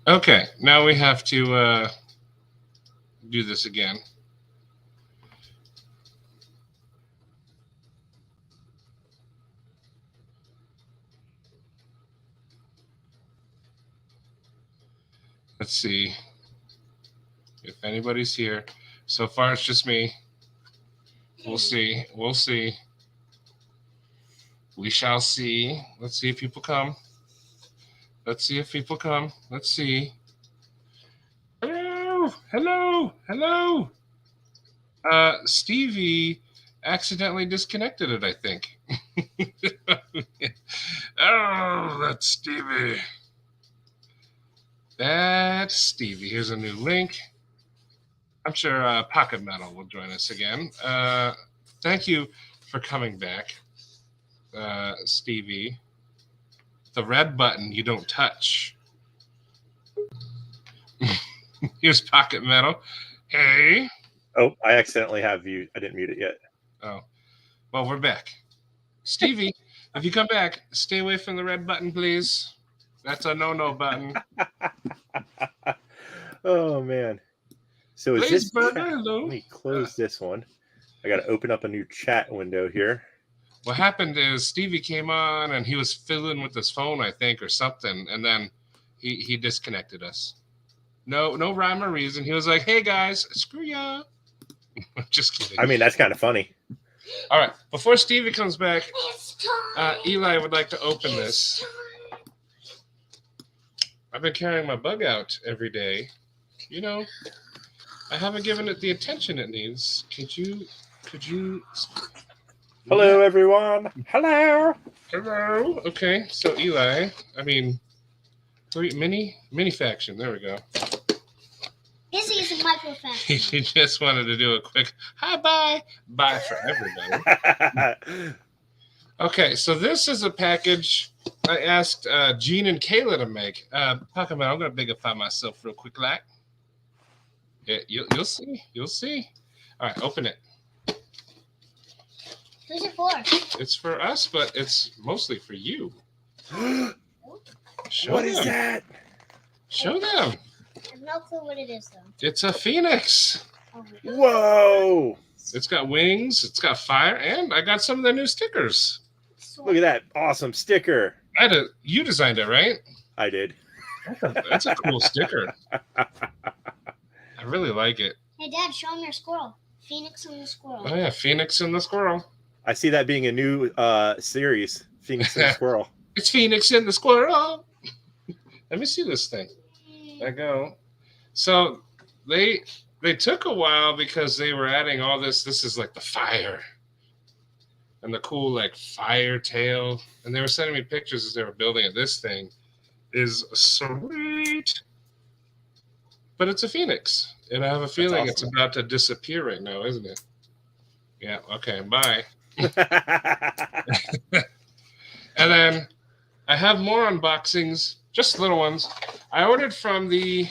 Okay, now we have to do this again. Let's see if anybody's here. So far, it's just me. We'll see. We'll see. We shall see. Let's see if people come. Let's see if people come. Let's see. Hello, hello, hello. Stevie accidentally disconnected it, I think. Oh, that's Stevie. That's Stevie. Here's a new link. I'm sure Pocket Metal will join us again. Thank you for coming back, Stevie. The red button you don't touch. Here's Pocket Metal. Hey. Oh, I accidentally have you. I didn't mute it yet. Oh, well, we're back. Stevie, if you come back, stay away from the red button, please. That's a no-no button. Oh man. So is Please, this brother, hello. Let me close this one. I got to open up a new chat window here. What happened is Stevie came on and he was fiddling with his phone, I think, or something, and then he disconnected us. No rhyme or reason. He was like, "Hey guys, screw ya." Just kidding. I mean, that's kind of funny. All right, before Stevie comes back, Eli would like to open this. I've been carrying my bug out every day. You know, I haven't given it the attention it needs. Could you? Hello, everyone. Hello. Hello. Okay, so Eli, I mean, mini faction. There we go. Busy is a micro faction. He just wanted to do a quick bye for everybody. Okay, so this is a package I asked Gene and Kayla to make. Pocket Man, I'm gonna bigify myself real quick, like. Yeah, you'll see. You'll see. All right, open it. Who's it for? It's for us, but it's mostly for you. What is that? Show them. I have no clue what it is, though. It's a phoenix. Oh, Whoa! It's got wings. It's got fire, and I got some of the new stickers. Look at that awesome sticker. You designed it, right? I did. That's a cool sticker. I really like it. Hey, Dad, show him your squirrel. Phoenix and the squirrel. Oh, yeah, Phoenix and the squirrel. I see that being a new series, Phoenix and the Squirrel. It's Phoenix and the squirrel. Let me see this thing. There I go. So they took a while because they were adding all this. This is like the fire and the cool like fire tail. And they were sending me pictures as they were building it. This thing is sweet. But it's a phoenix. And I have a feeling It's about to disappear right now, isn't it? Yeah, okay, bye. And then I have more unboxings, just little ones. I ordered from the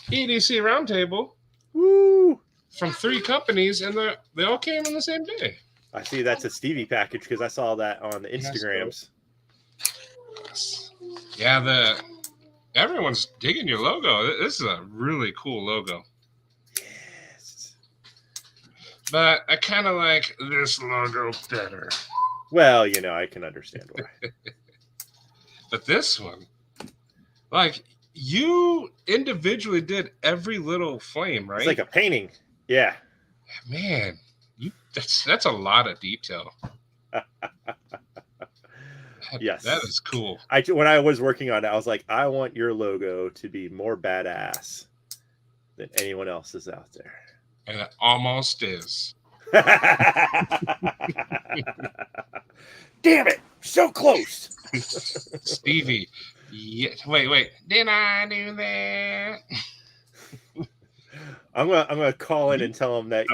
EDC Roundtable. Woo! From 3 companies, and they all came on the same day. I see that's a Stevie package because I saw that on the Instagrams. Yeah, everyone's digging your logo. This is a really cool logo. Yes. But I kind of like this logo better. Well, you know, I can understand why. But this one, like, you individually did every little flame, right? It's like a painting. Yeah. Man, that's a lot of detail. Yes. That is cool. When I was working on it, I was like, I want your logo to be more badass than anyone else's out there. And it almost is. Damn it! So close. Stevie. Yeah, wait. Did I do that? I'm gonna call in and tell them that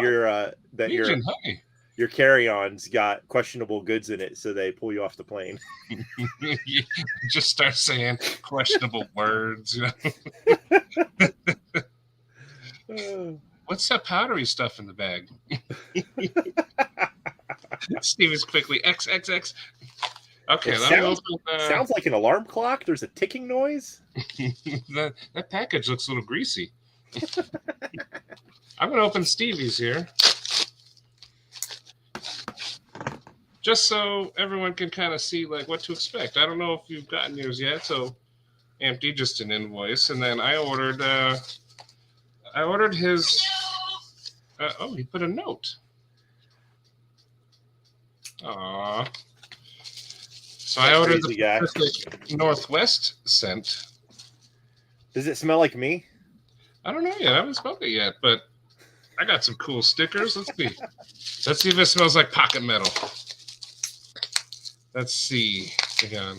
your carry-on's got questionable goods in it, so they pull you off the plane. You just start saying questionable words. You know? What's that powdery stuff in the bag? Steve is quickly XXX. Okay, It let me sounds, open. sounds like an alarm clock. There's a ticking noise. that package looks a little greasy. I'm gonna open Stevie's here, just so everyone can kind of see like what to expect. I don't know if you've gotten yours yet, so empty, just an invoice, and then I ordered his. Oh, he put a note. Aww. So I ordered the Guy. Pacific Northwest scent. Does it smell like me? I don't know yet. I haven't smelled it yet, but I got some cool stickers. Let's see. Let's see if it smells like pocket metal. Let's see. Hang on.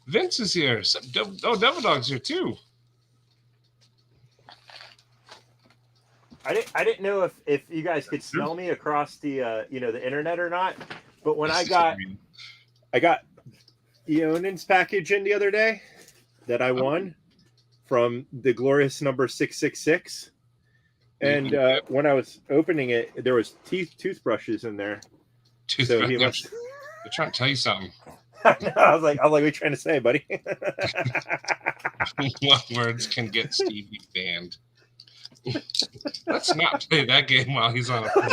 Vince is here. Oh, Devil Dog's here too. I didn't know if you guys could smell me across the the internet or not. But when I got Eonan's package in the other day that I won from the glorious number 666. And when I was opening it, there was toothbrushes in there. So he must... They're trying to tell you something. I was like, what are you trying to say, buddy? What words can get Stevie banned? Let's not play that game while he's on a phone.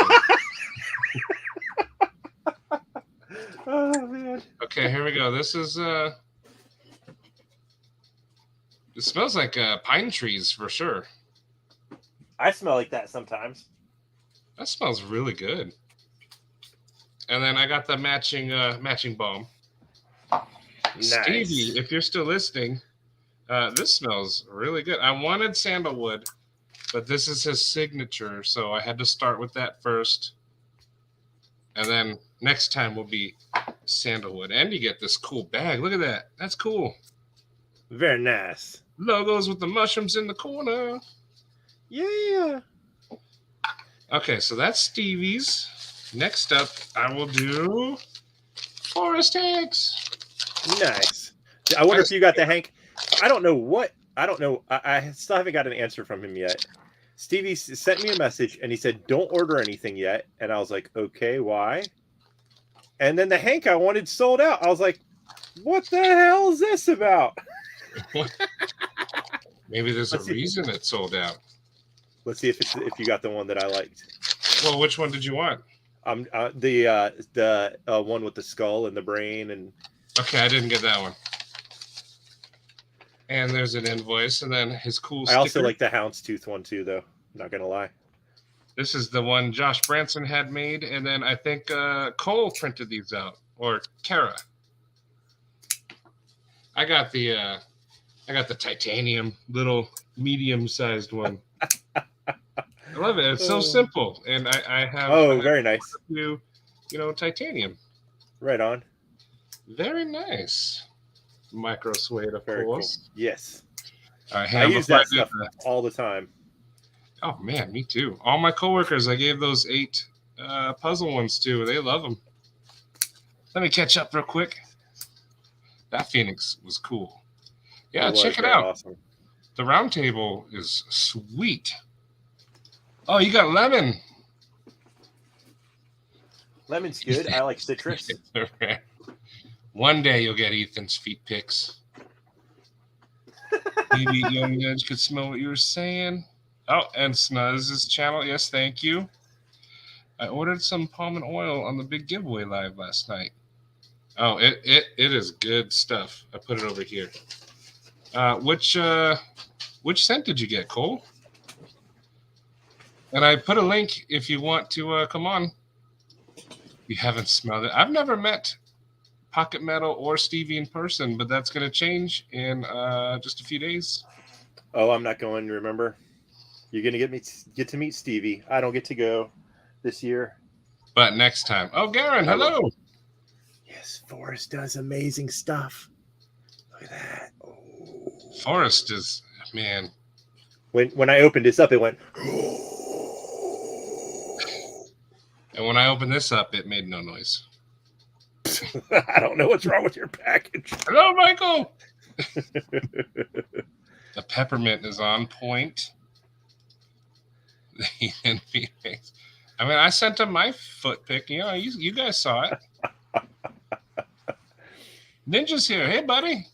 Oh man. Okay, here we go. This is it smells like pine trees for sure. I smell like that sometimes. That smells really good. And then I got the matching balm. Nice. Stevie, if you're still listening, this smells really good. I wanted sandalwood, but this is his signature, so I had to start with that first. And then next time will be sandalwood. And you get this cool bag. Look at that. That's cool. Very nice. Logos with the mushrooms in the corner. Yeah. Okay, so that's Stevie's. Next up, I will do Forest eggs. Nice. I wonder if you got the Hank. I don't know. I still haven't got an answer from him yet. Stevie sent me a message and he said, "Don't order anything yet." And I was like, "Okay, why?" And then the Hank I wanted sold out. I was like, "What the hell is this about?" Maybe there's a reason it sold out. Let's see if you got the one that I liked. Well, which one did you want? The one with the skull and the brain and. Okay, I didn't get that one. And there's an invoice, and then his cool sticker. I also like the houndstooth one too, though. Not gonna lie. This is the one Josh Branson had made, and then I think Cole printed these out, or Kara. I got the titanium, little medium-sized one. I love it. It's so simple, and I have. Very nice. Titanium. Right on. Very nice. Micro suede, of course. Cool. Yes. I use that stuff all the time. Oh man, me too. All my coworkers, I gave those 8 puzzle ones to. They love them. Let me catch up real quick. That Phoenix was cool. Yeah, check it out. Awesome. The round table is sweet. Oh, you got lemon. Lemon's good. I like citrus. One day you'll get Ethan's feet pics. Maybe Young Edge could smell what you were saying. Oh, and Snuzz's channel. Yes, thank you. I ordered some palm and oil on the big giveaway live last night. Oh, it is good stuff. I put it over here. Which scent did you get, Cole? And I put a link if you want to come on. You haven't smelled it. I've never met Pocket Metal or Stevie in person, but that's going to change in just a few days. Oh, I'm not going, remember? You're going to get to meet Stevie. I don't get to go this year. But next time. Oh, Garen, hello. Yes, Forrest does amazing stuff. Look at that. Oh. Forrest is, man. When I opened this up, it went... And when I opened this up, it made no noise. I don't know what's wrong with your package. Hello, Michael. The peppermint is on point. I mean, I sent him my foot pic. You guys saw it. Ninja's here. Hey, buddy.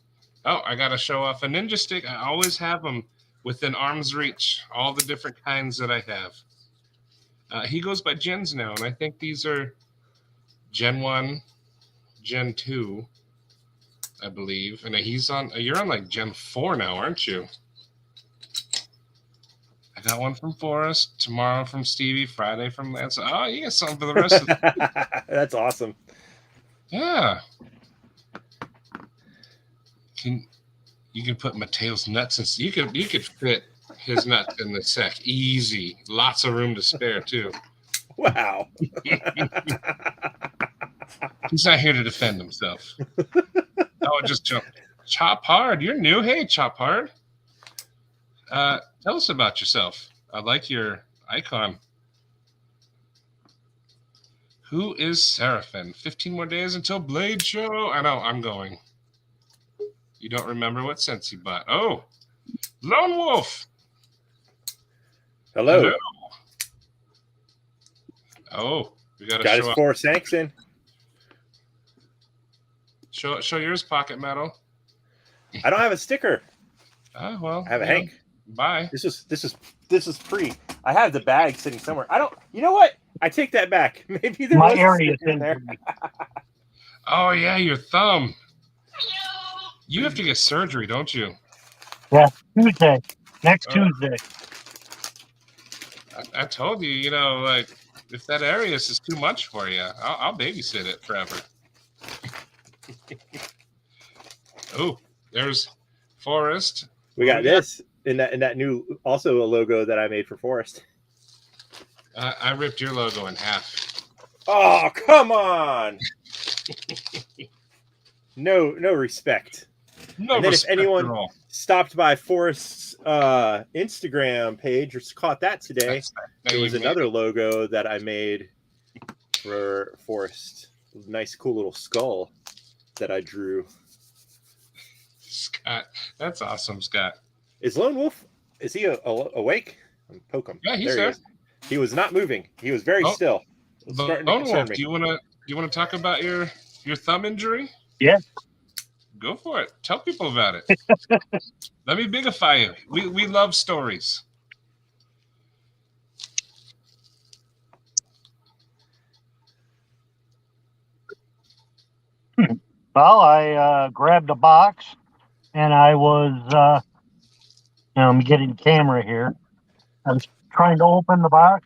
Oh, I got to show off a ninja stick. I always have them within arm's reach, all the different kinds that I have. He goes by gens now, and I think these are Gen 1, Gen 2, I believe. And you're on like Gen 4 now, aren't you? I got one from Forrest, tomorrow from Stevie, Friday from Lance. Oh, you got something for the rest of the That's awesome. Yeah. You can put Mateo's nuts in. You could fit his nuts in the sack easy. Lots of room to spare too. Wow. He's not here to defend himself. Oh, just jump. Chop Hard. You're new. Hey, Chop Hard. Tell us about yourself. I like your icon. Who is Seraphin? 15 more days until Blade Show. I know, I'm going. You don't remember what sense you bought. Oh, Lone Wolf. Hello. Oh, we got his 4 sanction. Show yours, Pocket Metal. I don't have a sticker. Oh well. I have a Hank. Bye. This is free. I have the bag sitting somewhere. I don't. You know what? I take that back. Maybe there My was area is in there. Oh yeah, your thumb. You have to get surgery, don't you? Yeah, Tuesday. Next Tuesday. I told you, like if that Arius is too much for you, I'll babysit it forever. Oh, there's Forrest. We got this in that new also a logo that I made for Forrest. I ripped your logo in half. Oh, come on. No respect. No and then if respect anyone at all. stopped by Forrest's Instagram page or caught that today, there was another logo that I made for Forrest. Nice, cool little skull that I drew. Scott, that's awesome, Scott. Is Lone Wolf? Is he awake? Poke him. Yeah, he's there. He was not moving. He was very still. Lone Wolf, do you want to talk about your thumb injury? Yeah. Go for it. Tell people about it. Let me bigify you. We love stories. Well, I grabbed a box, and I was, I'm getting camera here. I was trying to open the box,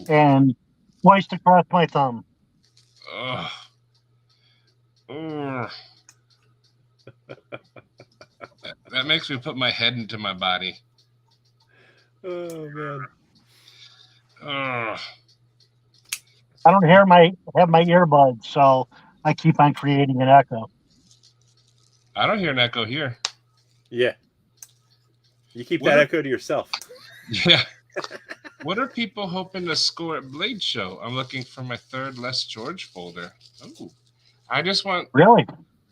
and sliced across my thumb. Ugh. Ugh. That makes me put my head into my body. Oh man. Ugh. I don't have my earbuds, so I keep on creating an echo. I don't hear an echo here. Yeah. You keep that echo to yourself. Yeah. What are people hoping to score at Blade Show? I'm looking for my third Les George folder. Oh, I just want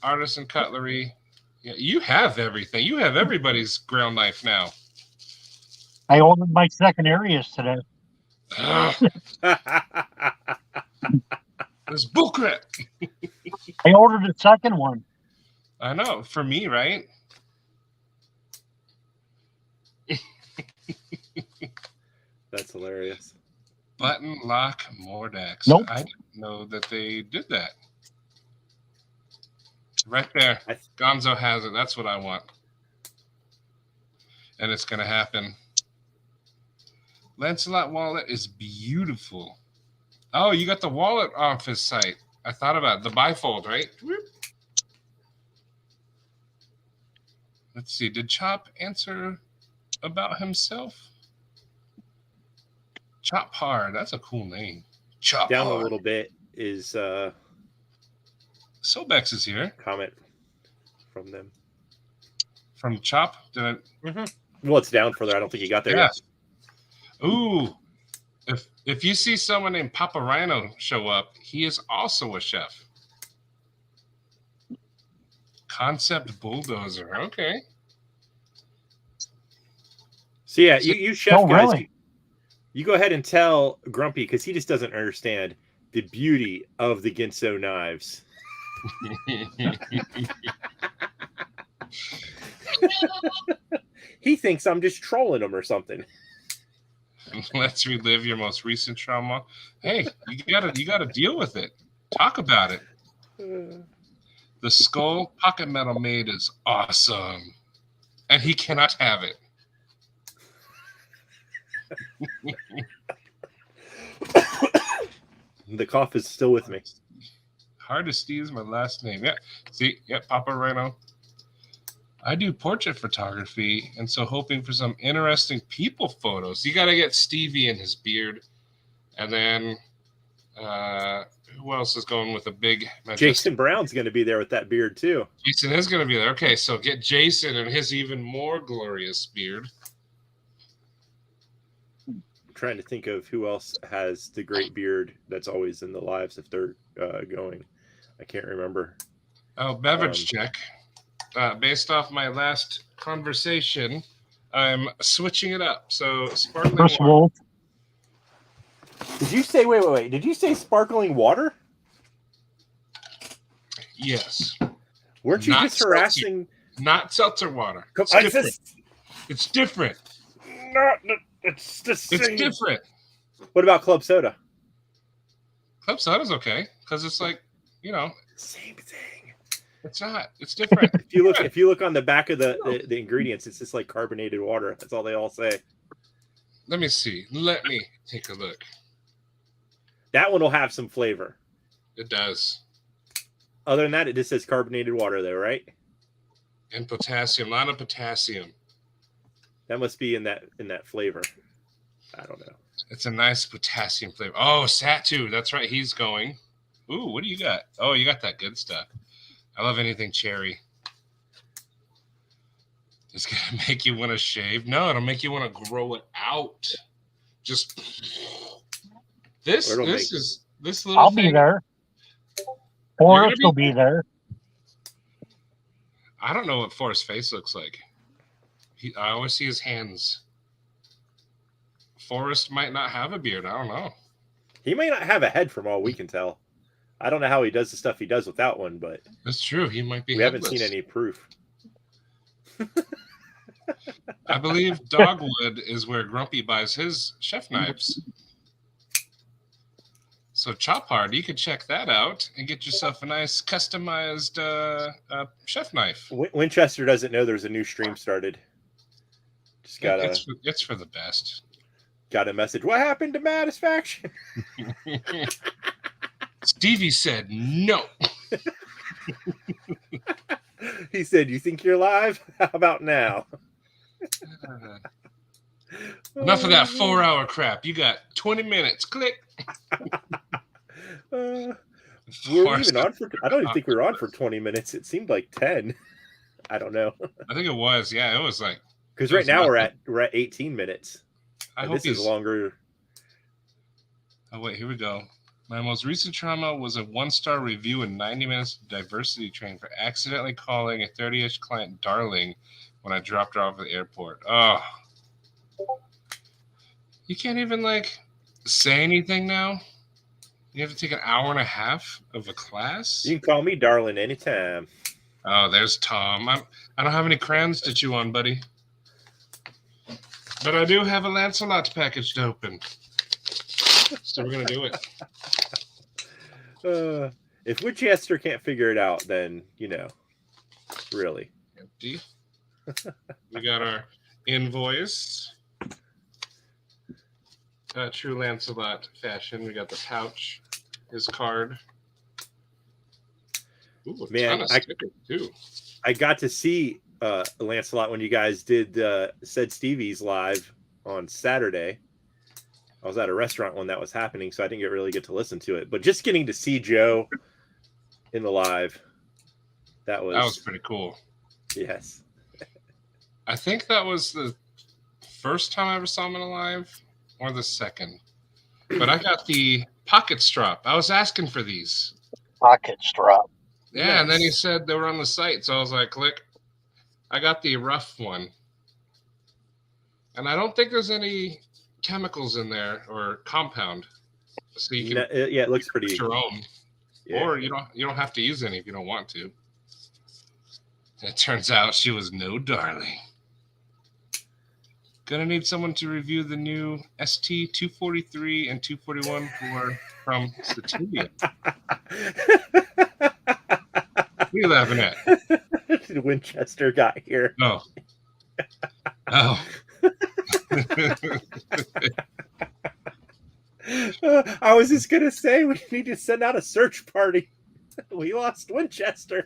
artisan cutlery. Yeah, you have everything. You have everybody's ground knife now. I ordered my second Arius today. This bullcrap. I ordered a second one. I know. For me, right? That's hilarious. Button lock Mordax. Nope. I didn't know that they did that. Right there. Gonzo has it. That's what I want. And it's going to happen. Lancelot wallet is beautiful. Oh, you got the wallet off his site. I thought about it. The bifold, right? Let's see. Did Chop answer about himself? Chop Hard. That's a cool name. Chop Down Hard. a little bit is Sobex is here. Comment from them. From Chop? Did I... Well, it's down further. I don't think he got there yet. Ooh. If you see someone named Papa Rhino show up, he is also a chef. Concept Bulldozer. Okay. So yeah, you chef guys, really? you go ahead and tell Grumpy because he just doesn't understand the beauty of the Ginso knives. He thinks I'm just trolling him or something. Let's relive your most recent trauma. Hey, you gotta deal with it. Talk about it. The skull pocket metal maid is awesome, and he cannot have it. The cough is still with me. Hardesty is my last name. Yeah. See, yeah, Papa Rhino. I do portrait photography, and so hoping for some interesting people photos. You got to get Stevie and his beard, and then who else is going with a big? Jason Brown's going to be there with that beard too. Jason is going to be there. Okay, so get Jason and his even more glorious beard. I'm trying to think of who else has the great beard that's always in the lives if they're going. I can't remember. Oh, beverage check. Based off my last conversation, I'm switching it up. So sparkling Chris water. Wolf. Did you say wait? Did you say sparkling water? Yes. Weren't you Not just harassing? Not seltzer water. It's I different. just It's different. not. It's the same. It's different. What about club soda? Club soda's okay because it's like, you know, Same thing. it's not. It's different. If you look on the back of the ingredients, it's just like carbonated water. That's all they all say. Let me see. Let me take a look. That one will have some flavor. It does. Other than that, it just says carbonated water, though, right? And potassium, a lot of potassium. That must be in that flavor. I don't know. It's a nice potassium flavor. Oh, Satu, that's right. He's going. Ooh, what do you got? Oh, you got that good stuff. I love anything cherry. It's gonna make you want to shave. No, it'll make you want to grow it out. Just this little I'll thing. be there. Forrest will be there. I don't know what Forrest's face looks like. I always see his hands. Forrest might not have a beard. I don't know. He may not have a head from all we can tell. I don't know how he does the stuff he does without one, but That's true. He might be. we haven't headless. seen any proof. I believe Dogwood is where Grumpy buys his chef knives. So Chop Hard, you could check that out and get yourself a nice customized chef knife. Winchester doesn't know there's a new stream started. Just It's for the best. Got a message. What happened to Matisfaction? Stevie said no. He said, "You think you're live? How about now?" Enough of that 4-hour crap. You got 20 minutes. Click. Were we even on for? I don't even think we were on for 20 minutes. It seemed like 10. I don't know. I think it was. Yeah, it was like. Because right now we're at 18 minutes. I And hope this is longer. Oh wait, here we go. My most recent trauma was a 1-star review and 90 minutes of diversity training for accidentally calling a 30-ish client darling when I dropped her off at the airport. Oh. You can't even like say anything now? You have to take an hour and a half of a class? You can call me darling anytime. Oh, there's Tom. I don't have any crayons to chew on, buddy. But I do have a Lancelot package to open. So we're going to do it. If Winchester can't figure it out, then, really. Empty. We got our invoice. True Lancelot fashion. We got the pouch, his card. Ooh, Man, ton of stickers too. I got to see Lancelot when you guys did Said Stevie's live on Saturday. I was at a restaurant when that was happening, so I didn't really get to listen to it. But just getting to see Joe in the live, that was pretty cool. Yes. I think that was the first time I ever saw him in a live, or the second. But I got the pocket strap. I was asking for these. Pocket strap. Yeah, Nice. And then he said they were on the site, so I was like, click. I got the rough one. And I don't think there's any chemicals in there or compound. So you can Yeah, it looks pretty. get your own. Yeah. Or you don't have to use any if you don't want to. It turns out she was no darling. Gonna need someone to review the new ST 243 and 241 from STEVIE. What are you laughing at? Winchester got here. Oh. Oh. I was just gonna say we need to send out a search party. We lost Winchester.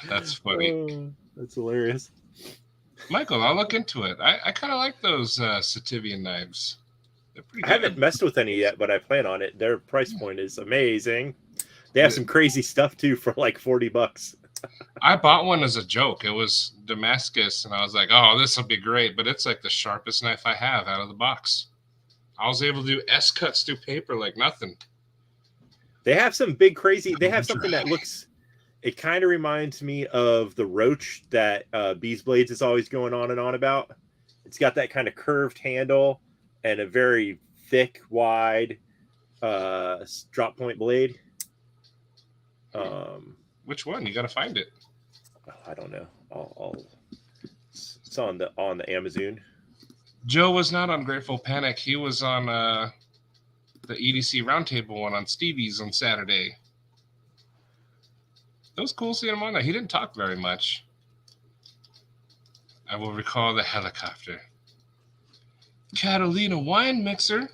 That's funny. Oh, that's hilarious. Michael, I'll look into it. I kind of like those STEVIE knives. They're pretty I good. haven't messed with any yet, but I plan on it. Their price point is amazing. They have some crazy stuff too for like $40. I bought one as a joke. It was Damascus, and I was like, "Oh, this will be great!" But it's like the sharpest knife I have out of the box. I was able to do S cuts through paper like nothing. They have some big crazy. They have something that looks. It kind of reminds me of the Roach that Bees Blades is always going on and on about. It's got that kind of curved handle and a very thick, wide drop point blade. Which one? You got to find it. I don't know. It's on the Amazon. Joe was not on Grateful Panic. He was on the EDC Roundtable one on Stevie's on Saturday. It was cool seeing him on there. He didn't talk very much. I will recall the helicopter. Catalina wine mixer.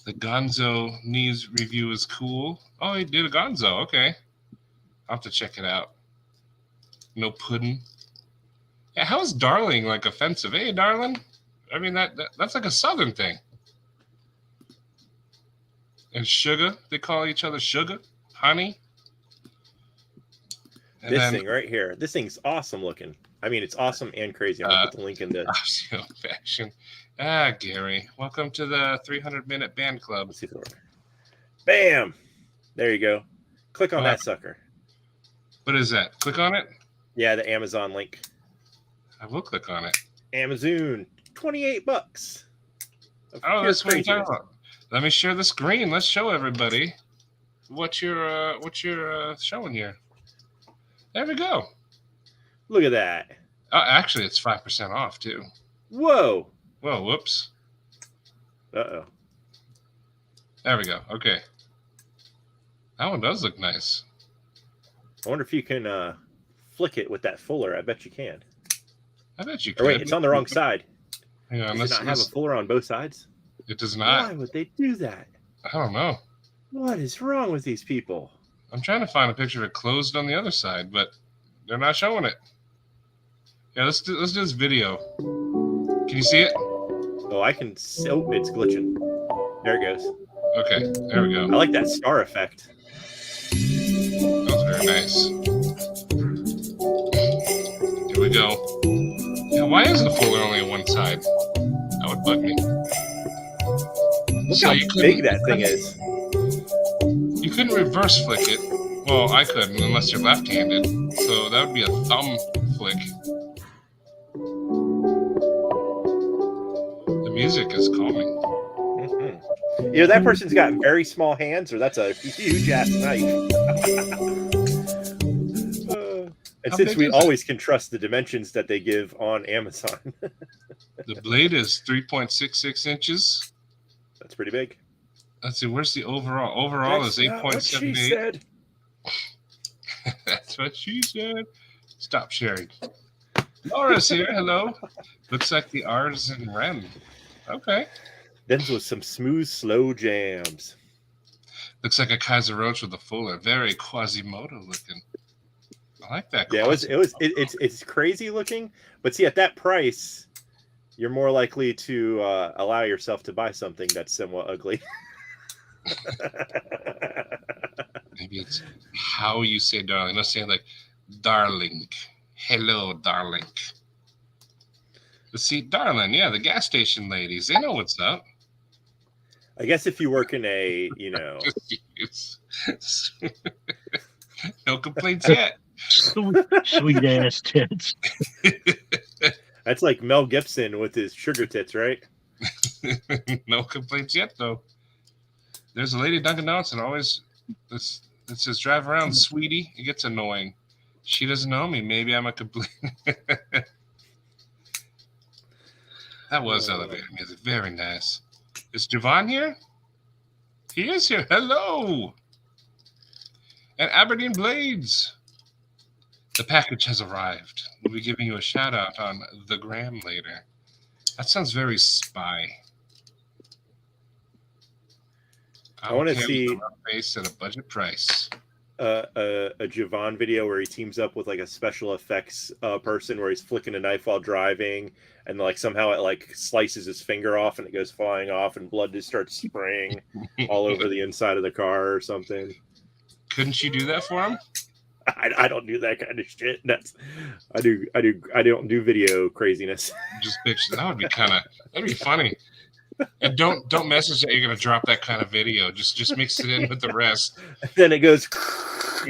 The Gonzo knees review is cool. Oh, he did a Gonzo. Okay. I'll have to check it out. No pudding. Yeah, how is darling like offensive? Hey, darling. I mean, that's like a southern thing. And sugar, they call each other sugar, honey. And this thing right here. This thing's awesome looking. I mean, it's awesome and crazy. I'm gonna put the link in the fashion. Gary, welcome to the 300-minute band club. Let's see if it works. Bam! There you go. Click on that sucker. What is that? Click on it? Yeah, the Amazon link. I will click on it. Amazon, $28. Oh, that's what I'm talking about. Let me share the screen. Let's show everybody what you're showing here. There we go. Look at that. Actually, it's 5% off too. Whoa. Whoa, whoops. Uh-oh. There we go. Okay. That one does look nice. I wonder if you can flick it with that fuller. I bet you can. I bet you Or can. wait, it's on the wrong side. Hang on, does it not have a fuller on both sides? It does not. Why would they do that? I don't know. What is wrong with these people? I'm trying to find a picture of it closed on the other side, but they're not showing it. Yeah, let's do this video. Can you see it? Oh, I can. Oh, it's glitching. There it goes. Okay, there we go. I like that star effect. That was very nice. Here we go. Yeah, why is the fuller only on one side? That would bug me. Look how big that thing is. You couldn't reverse flick it. Well, I couldn't unless you're left-handed. So that would be a thumb flick. The music is calming. Mm-hmm. You know, that person's got very small hands, or that's a huge ass knife. And since we always can trust the dimensions that they give on Amazon. The blade is 3.66 inches. That's pretty big. Let's see, where's the overall? Overall is 8.78. That's what she said. Stop sharing. Laura's here. Hello. Looks like the Artisan Ren. Okay. Then with some smooth, slow jams. Looks like a Kaiser Roach with a fuller. Very Quasimodo looking. I like that. Yeah, it's crazy looking, but see, at that price, you're more likely to allow yourself to buy something that's somewhat ugly. Maybe it's how you say darling. Let's say like darling. Hello, darling. Let's see, darling. Yeah, the gas station ladies. They know what's up. I guess if you work in a, no complaints yet. Sweet ass tits. That's like Mel Gibson with his sugar tits, right? No complaints yet, though. There's a lady at Dunkin' Donuts that always that says, "Drive around, sweetie." It gets annoying. She doesn't know me. Maybe I'm a complete. That was elevator music. Very nice. Is Javon here? He is here. Hello. And Aberdeen Blades. The package has arrived. We'll be giving you a shout out on the gram later. That sounds very spy. I want to see face at a budget price. A Javon video where he teams up with like a special effects person where he's flicking a knife while driving, and like somehow it like slices his finger off and it goes flying off and blood just starts spraying all over the inside of the car or something. Couldn't you do that for him? I don't do that kind of shit. I don't do video craziness. Just picture that'd be funny. And don't message that you're gonna drop that kind of video. Just mix it in with the rest. Then it goes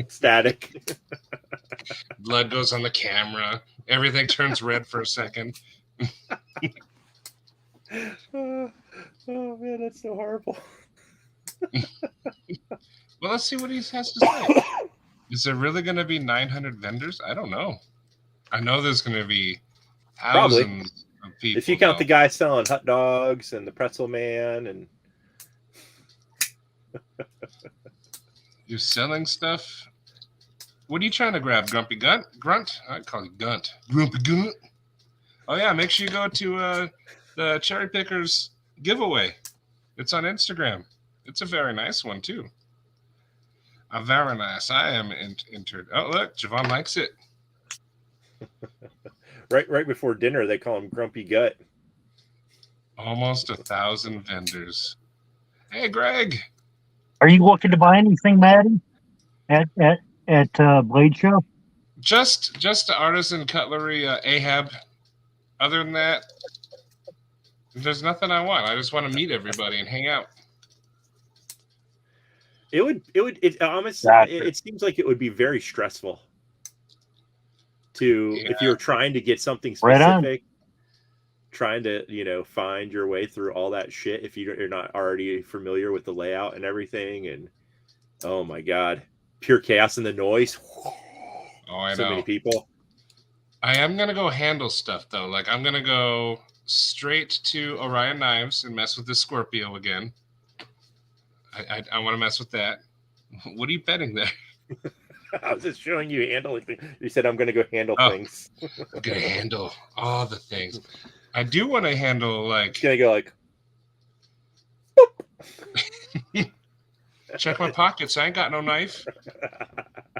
static. Blood goes on the camera. Everything turns red for a second. Oh man, that's so horrible. Well, let's see what he has to say. Is there really going to be 900 vendors? I don't know. I know there's going to be thousands of people. If you count the guy selling hot dogs and the pretzel man and you're selling stuff. What are you trying to grab? Grumpy Grunt? I call you Gunt. Grumpy Grunt. Oh yeah, make sure you go to the Cherry Pickers giveaway. It's on Instagram. It's a very nice one too. Very nice. I am entered. Oh look, Javon likes it. right before dinner, they call him Grumpy Gut. Almost 1,000 vendors. Hey, Greg. Are you looking to buy anything, Maddie? At Blade Show? Just the artisan cutlery Ahab. Other than that, there's nothing I want. I just want to meet everybody and hang out. It honestly, it seems like it would be very stressful if you're trying to get something specific, trying to, find your way through all that shit if you're not already familiar with the layout and everything. And oh my God, pure chaos and the noise. Oh, I know. So many people. I am going to go handle stuff though. Like I'm going to go straight to Orion Knives and mess with the Scorpio again. I want to mess with that. What are you betting there? I was just showing you handling things. You said I'm going to go handle things. I'm going to handle all the things. I do want to handle like. Going to go like. Check my pockets. I ain't got no knife.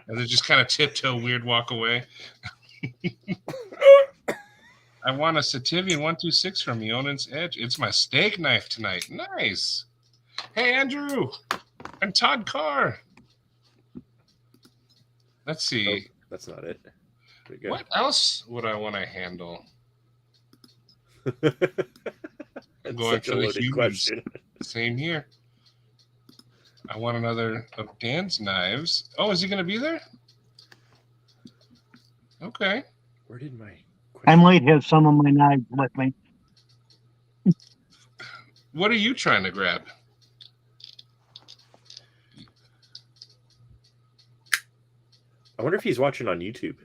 And then just kind of tiptoe weird walk away. I want a STEVIE 126 from Ionan's Edge. It's my steak knife tonight. Nice. Hey, Andrew and Todd Carr. Let's see. Oh, that's not it. What else would I want to handle? I'm going for the huge question. Same here. I want another of Dan's knives. Oh, is he going to be there? Okay. Where did my... I might have some of my knives with me. What are you trying to grab? I wonder if he's watching on YouTube.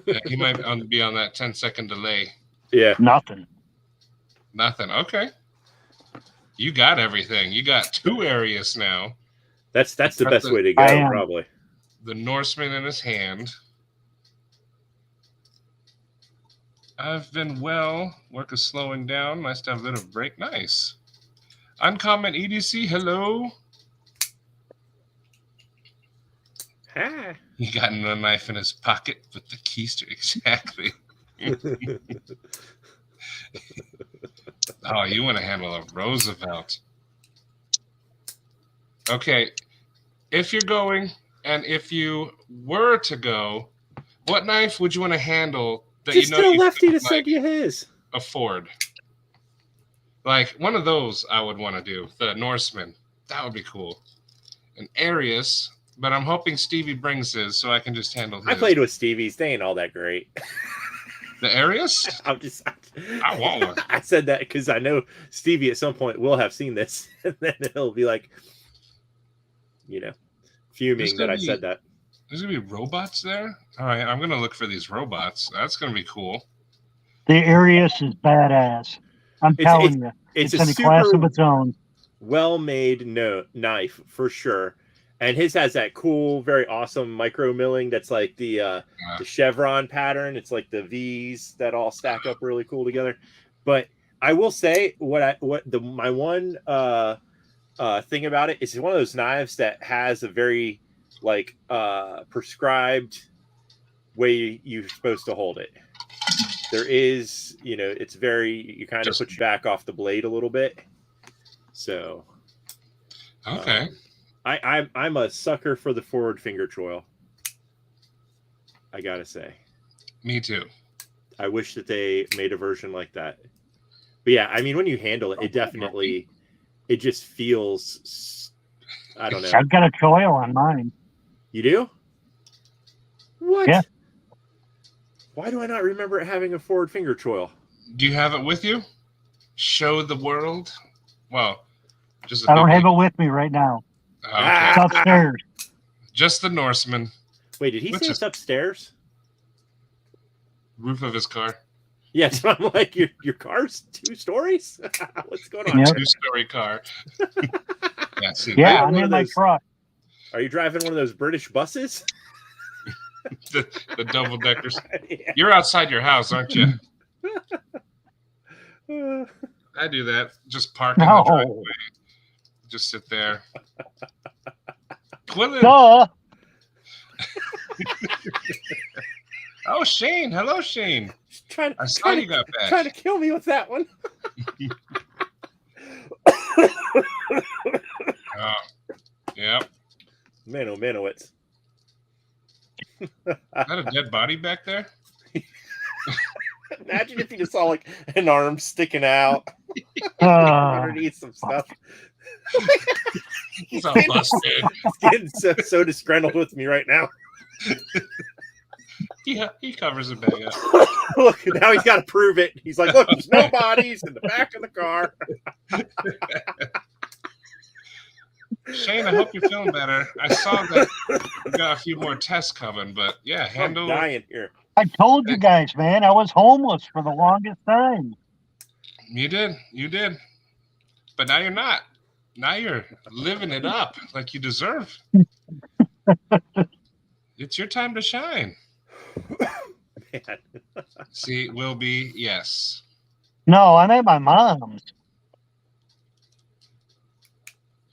Yeah, he might be on that 10-second delay. Yeah. Nothing. Okay. You got everything. You got 2 areas now. That's the best way to go, probably. The Norseman in his hand. I've been well. Work is slowing down. Nice to have a bit of a break. Nice. Uncommon EDC. Hello. Hi. He got a knife in his pocket with the keister. Exactly. Oh, you want to handle a Roosevelt. Okay. If you're going, and if you were to go, what knife would you want to handle that just you know you lefty to send you his? Afford. Like one of those I would want to do. The Norseman. That would be cool. An Arius. But I'm hoping Stevie brings his so I can just handle his. I played with Stevie's. They ain't all that great. The Arius? I'm just. I want one. I said that because I know Stevie at some point will have seen this, and then he'll be like, fuming that I said that. There's gonna be robots there. All right, I'm gonna look for these robots. That's gonna be cool. The Arius is badass. I'm telling you, it's in a a class super of its own. well-made knife for sure, and his has that cool, very awesome micro milling. That's like the chevron pattern. It's like the V's that all stack up really cool together. But I will say my one thing about it is it's one of those knives that has a very prescribed way you're supposed to hold it. There is, it's very, you kind of put your back off the blade a little bit. So, okay. I'm a sucker for the forward finger choil. I gotta say. Me too. I wish that they made a version like that. But yeah, I mean, when you handle it, it just feels, I don't know. I've got a choil on mine. You do? What? Yeah. Why do I not remember it having a forward finger choil? Do you have it with you? Show the world. Well, just. I don't have it with me right now. Okay. It's upstairs. Just the Norseman. Wait, did he say it's upstairs? Roof of his car. Yeah, so I'm like, your car's 2 stories? What's going on? Yep. 2-story car. Yeah, I'm in my truck. Are you driving one of those British buses? the double deckers. Yeah. You're outside your house, aren't you? I do that. Just park in the driveway. Just sit there. Quillen. Duh. Oh, Shane. Hello, Shane. I saw you got back. Trying to kill me with that one. Yep. Manowitz. Is that a dead body back there? Imagine if you just saw like an arm sticking out underneath some stuff. He's all busted. He's getting so disgruntled with me right now. Yeah, he covers it back up. Look, now he's got to prove it. He's like, look, there's no bodies in the back of the car. Shane, I hope you're feeling better. I saw that you got a few more tests coming, but yeah, handle. I'm dying here. I told you guys, man, I was homeless for the longest time. You did. But now you're not. Now you're living it up like you deserve. It's your time to shine. Man. See, will be, yes. No, I'm at my mom's.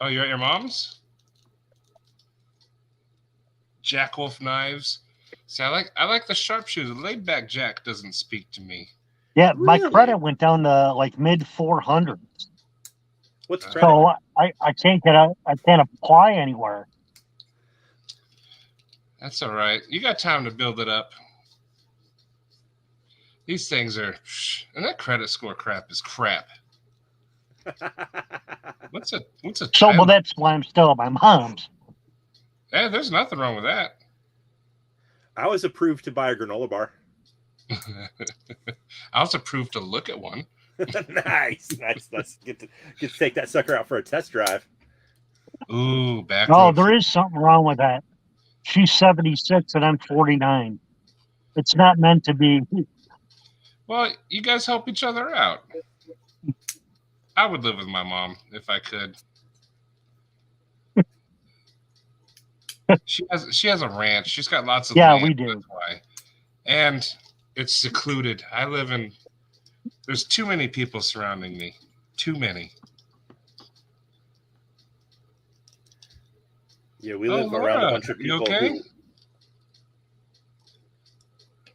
Oh, you're at your mom's? Jack Wolf knives. See, I like the sharpshooter. Laid back Jack doesn't speak to me. Yeah, Really? my credit went down to like mid 400s. What's credit? So I can't I can't apply anywhere. That's all right. You got time to build it up. These things are, and that credit score crap is crap. What's a So, well, child? that's why I'm still at my mom's. Hey, there's nothing wrong with that. I was approved to buy a granola bar. I was approved to look at one. Nice. Let's get to take that sucker out for a test drive. Ooh, back. Oh, there is something wrong with that. She's 76 and I'm 49. It's not meant to be. Well, you guys help each other out. I would live with my mom if I could. She has a ranch. She's got lots of land. We do. That's why. And it's secluded. I live in. There's too many people surrounding me. Too many. Yeah, we live around Laura, a bunch of people. You okay?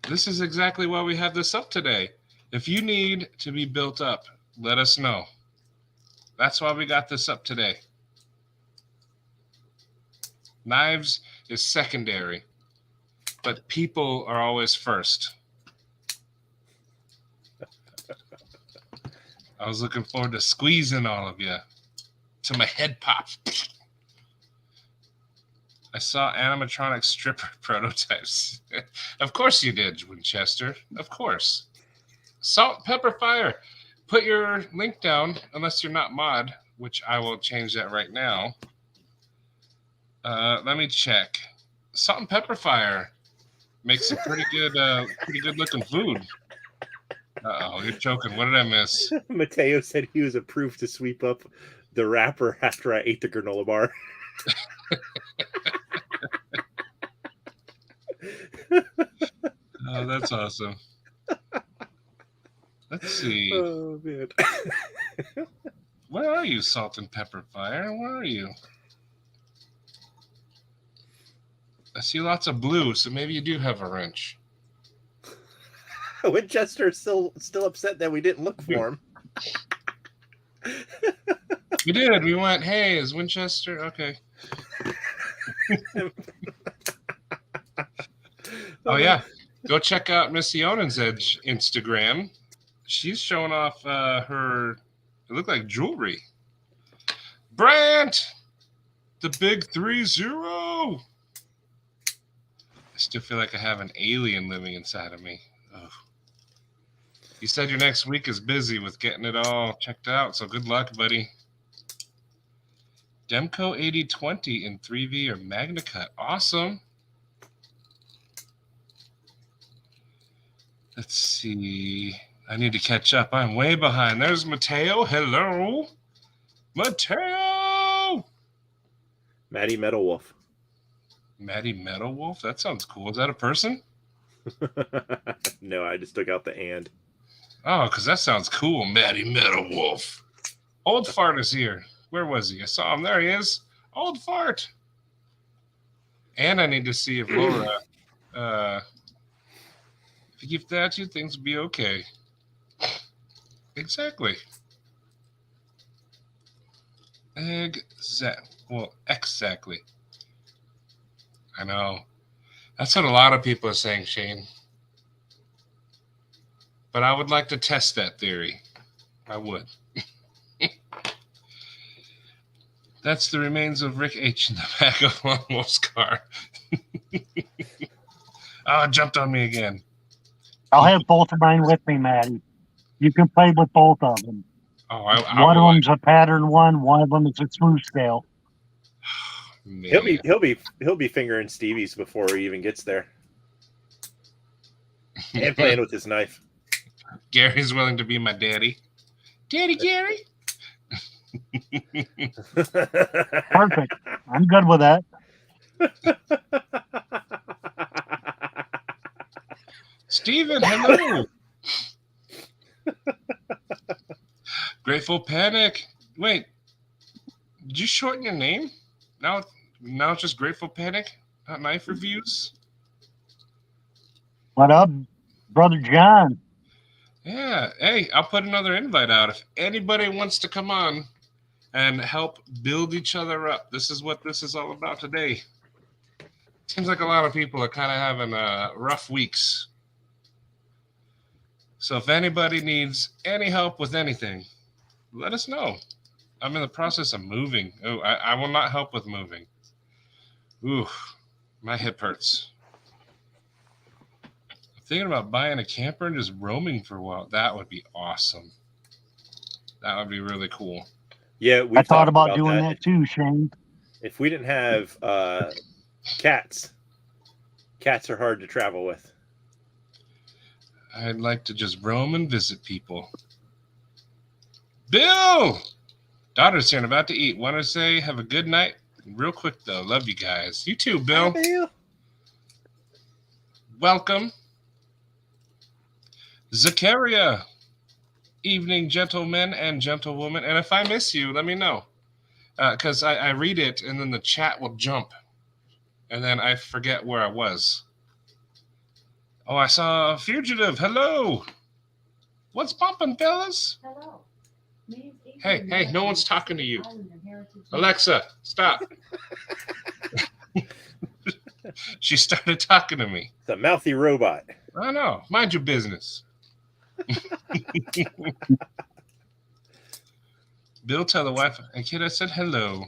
This is exactly why we have this up today. If you need to be built up, let us know. That's why we got this up today. Knives is secondary, but people are always first. I was looking forward to squeezing all of you to my head pop. I saw animatronic stripper prototypes. Of course you did, Winchester. Of course. Salt, pepper, fire. Put your link down, unless you're not mod, which I will change that right now. Let me check. Salt and pepper fire makes a pretty good looking food. Uh-oh, you're joking. What did I miss? Mateo said he was approved to sweep up the wrapper after I ate the granola bar. Oh, that's awesome. Let's see. Oh, man. Where are you, Salt and Pepper Fire? Where are you? I see lots of blue, so maybe you do have a wrench. Winchester's still upset that we didn't look for him. We did. We went, hey, is Winchester? Okay. Oh, yeah. Go check out Missy Onan's Instagram. She's showing off her, it looked like jewelry. Brant! The big 3-0! I still feel like I have an alien living inside of me. Oh. You said your next week is busy with getting it all checked out, so good luck, buddy. Demco 8020 in 3V or Magna Cut. Awesome. Let's see. I need to catch up. I'm way behind. There's Mateo. Hello. Mateo! Maddie Metalwolf. Maddie Metalwolf? That sounds cool. Is that a person? No, I just took out the and. Oh, because that sounds cool. Maddie Metalwolf. Old Fart is here. Where was he? I saw him. There he is. Old Fart. And I need to see if Laura... if you give that, you things will be okay. Exactly. Well, exactly. I know. That's what a lot of people are saying, Shane. But I would like to test that theory. I would. That's the remains of Rick H. in the back of Lone Wolf's car. Oh, it jumped on me again. I'll have both of mine with me, Maddie. You can play with both of them. Oh, one of them's a pattern one of them is a smooth scale. Man. He'll be fingering Stevie's before he even gets there. And playing with his knife. Gary's willing to be my daddy. Daddy Gary. Perfect. I'm good with that. Steven, hello. Grateful Panic. Wait, did you shorten your name? Now it's just Grateful Panic, not Knife Reviews? What up, Brother John? Yeah. Hey, I'll put another invite out. If anybody wants to come on and help build each other up, this is what this is all about today. Seems like a lot of people are kind of having rough weeks. So if anybody needs any help with anything, let us know. I'm in the process of moving. Oh, I will not help with moving. Ooh, my hip hurts. I'm thinking about buying a camper and just roaming for a while. That would be awesome. That would be really cool. Yeah, I thought about doing that too, Shane. If we didn't have cats are hard to travel with. I'd like to just roam and visit people. Bill! Daughter's here and about to eat. Want to say have a good night? Real quick, though. Love you guys. You too, Bill. Hi, Bill. Welcome. Zakaria. Evening, gentlemen and gentlewomen. And if I miss you, let me know. Because I read it, and then the chat will jump. And then I forget where I was. Oh, I saw a fugitive. Hello. What's bumping, fellas? Hello. Hey, no one's talking to you. Alexa, stop. She started talking to me. It's a mouthy robot. I know. Mind your business. Bill, tell the wife, hey, kid, I said hello.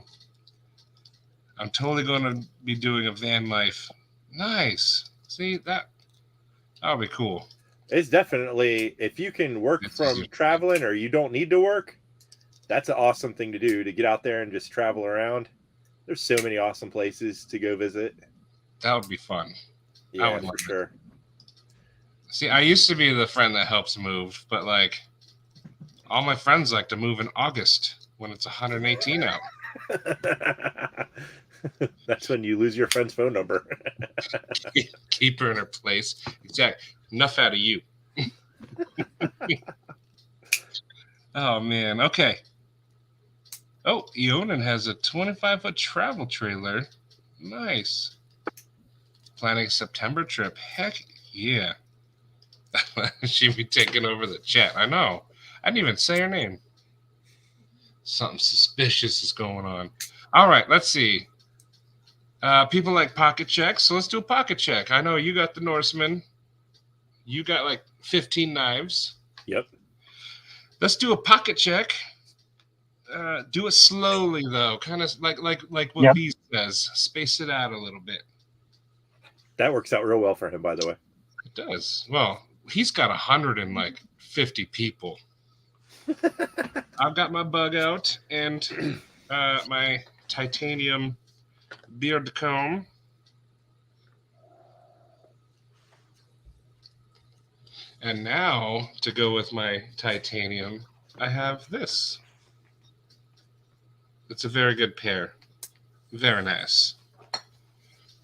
I'm totally going to be doing a van life. Nice. See, that'll be cool. It's definitely, if you can work It's from easier. traveling or you don't need to work, that's an awesome thing to do, to get out there and just travel around. There's so many awesome places to go visit. That would be fun. Yeah, would for love it. sure. See, I used to be the friend that helps move, but like all my friends like to move in August when it's 118 out. That's when you lose your friend's phone number. Keep her in her place. Exactly. Enough out of you. Oh, man. Okay. Oh, Eonin has a 25-foot travel trailer. Nice. Planning a September trip. Heck yeah. She'd be taking over the chat. I know. I didn't even say her name. Something suspicious is going on. All right, let's see. People like pocket checks, so let's do a pocket check. I know you got the Norseman. You got like 15 knives. Yep. Let's do a pocket check. Do it slowly though, kind of like what Yep. B says. Space it out a little bit. That works out real well for him, by the way. It does. Well, he's got 150 people. I've got my bug out and my titanium beard comb. And now, to go with my titanium, I have this. It's a very good pair. Very nice.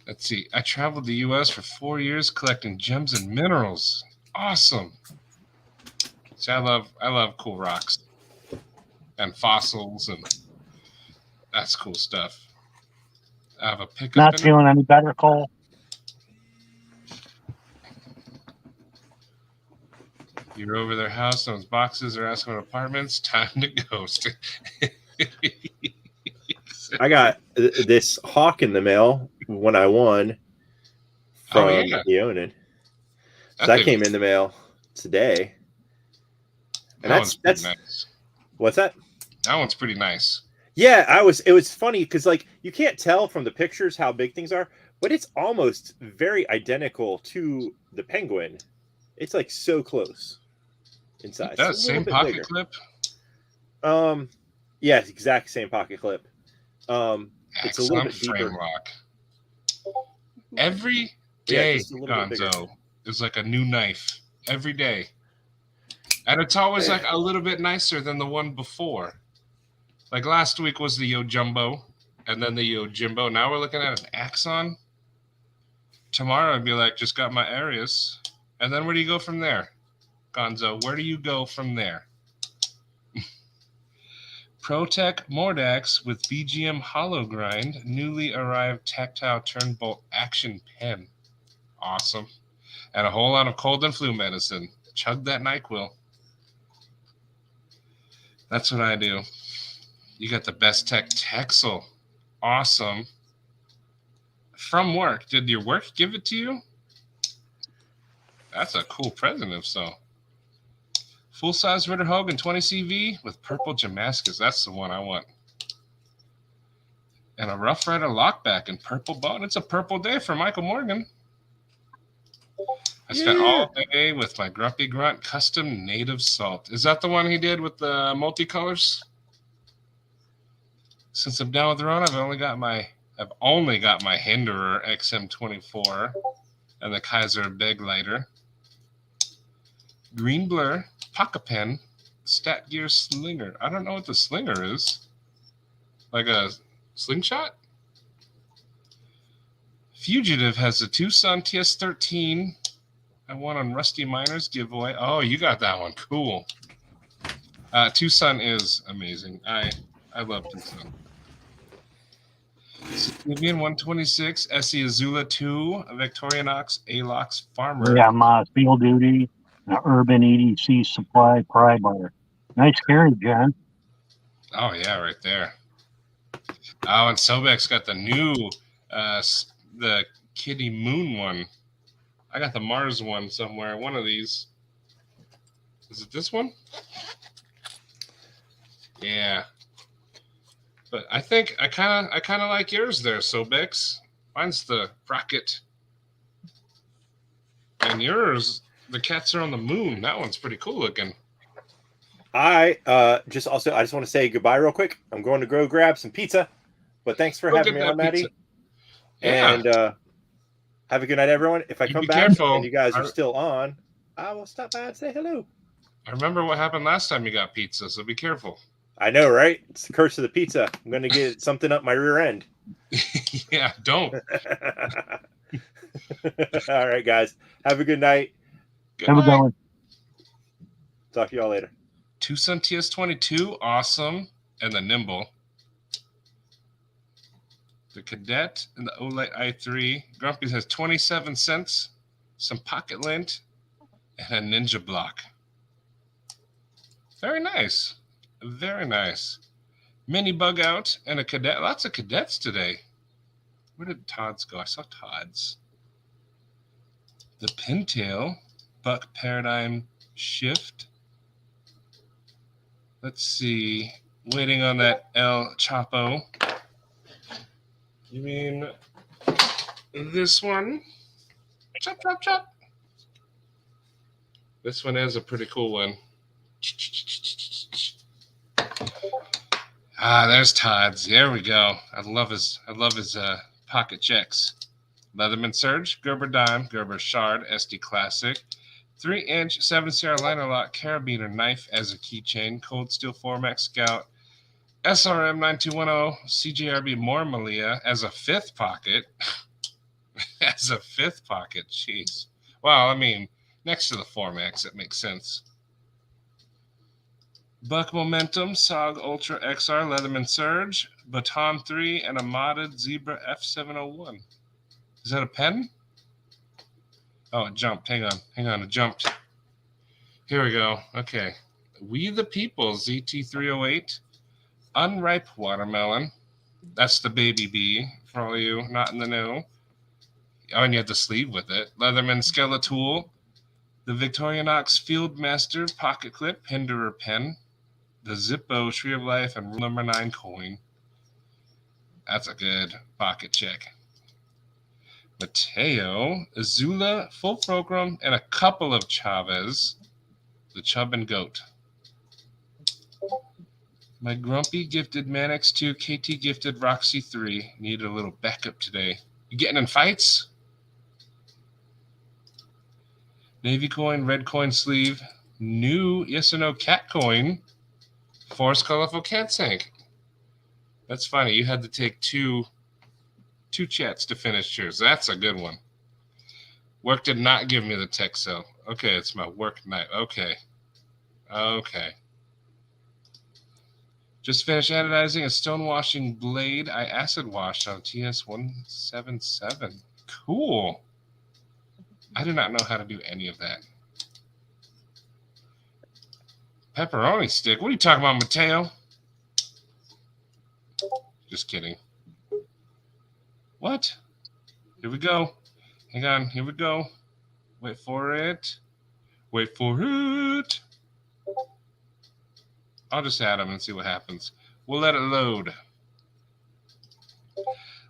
Let's see. I traveled the U.S. for 4 years collecting gems and minerals. Awesome. See, I love cool rocks and fossils, and that's cool stuff. I have a pickup. Not feeling any better, Cole? You're over their house, those boxes are asking for apartments. Time to go. I got this hawk in the mail when I won from Eonin. So that came in the mail today. And that's nice. What's that? That one's pretty nice. Yeah, it was funny because like you can't tell from the pictures how big things are, but it's almost very identical to the penguin. It's like so close in size. That's same pocket clip. Yeah, exact same pocket clip. It's a little bit deeper. Frame lock. Every day, Gonzo, is like a new knife. Every day. And it's always like a little bit nicer than the one before. Like last week was the Yo Jumbo, and then the Yo Jimbo. Now we're looking at an Axon. Tomorrow I'd be like, just got my Arius. And then where do you go from there, Gonzo? Where do you go from there? ProTech Mordax with BGM Hollow Grind, newly arrived tactile turn bolt action pen. Awesome. And a whole lot of cold and flu medicine. Chug that NyQuil. That's what I do. You got the best tech Texel. Awesome. From work. Did your work give it to you? That's a cool present if so. Full-size Ritter Hogan 20 CV with purple Damascus. That's the one I want. And a Rough Rider lockback in purple bone. It's a purple day for Michael Morgan. I spent all day with my Grumpy Grunt custom native salt. Is that the one he did with the multicolors? Since I'm down with the run, I've only got my Hinderer XM24 and the Kaiser Beglighter. Green Blur, Pocket Pen, Stat Gear Slinger. I don't know what the slinger is. Like a slingshot? Fugitive has a Tucson TS13. I won on Rusty Miner's giveaway. Oh, you got that one. Cool. Tucson is amazing. I love Tucson. STEVIE 126, SE Azula 2, Victorinox, Alox Farmer. Yeah, my Field Duty, Urban EDC Supply Pry Bar. Nice carry, John. Oh, yeah, right there. Oh, and Sobek's got the new, the Kitty Moon one. I got the Mars one somewhere. One of these. Is it this one? Yeah. But I think I kind of like yours there, Sobix. Mine's the rocket, and yours, the cats are on the moon. That one's pretty cool looking. I just want to say goodbye real quick. I'm going to go grab some pizza, but thanks for having me on, Maddie. Yeah. And have a good night, everyone. If I come back and you guys are still on, I will stop by and say hello. I remember what happened last time you got pizza, so be careful. I know, right? It's the curse of the pizza. I'm going to get something up my rear end. Yeah, don't. All right, guys. Have a good night. Have a good one. Talk to y'all later. Tucson TS22, awesome. And the Nimble. The Cadet and the Olight i3. Grumpy's has 27 cents, some pocket lint, and a Ninja block. Very nice. Very nice. Mini bug out and a Cadet. Lots of Cadets today. Where did Todd's go? I saw Todd's. The Pintail, Buck Paradigm Shift. Let's see. Waiting on that El Chapo. You mean this one? Chop, chop, chop. This one is a pretty cool one. Ah, there's Todd's. There we go. I love his pocket checks. Leatherman Surge, Gerber Dime, Gerber Shard, SD Classic, 3-inch 7 Sierra liner lock carabiner knife as a keychain, Cold Steel 4MAX Scout, SRM 9210, CJRB Mormalia as a fifth pocket. As a fifth pocket, jeez. Well, I mean, next to the 4MAX, it makes sense. Buck Momentum, SOG Ultra XR, Leatherman Surge, Baton 3, and a modded Zebra F701. Is that a pen? Oh, it jumped. Hang on, it jumped. Here we go. Okay. We the People, ZT308, Unripe Watermelon. That's the baby bee, for all you not in the know. Oh, and you have the sleeve with it. Leatherman Skeletool, the Victorinox Fieldmaster Pocket Clip, Hinderer Pen, the Zippo Tree of Life, and Rule Number 9 coin. That's a good pocket check. Mateo, Azula, Full Program, and a couple of Chavez, the Chub and Goat. My Grumpy gifted Manix 2, KT gifted Roxy 3. Needed a little backup today. You getting in fights? Navy coin, red coin sleeve, new yes or no cat coin, Forest Colorful Cat Tank. That's funny. You had to take two chats to finish yours. That's a good one. Work did not give me the tech cell. Okay, it's my work night. Okay. Just finished anodizing a stonewashing blade I acid washed on TS177. Cool. I do not know how to do any of that. Pepperoni stick. What are you talking about, Mateo? Just kidding. What? Here we go. Hang on. Here we go. Wait for it. Wait for it. I'll just add them and see what happens. We'll let it load.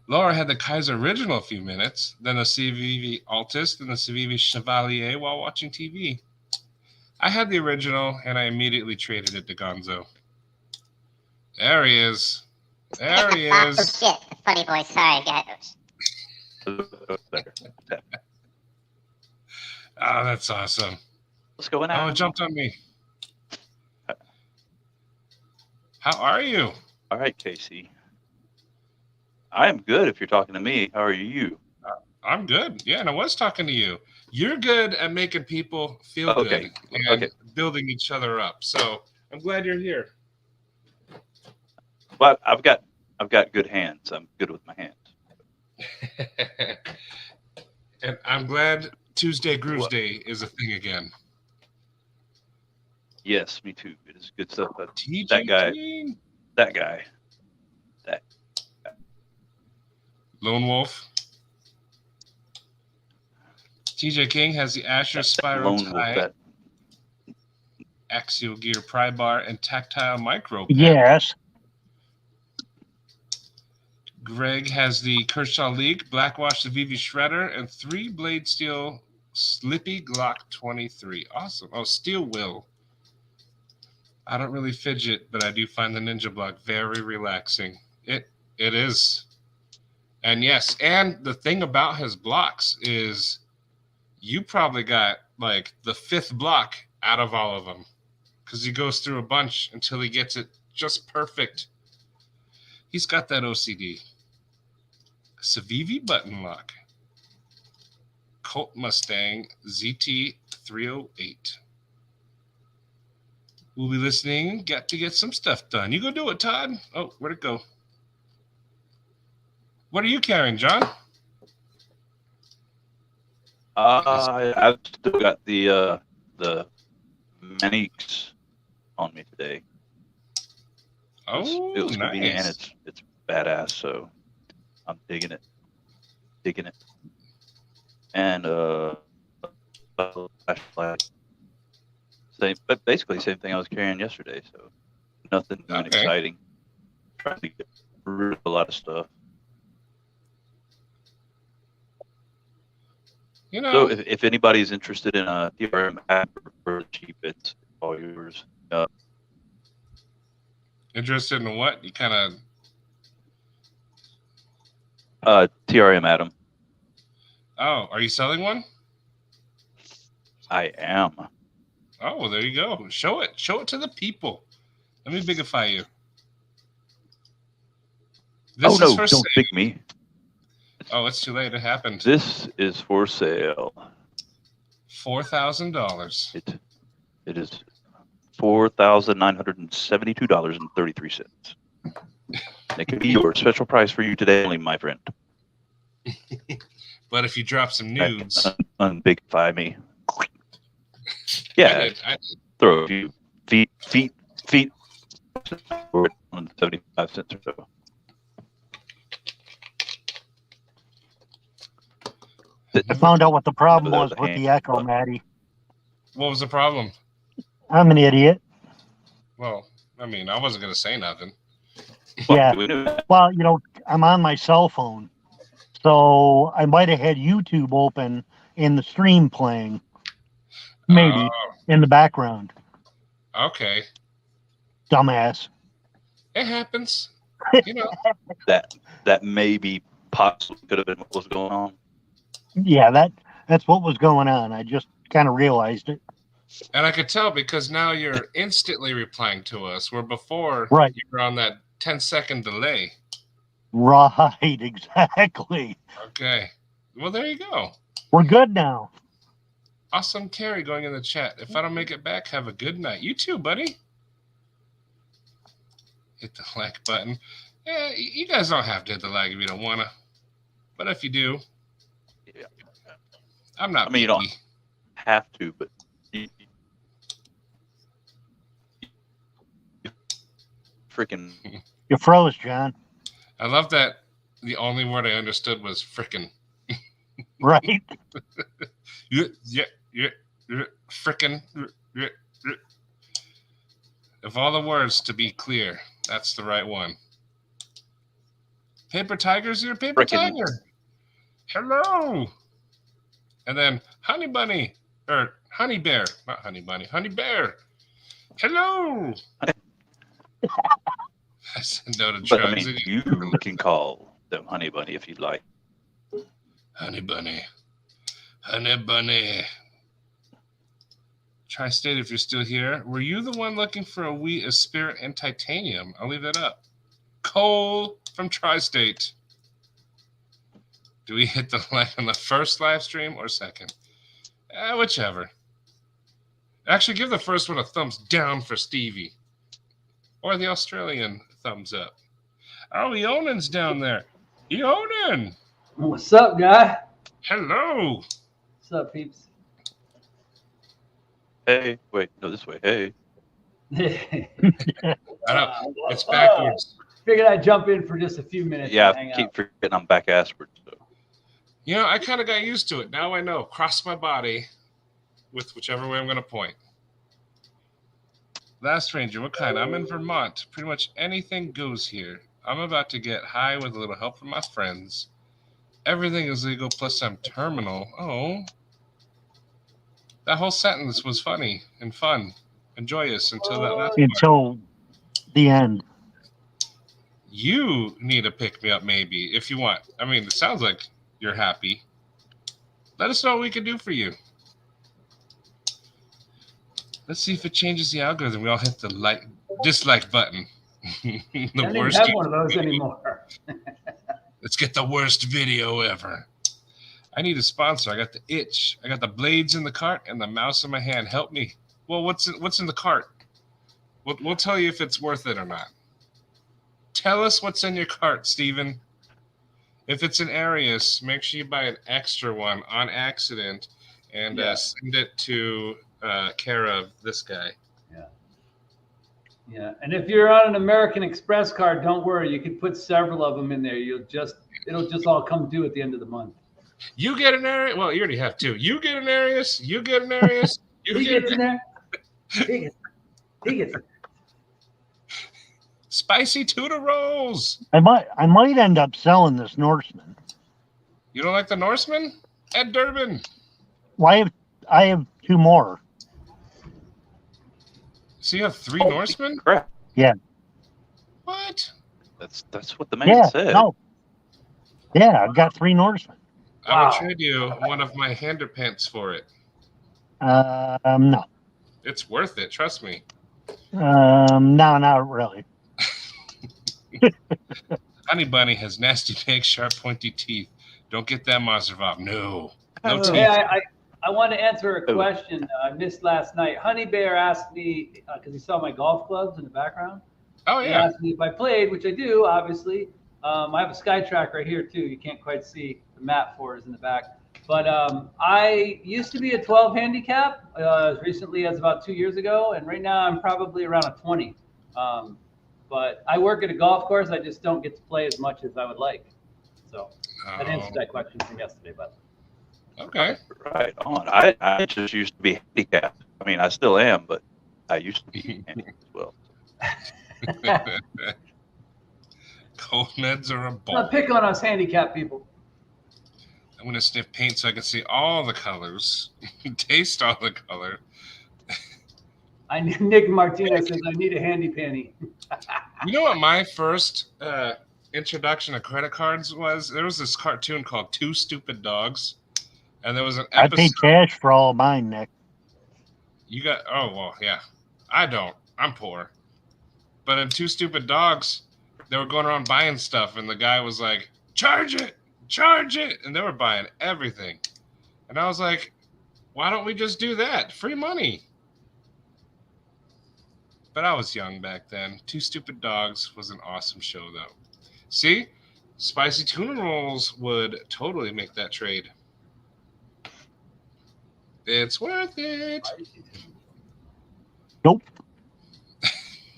Laura had the Kaiser Original a few minutes, then the CVV Altis, then the CVV Chevalier while watching TV. I had the original, and I immediately traded it to Gonzo. There he is. There he is. Oh, shit. Funny voice. Sorry, guys. Oh, that's awesome. What's going on? Oh, it jumped on me. How are you? All right, Casey. I am good if you're talking to me. How are you? I'm good. Yeah, and I was talking to you. You're good at making people feel good and building each other up. So I'm glad you're here. Well, I've got good hands. I'm good with my hands. And I'm glad Tuesday Grooves Day is a thing again. Yes, me too. It is good stuff. But TJ that guy. King. That guy. Lone Wolf. TJ King has the Asher Spiral tie, Axial Gear pry bar, and tactile micro pen. Yes. Greg has the Kershaw League, Blackwash the VV Shredder, and 3 Blade Steel Slippy Glock 23. Awesome. Oh, Steel Will. I don't really fidget, but I do find the Ninja Block very relaxing. It is. And yes, and the thing about his blocks is you probably got like the 5th block out of all of them because he goes through a bunch until he gets it just perfect. He's got that OCD. STEVIE button lock. Colt Mustang ZT 308. We'll be listening. Got to get some stuff done. You go do it, Todd. Oh, where'd it go? What are you carrying, John? I've still got the Maniques on me today. Oh, it was convenient and nice. it's badass, so I'm digging it. And flashlight. But basically same thing I was carrying yesterday, so nothing exciting. Trying to get rid of a lot of stuff. You know, So if anybody's interested in a TRM app for cheap, it's all yours. interested in what? You kind of TRM Adam. Oh, are you selling one? I am. Oh, well, there you go. Show it to the people. Let me bigify you. This is for sale. Don't pick me. Oh, it's too late. It happened. This is for sale. $4,000. It is $4,972.33. It could be your special price for you today, only, my friend. But if you drop some nudes, unbigify me. Yeah, I did. throw a few feet for 75 cents or so. I found out what the problem was with the Echo, Maddie. What was the problem? I'm an idiot. Well, I mean, I wasn't going to say nothing. Yeah. Well, you know, I'm on my cell phone. So I might have had YouTube open in the stream playing. Maybe in the background. Okay. Dumbass. It happens. You know. that maybe possibly could have been what was going on. Yeah, that's what was going on. I just kind of realized it. And I could tell because now you're instantly replying to us, where before right. you were on that 10-second delay. Right, exactly. Okay. Well, there you go. We're good now. Awesome Carrie going in the chat. If I don't make it back, have a good night. You too, buddy. Hit the like button. Yeah, you guys don't have to hit the like if you don't want to. But if you do, I'm not. I mean, you don't have to, but freaking. You froze, John. I love that. The only word I understood was frickin'. Right. Yeah, frickin'. Of all the words, to be clear, that's the right one. Paper Tiger's here. Paper Tiger. Hello. And then Honey Bunny, or Honey Bear, not Honey Bunny, Honey Bear. Hello. I said no to drugs. But I mean, you can call them Honey Bunny if you'd like. Honey Bunny. Honey Bunny. Tri-State, if you're still here. Were you the one looking for a Spirit and Titanium? I'll leave that up. Cole from Tri-State. Do we hit the like on the first live stream or second? Whichever. Actually, give the first one a thumbs down for Stevie. Or the Australian thumbs up. Oh, Eonan's down there. Eonan! What's up, guy? Hello. What's up, peeps? Hey, wait, no, this way. Hey. I know. It's backwards. Figured I'd jump in for just a few minutes. Yeah, I keep forgetting I'm back assward. So. You know, I kind of got used to it. Now I know. Cross my body with whichever way I'm going to point. Last Ranger, what kind? I'm in Vermont. Pretty much anything goes here. I'm about to get high with a little help from my friends. Everything is legal, plus I'm terminal. Oh. That whole sentence was funny and fun and joyous until that last part. Until the end. You need to pick me up, maybe, if you want. I mean, it sounds like you're happy. Let us know what we can do for you. Let's see if it changes the algorithm. We all hit the dislike button. I don't even have one of those anymore. Let's get the worst video ever. I need a sponsor. I got the itch. I got the blades in the cart and the mouse in my hand. Help me. Well, what's in the cart? We'll tell you if it's worth it or not. Tell us what's in your cart, Steven. If it's an Arius, make sure you buy an extra one on accident and send it to care of this guy. Yeah, and if you're on an American Express card, don't worry. You can put several of them in there. It'll just all come due at the end of the month. You get an Arius. Well, you already have two. You get an Arius. You get an Arius. He gets in there. He gets. Spicy tuna rolls. I might end up selling this Norseman. You don't like the Norseman? Ed Durbin. Why I have two more. So you have three Norsemen? Crap. Yeah. What? That's what the man said. No. Yeah, I've got three Norsemen. I will trade you one of my underpants for it. No. It's worth it, trust me. No, not really. Honey Bunny has nasty, big, sharp, pointy teeth. Don't get that monster vibe. No teeth. Hey, I want to answer a question I missed last night. Honey Bear asked me, because he saw my golf clubs in the background. Oh, He yeah. asked me if I played, which I do, obviously. I have a sky track right here, too. You can't quite see the map for us in the back. But I used to be a 12 handicap as recently as about 2 years ago. And right now I'm probably around a 20. But I work at a golf course. I just don't get to play as much as I would like. So that answers that question from yesterday. But Okay. Right on. I just used to be handicapped. I mean, I still am, but I used to be handicapped as well. Cold meds are a ball. don't pick on us handicap people. I'm going to sniff paint so I can see all the colors, taste all the color. Nick Martinez says, I need a handy panty. You know what my first introduction to credit cards was? There was this cartoon called Two Stupid Dogs. And there was an I episode. paid cash for all of mine, Nick. You got, oh, well, yeah. I don't. I'm poor. But in Two Stupid Dogs, they were going around buying stuff. And the guy was like, charge it. And they were buying everything. And I was like, why don't we just do that? Free money. But I was young back then. Two Stupid Dogs was an awesome show, though. See? Spicy tuna rolls would totally make that trade. It's worth it. Nope.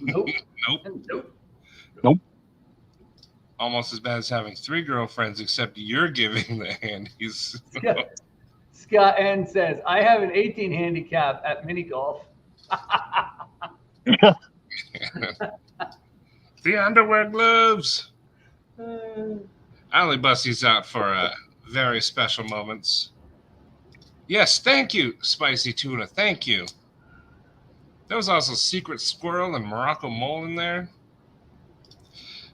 Nope. Nope. Almost as bad as having 3 girlfriends, except you're giving the handies. Scott N says, I have an 18 handicap at mini golf. The underwear gloves. I only bust these out for very special moments. Yes, thank you, Spicy Tuna. Thank you. There was also Secret Squirrel and Morocco Mole in there.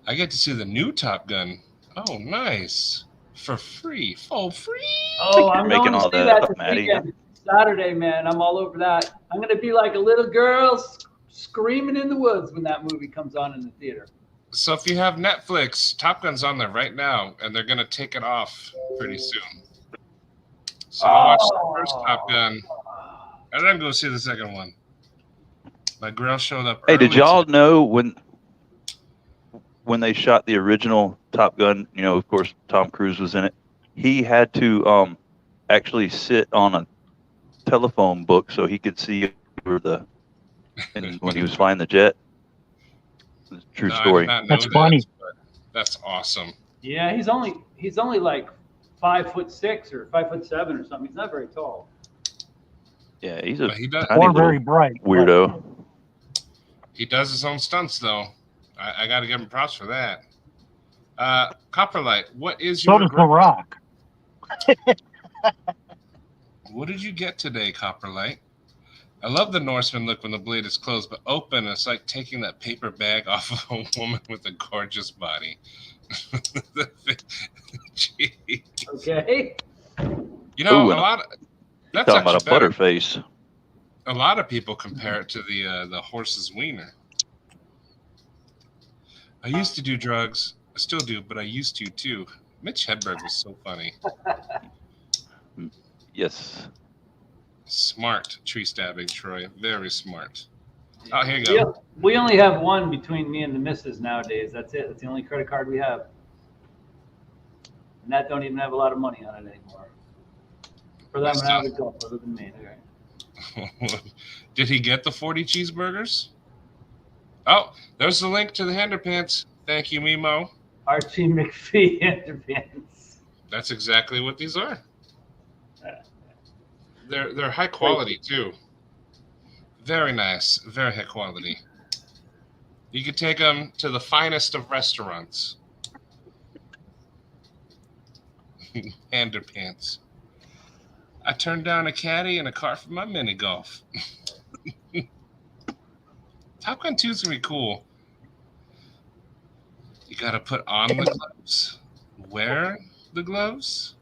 I get to see the new Top Gun. Oh, nice. For free. For free. Oh, I'm Making going to all see that that up, this Maddie. weekend. Saturday, man. I'm all over that. I'm going to be like a little girl screaming in the woods when that movie comes on in the theater. So if you have Netflix, Top Gun's on there right now, and they're going to take it off pretty soon. So I watched the first Top Gun, and then go see the second one. My girl showed up Hey, did early y'all know when they shot the original Top Gun, you know, of course, Tom Cruise was in it. He had to actually sit on a telephone book so he could see over and when he was flying the jet. It's a true No, I story. did not know That's that, funny. but that's awesome. Yeah, he's only like 5'6" or 5'7" or something. He's not very tall. Yeah, he's a But he does. tiny Or little very bright. weirdo. He does his own stunts, though. I got to give him props for that. Copperlight, what is So your does The Rock. What did you get today, Copperlight? I love the Norseman look when the blade is closed, but open, it's like taking that paper bag off of a woman with a gorgeous body. Jeez. Okay. You know, Ooh, a and lot of that's Talking about actually a better. butterface. A lot of people compare it to the horse's wiener. I used to do drugs. I still do, but I used to too. Mitch Hedberg was so funny. Yes. Smart tree stabbing, Troy. Very smart. Oh, here you Yeah, go. we only have one between me and the missus nowadays. That's it. That's the only credit card we have. And that don't even have a lot of money on it anymore. For them, an average golf other than me. Okay. Did he get the 40 cheeseburgers? Oh, there's the link to the Henderpants. Thank you, Mimo. Archie McPhee underpants. That's exactly what these are. They're high quality too. Very nice, very high quality. You could take them to the finest of restaurants. Underpants. I turned down a caddy and a car for my mini golf. Top Gun 2 is gonna be cool. You gotta put on the gloves, wear the gloves.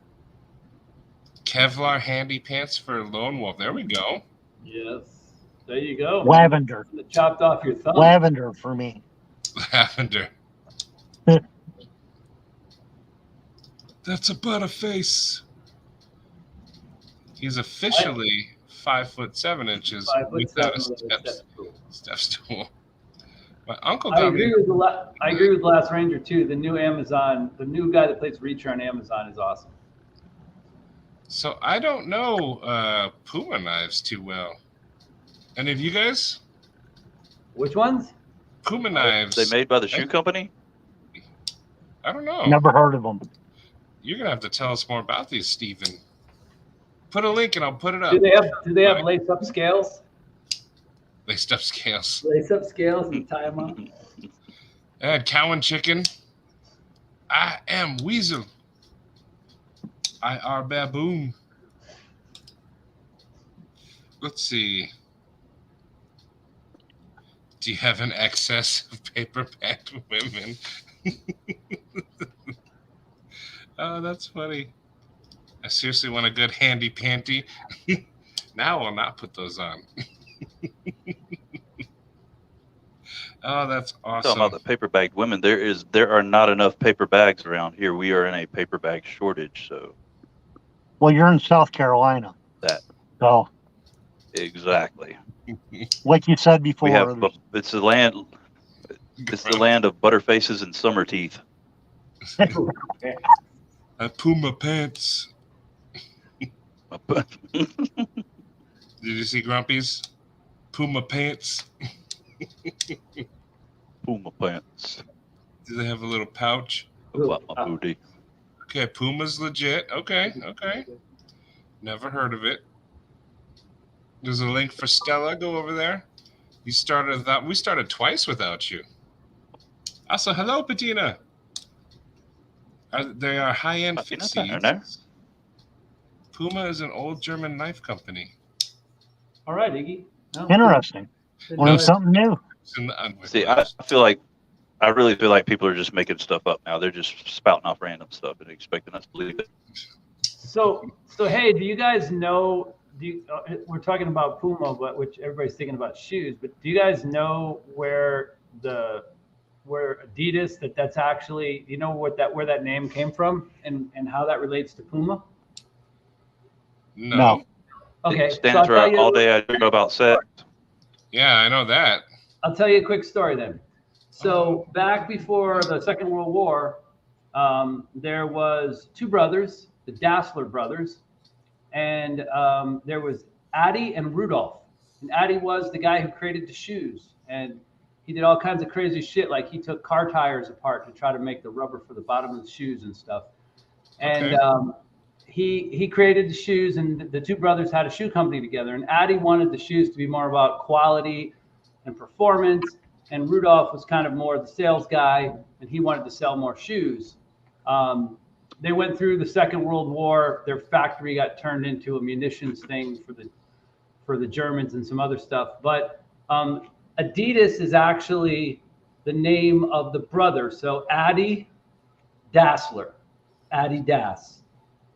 Kevlar handy pants for Lone Wolf. There we go. Yes. There you go. Lavender. Chopped off your thumb. Lavender for me. Lavender. That's a butterface. He's officially 5'7" 5'7" without a with step stool. My uncle I got agree me. with I agree with Last Ranger too. The new Amazon, the new guy that plays Reacher on Amazon is awesome. So I don't know Puma knives too well. Any of you guys? Which ones? Puma knives. They made by the shoe company? I don't know. Never heard of them. You're gonna have to tell us more about these, Stephen. Put a link and I'll put it up. Do they have lace up scales? Laced up scales. Lace up scales and tie them up. I had cow and chicken. I am Weasel. I are baboon. Let's see. Do you have an excess of paper-packed women? Oh, that's funny. I seriously want a good handy panty. Now I'll not put those on. Oh, that's awesome. Talking about the paper bagged women, there are not enough paper bags around here. We are in a paper bag shortage, so Well, you're in South Carolina. that So, exactly. like you said before, We have it's the land of butterfaces and summer teeth. I Puma pants. Did you see Grumpy's Puma pants? Puma pants. Do they have a little pouch? About my booty. Okay, Puma's legit. Okay. Never heard of it. There's a link for Stella. Go over there. You started without. We started twice without you. Also, hello, Patina. They are high-end Patina, fixie. no? Puma is an old German knife company. All right, Iggy. No. interesting. Learn something new. It's in the underwear See, gloves. I really feel like people are just making stuff up now. They're just spouting off random stuff and expecting us to believe it. So hey, do you guys know? We're talking about Puma, but which everybody's thinking about shoes. But do you guys know where Adidas that's actually? Do you know where that name came from and how that relates to Puma? No. Okay, It stands for all day I dream about sex. Yeah, I know that. I'll tell you a quick story then. So back before the Second World War, there was two brothers, the Dassler brothers, and there was Addy and Rudolph. And Addy was the guy who created the shoes, and he did all kinds of crazy shit. Like he took car tires apart to try to make the rubber for the bottom of the shoes and stuff. And he created the shoes, and the two brothers had a shoe company together. And Addy wanted the shoes to be more about quality and performance. and Rudolph was kind of more the sales guy, and he wanted to sell more shoes. They went through the Second World War. Their factory got turned into a munitions thing for the Germans and some other stuff. But Adidas is actually the name of the brother. So Adi Dassler, Adidas.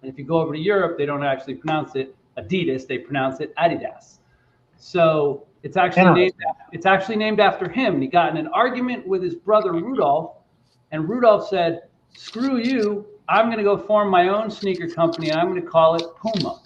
And if you go over to Europe, they don't actually pronounce it Adidas; they pronounce it Adidas. So it's actually named after him. And he got in an argument with his brother Rudolph, and Rudolph said, "Screw you! I'm going to go form my own sneaker company, and I'm going to call it Puma."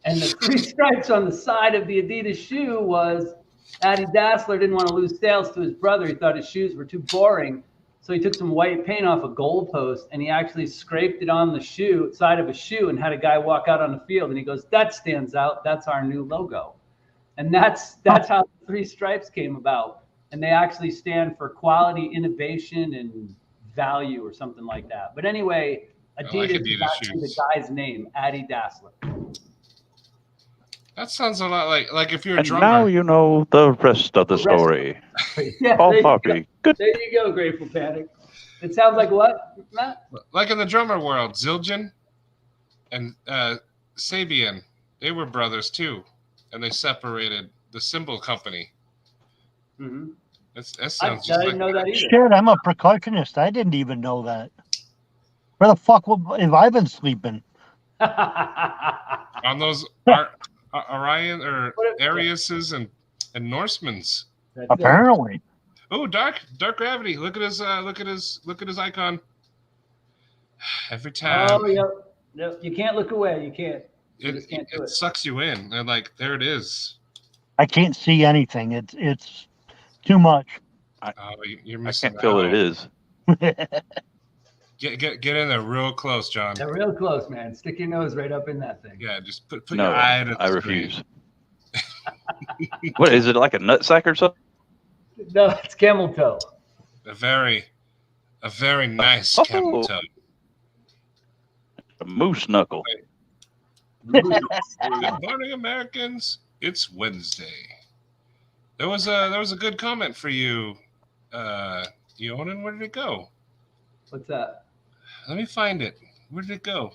And the 3 stripes on the side of the Adidas shoe was Adi Dassler didn't want to lose sales to his brother. He thought his shoes were too boring. So he took some white paint off a goalpost and he actually scraped it on the side of a shoe and had a guy walk out on the field. And he goes, "That stands out. That's our new logo." And that's how the 3 stripes came about. And they actually stand for quality, innovation, and value or something like that. But anyway, Adidas is actually the guy's name, Adi Dassler. That sounds a lot like if you're a And drummer. now you know the rest of the story. Yeah, All there you puppy. Good. There you go, Grateful Panic. It sounds like what, Matt? Like in the drummer world, Zildjian and Sabian, they were brothers too, and they separated the cymbal company. Mm-hmm. That I sounds just didn't know that either. Shit, I'm a percussionist. I didn't even know that. Where the fuck have I been sleeping? on those Orion or Ariuses and Norsemans. That's Apparently. Oh, dark gravity. Look at his icon. Every time. Oh, yep. No, you can't look away. You can't. You just can't do it it. sucks you in. And like there it is. I can't see anything. It's too much. Oh, you're I missing can't feel what out. it is. Get in there real close, John. They're real close, man. Stick your nose right up in that thing. Yeah, just put No, your eye to the I screen. refuse. What is it, like a nutsack or something? No, it's camel toe. A very nice camel toe. A moose knuckle. Good morning, Americans. It's Wednesday. There was a good comment for you, Yonan. Where did it go? What's that? Let me find it. Where did it go?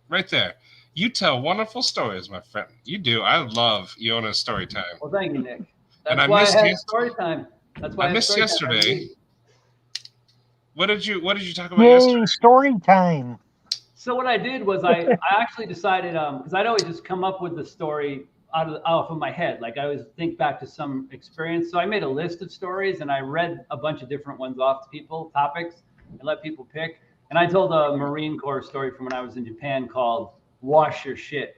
Right there. You tell wonderful stories, my friend. You do. I love Yona's story time. Well, thank you, Nick. And That's I why missed I had story time. That's why I missed had story time every yesterday. week. What did you talk about Yay, yesterday? story time. So what I did was I actually decided because I'd always just come up with the story off of my head. Like I always think back to some experience. So I made a list of stories and I read a bunch of different ones off to people, topics, and let people pick. And I told a Marine Corps story from when I was in Japan called "Wash Your Shit,"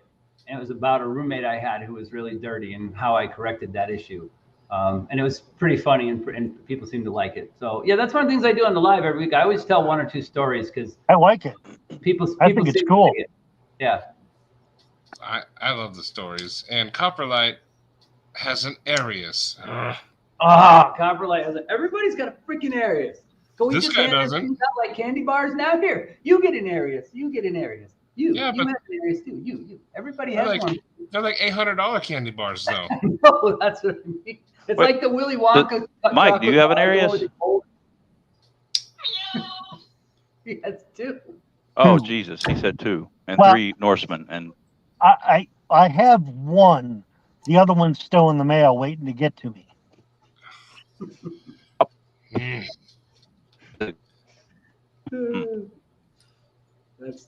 and it was about a roommate I had who was really dirty and how I corrected that issue. And it was pretty funny and people seemed to like it. So yeah, that's one of the things I do on the live every week. I always tell 1 or 2 stories because I like it. people I think it's seem to cool. like it. Yeah. I love the stories. And Copperlight has an Arius. Copperlight. Everybody's got a freaking Arius. Go eat This this guy Arius doesn't. things out like candy bars. Now here, you get an Arius. You get an Arius. You Yeah, have but- an Arius too. You. Everybody They're has like, one. they're like $800 candy bars, though. No, that's what I mean. It's Wait, like the Willy Wonka. Mike, do you have an Arius? He has 2. Oh, 2. Jesus. He said 2. And Well- 3 Norsemen. And I have 1. The other one's still in the mail waiting to get to me.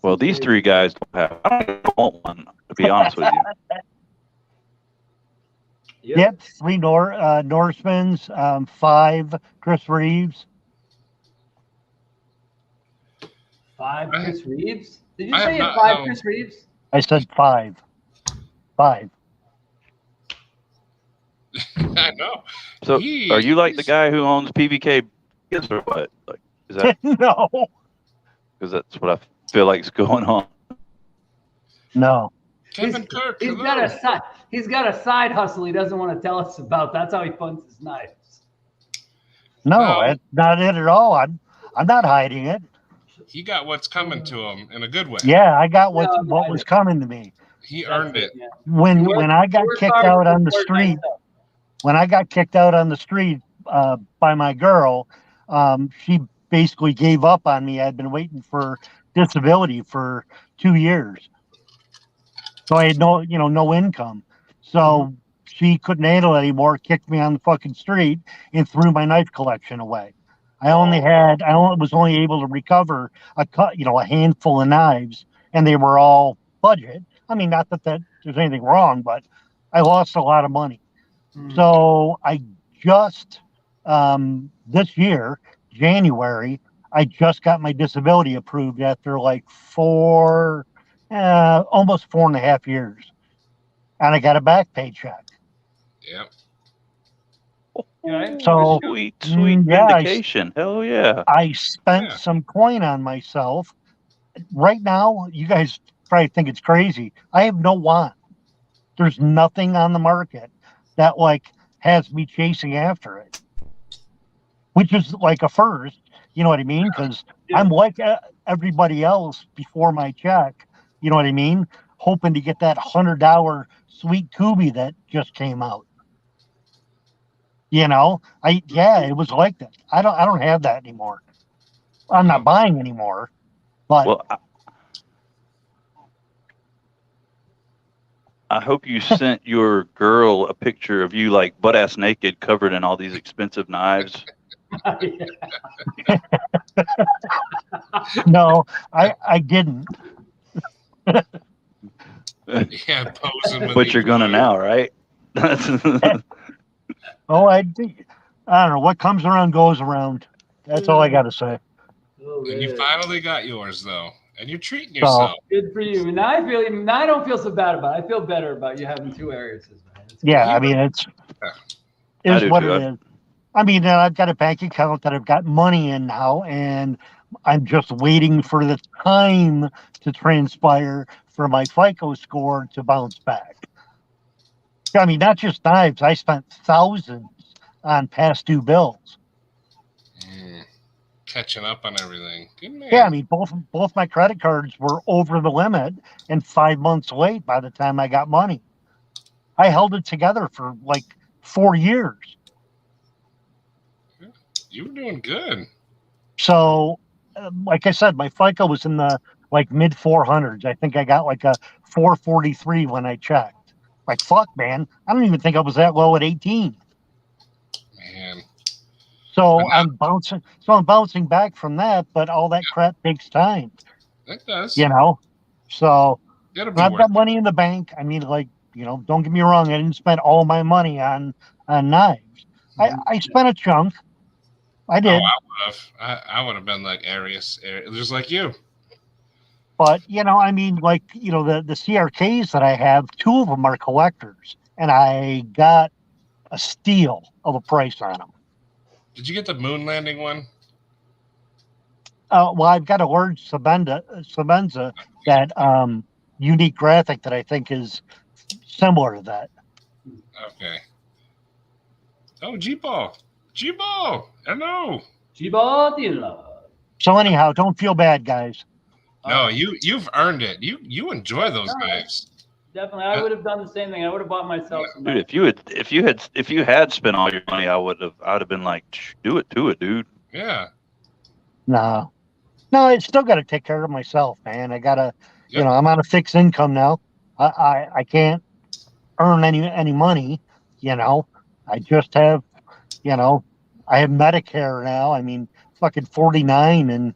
well, these 3 guys don't have. I don't even want one, to be honest with you. Yep, 3 Norsemen's, 5 Chris Reeves. 5 Chris Reeves. Did you I have say not 5 known. Chris Reeves? I said 5. 5. I know. So, He- are you like the guy who owns PVK or what? Like, is that No. because that's what I feel like is going on? No. Kevin Kirk. He's hello. got a side hustle he doesn't want to tell us about. That's how he funds his knives. No, No. that's not it at all. I'm not hiding it. He got what's coming to him in a good way. Yeah, I got what No, what was coming to me. He earned it. Yeah. When You work- I got you work kicked hard out for on the Fortnite street, stuff. when I got kicked out on the street by my girl, she basically gave up on me. I'd been waiting for disability for 2 years, so I had no income. So she couldn't handle it anymore, kicked me on the fucking street, and threw my knife collection away. I was only able to recover a handful of knives, and they were all budget. I mean, not that there's anything wrong, but I lost a lot of money. So I just this year, January, I just got my disability approved after like almost 4.5 years, and I got a back paycheck. Yep. Okay. So Sweet yeah, vindication. Hell yeah. I spent Yeah. some coin on myself. Right now, you guys probably think it's crazy. I have no want. There's nothing on the market that like has me chasing after it, which is like a first. You know what I mean? Because Yeah. I'm like everybody else before my check. You know what I mean? Hoping to get that $100 sweet Kubi that just came out. It was like that. I don't have that anymore. I'm not buying anymore. But Well, I hope you sent your girl a picture of you like butt ass naked, covered in all these expensive knives. no, I didn't. Yeah, posing with But the you're gonna employee. now, right? Oh, I don't know. What comes around goes around. That's all I got to say. Oh, And you man. finally got yours though, and you're treating So, yourself. Good for you. Now I don't feel so bad about it. I feel better about you having 2 areas, man. It's yeah, You I mean, it's I is do what too. it is. I mean, I've got a bank account that I've got money in now, and I'm just waiting for the time to transpire for my FICO score to bounce back. I mean, not just knives. I spent thousands on past due bills. Catching up on everything. Good man. Yeah, I mean, both my credit cards were over the limit and 5 months late by the time I got money. I held it together for like 4 years. You were doing good. So, like I said, my FICO was in the like mid 400s. I think I got like a 443 when I checked. Like, fuck, man. I don't even think I was that low at 18. Man. So I'm bouncing back from that, but all that crap takes time, That does. So It'll be I've worth got it. money in the bank. I mean, like, don't get me wrong, I didn't spend all my money on knives. I spent a chunk. I Oh, did. I would have been like Arius, just like you. But I mean, like, the CRKs that I have, 2 of them are collectors, and I got a steal of a price on them. Did you get the moon landing one? Well, I've got a large Sebenza, that unique graphic that I think is similar to that. Okay. Oh, G-Ball. G-Ball. Hello. So anyhow, don't feel bad, guys. No, you've earned it. You enjoy those knives. Definitely, I would have done the same thing. I would have bought myself some. Dude, if you had spent all your money, I'd have been like, do it, dude. Yeah. No, I still got to take care of myself, man. I gotta, Yep. I'm on a fixed income now. I can't earn any money. I just have, I have Medicare now. I mean, fucking 49, and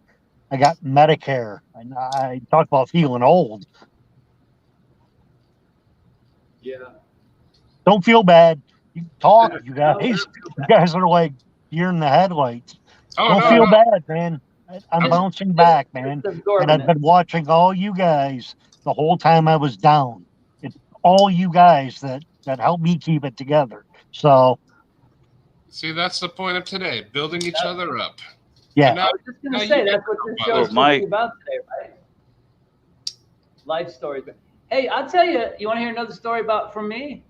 I got Medicare. And I talk about feeling old. Yeah. Don't feel bad. You talk, you guys. You guys are like you're in the headlights. Oh, Don't no, feel no. bad, man. I'm bouncing back, man. And I've been watching all you guys the whole time I was down. It's all you guys that helped me keep it together. So See, that's the point of today, building each other up. yeah. And now- I was just now gonna you say get that's what to this know show about is Mike. really about today, right? Life stories. Hey, I'll tell you. You want to hear another story from me?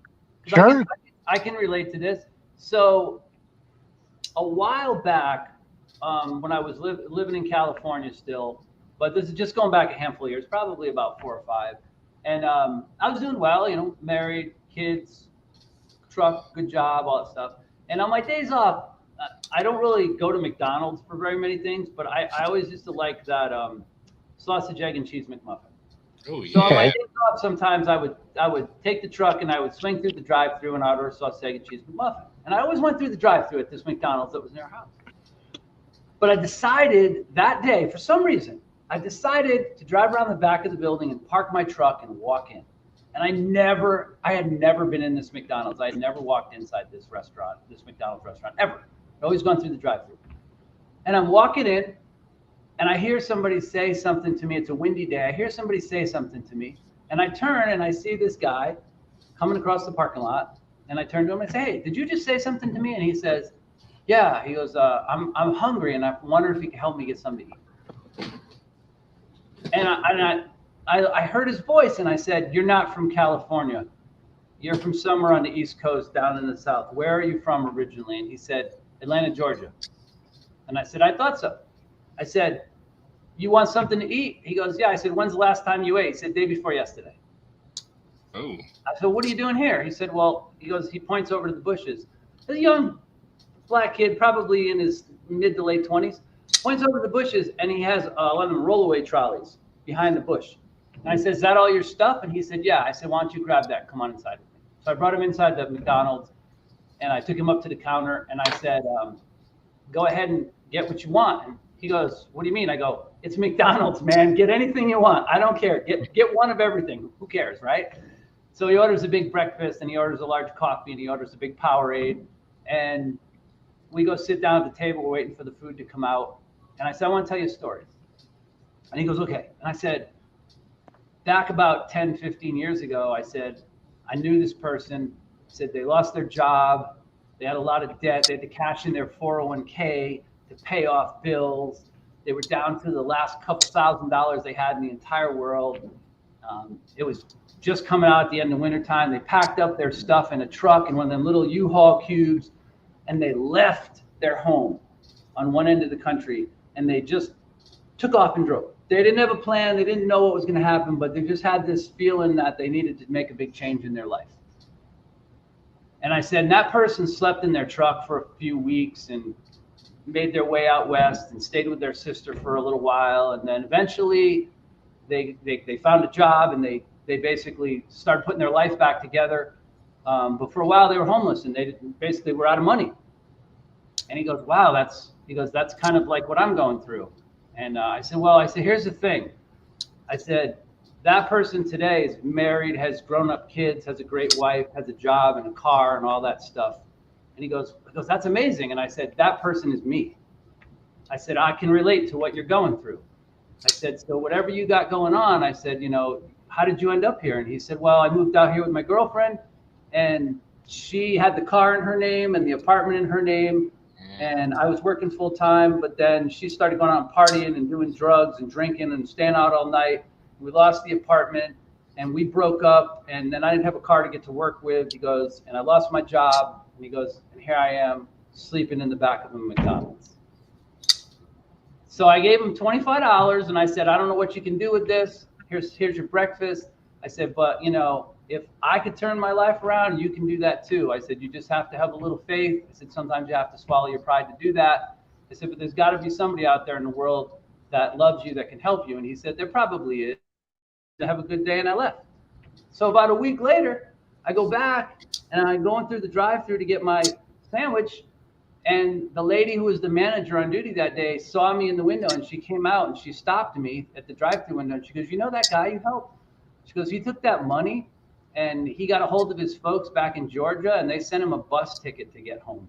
'Cause Sure. I can relate to this. So, a while back, when I was living in California still, but this is just going back a handful of years, probably about 4 or 5, and I was doing well. Married, kids, truck, good job, all that stuff. And on my days off, I don't really go to McDonald's for very many things, but I always used to like that sausage, egg, and cheese McMuffin. Oh So on my yeah. days off, sometimes I would take the truck and I would swing through the drive-through and order a sausage, egg, and cheese McMuffin. And I always went through the drive-through at this McDonald's that was near our house. But I decided that day, for some reason, I decided to drive around the back of the building and park my truck and walk in. And I had never been in this McDonald's. I had never walked inside this restaurant, this McDonald's restaurant, ever. I'd always gone through the drive-through. And I'm walking in, and I hear somebody say something to me. It's a windy day. I hear somebody say something to me, and I turn and I see this guy coming across the parking lot. And I turn to him and say, "Hey, did you just say something to me?" And he says, "Yeah." He goes, I'm hungry, and I wonder if you can help me get something to eat." And I heard his voice, and I said, "You're not from California. You're from somewhere on the East Coast, down in the South. Where are you from originally?" And he said, "Atlanta, Georgia." And I said, "I thought so." I said, "You want something to eat?" He goes, "Yeah." I said, "When's the last time you ate?" He said, "Day before yesterday." Oh. I said, "What are you doing here?" He said, "Well," he goes, he points over to the bushes. A young black kid, probably in his mid to late 20s, points over to the bushes, and he has one of them rollaway trolleys behind the bush. And I said, "Is that all your stuff?" And he said, "Yeah." I said, "Why don't you grab that? Come on inside with me." So I brought him inside the McDonald's, and I took him up to the counter, and I said, "Go ahead and get what you want." And he goes, "What do you mean?" I go, "It's McDonald's, man. Get anything you want. I don't care. Get one of everything. Who cares, right?" So he orders a big breakfast, and he orders a large coffee, and he orders a big Powerade. And we go sit down at the table. We're waiting for the food to come out. And I said, "I want to tell you a story." And he goes, "Okay." And I said, back about 10, 15 years ago, I said, I knew this person. I said, they lost their job. They had a lot of debt. They had to cash in their 401k to pay off bills. They were down to the last couple $1,000s they had in the entire world. It was just coming out at the end of wintertime. They packed up their stuff in a truck in one of them little U-Haul cubes, and they left their home on one end of the country, and they just took off and drove. They didn't have a plan. They didn't know what was going to happen, but they just had this feeling that they needed to make a big change in their life. And I said, and that person slept in their truck for a few weeks and made their way out west and stayed with their sister for a little while. And then eventually they found a job, and they basically started putting their life back together. But for a while they were homeless, and they basically were out of money. And he goes, "Wow, that's kind of like what I'm going through." And I said, "Well," I said, "here's the thing." I said, "That person today is married, has grown-up kids, has a great wife, has a job and a car and all that stuff." And he goes, "That's amazing." And I said, "That person is me." I said, "I can relate to what you're going through." I said, "So whatever you got going on," I said, "how did you end up here?" And he said, "Well, I moved out here with my girlfriend, and she had the car in her name and the apartment in her name. And I was working full time, but then she started going out and partying and doing drugs and drinking and staying out all night. We lost the apartment, and we broke up, and then I didn't have a car to get to work with." He goes, "And I lost my job." And he goes, "And here I am sleeping in the back of a McDonald's." So I gave him $25, and I said, "I don't know what you can do with this. Here's your breakfast." I said, "But if I could turn my life around, you can do that too." I said, "You just have to have a little faith." I said, "Sometimes you have to swallow your pride to do that." I said, "But there's got to be somebody out there in the world that loves you, that can help you." And he said, "There probably is." Have a good day, and I left. So about a week later, I go back, and I'm going through the drive-through to get my sandwich, and the lady who was the manager on duty that day saw me in the window, and she came out and she stopped me at the drive-through window, and she goes, "You know that guy you helped?" She goes, "He took that money, and he got a hold of his folks back in Georgia, and they sent him a bus ticket to get home."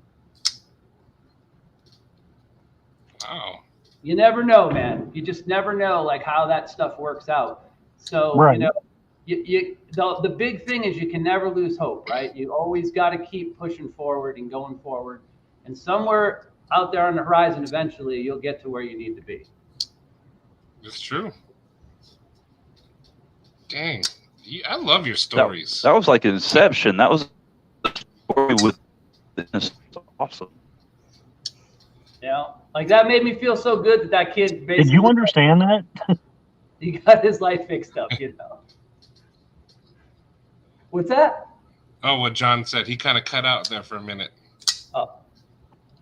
Wow. You never know, man. You just never know, like, how that stuff works out. So, Right. The big thing is you can never lose hope, right? You always got to keep pushing forward and going forward. And somewhere out there on the horizon, eventually, you'll get to where you need to be. It's true. Dang. I love your stories. That was like Inception. That was a story with business. Awesome. Like that made me feel so good that kid basically. Did you understand that? He got his life fixed up, What's that? Oh, what John said. He kind of cut out there for a minute. Oh,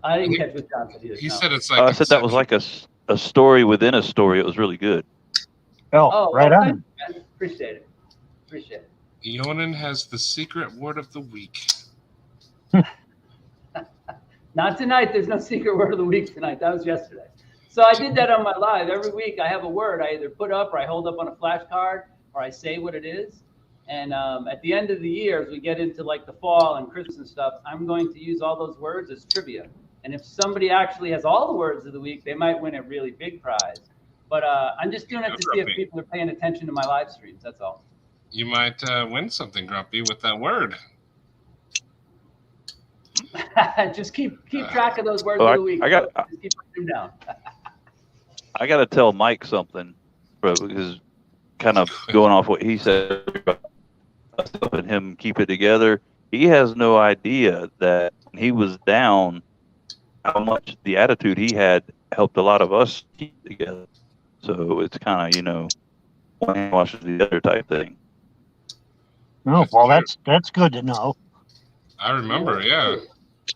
I didn't catch what John said either. He no. said it's like I said that was like a story within a story. It was really good. Oh, right well, on. thank you, man. Appreciate it. Appreciate it. Yonan has the secret word of the week. Not tonight. There's no secret word of the week tonight. That was yesterday. So I did that on my live. Every week I have a word I either put up or I hold up on a flashcard or I say what it is. And at the end of the year, as we get into like the fall and Christmas and stuff, I'm going to use all those words as trivia. And if somebody actually has all the words of the week, they might win a really big prize. But I'm just doing it to see if people are paying attention to my live streams. That's all. You might win something, Grumpy, with that word. Just keep track of those words Well, of the week. Just keep putting them down. I got to tell Mike something, because kind of going off what he said and him keep it together. He has no idea that when he was down, how much the attitude he had helped a lot of us keep together. So it's kind of, one hand washes the other type thing. Oh, well, that's good to know. I remember, yeah.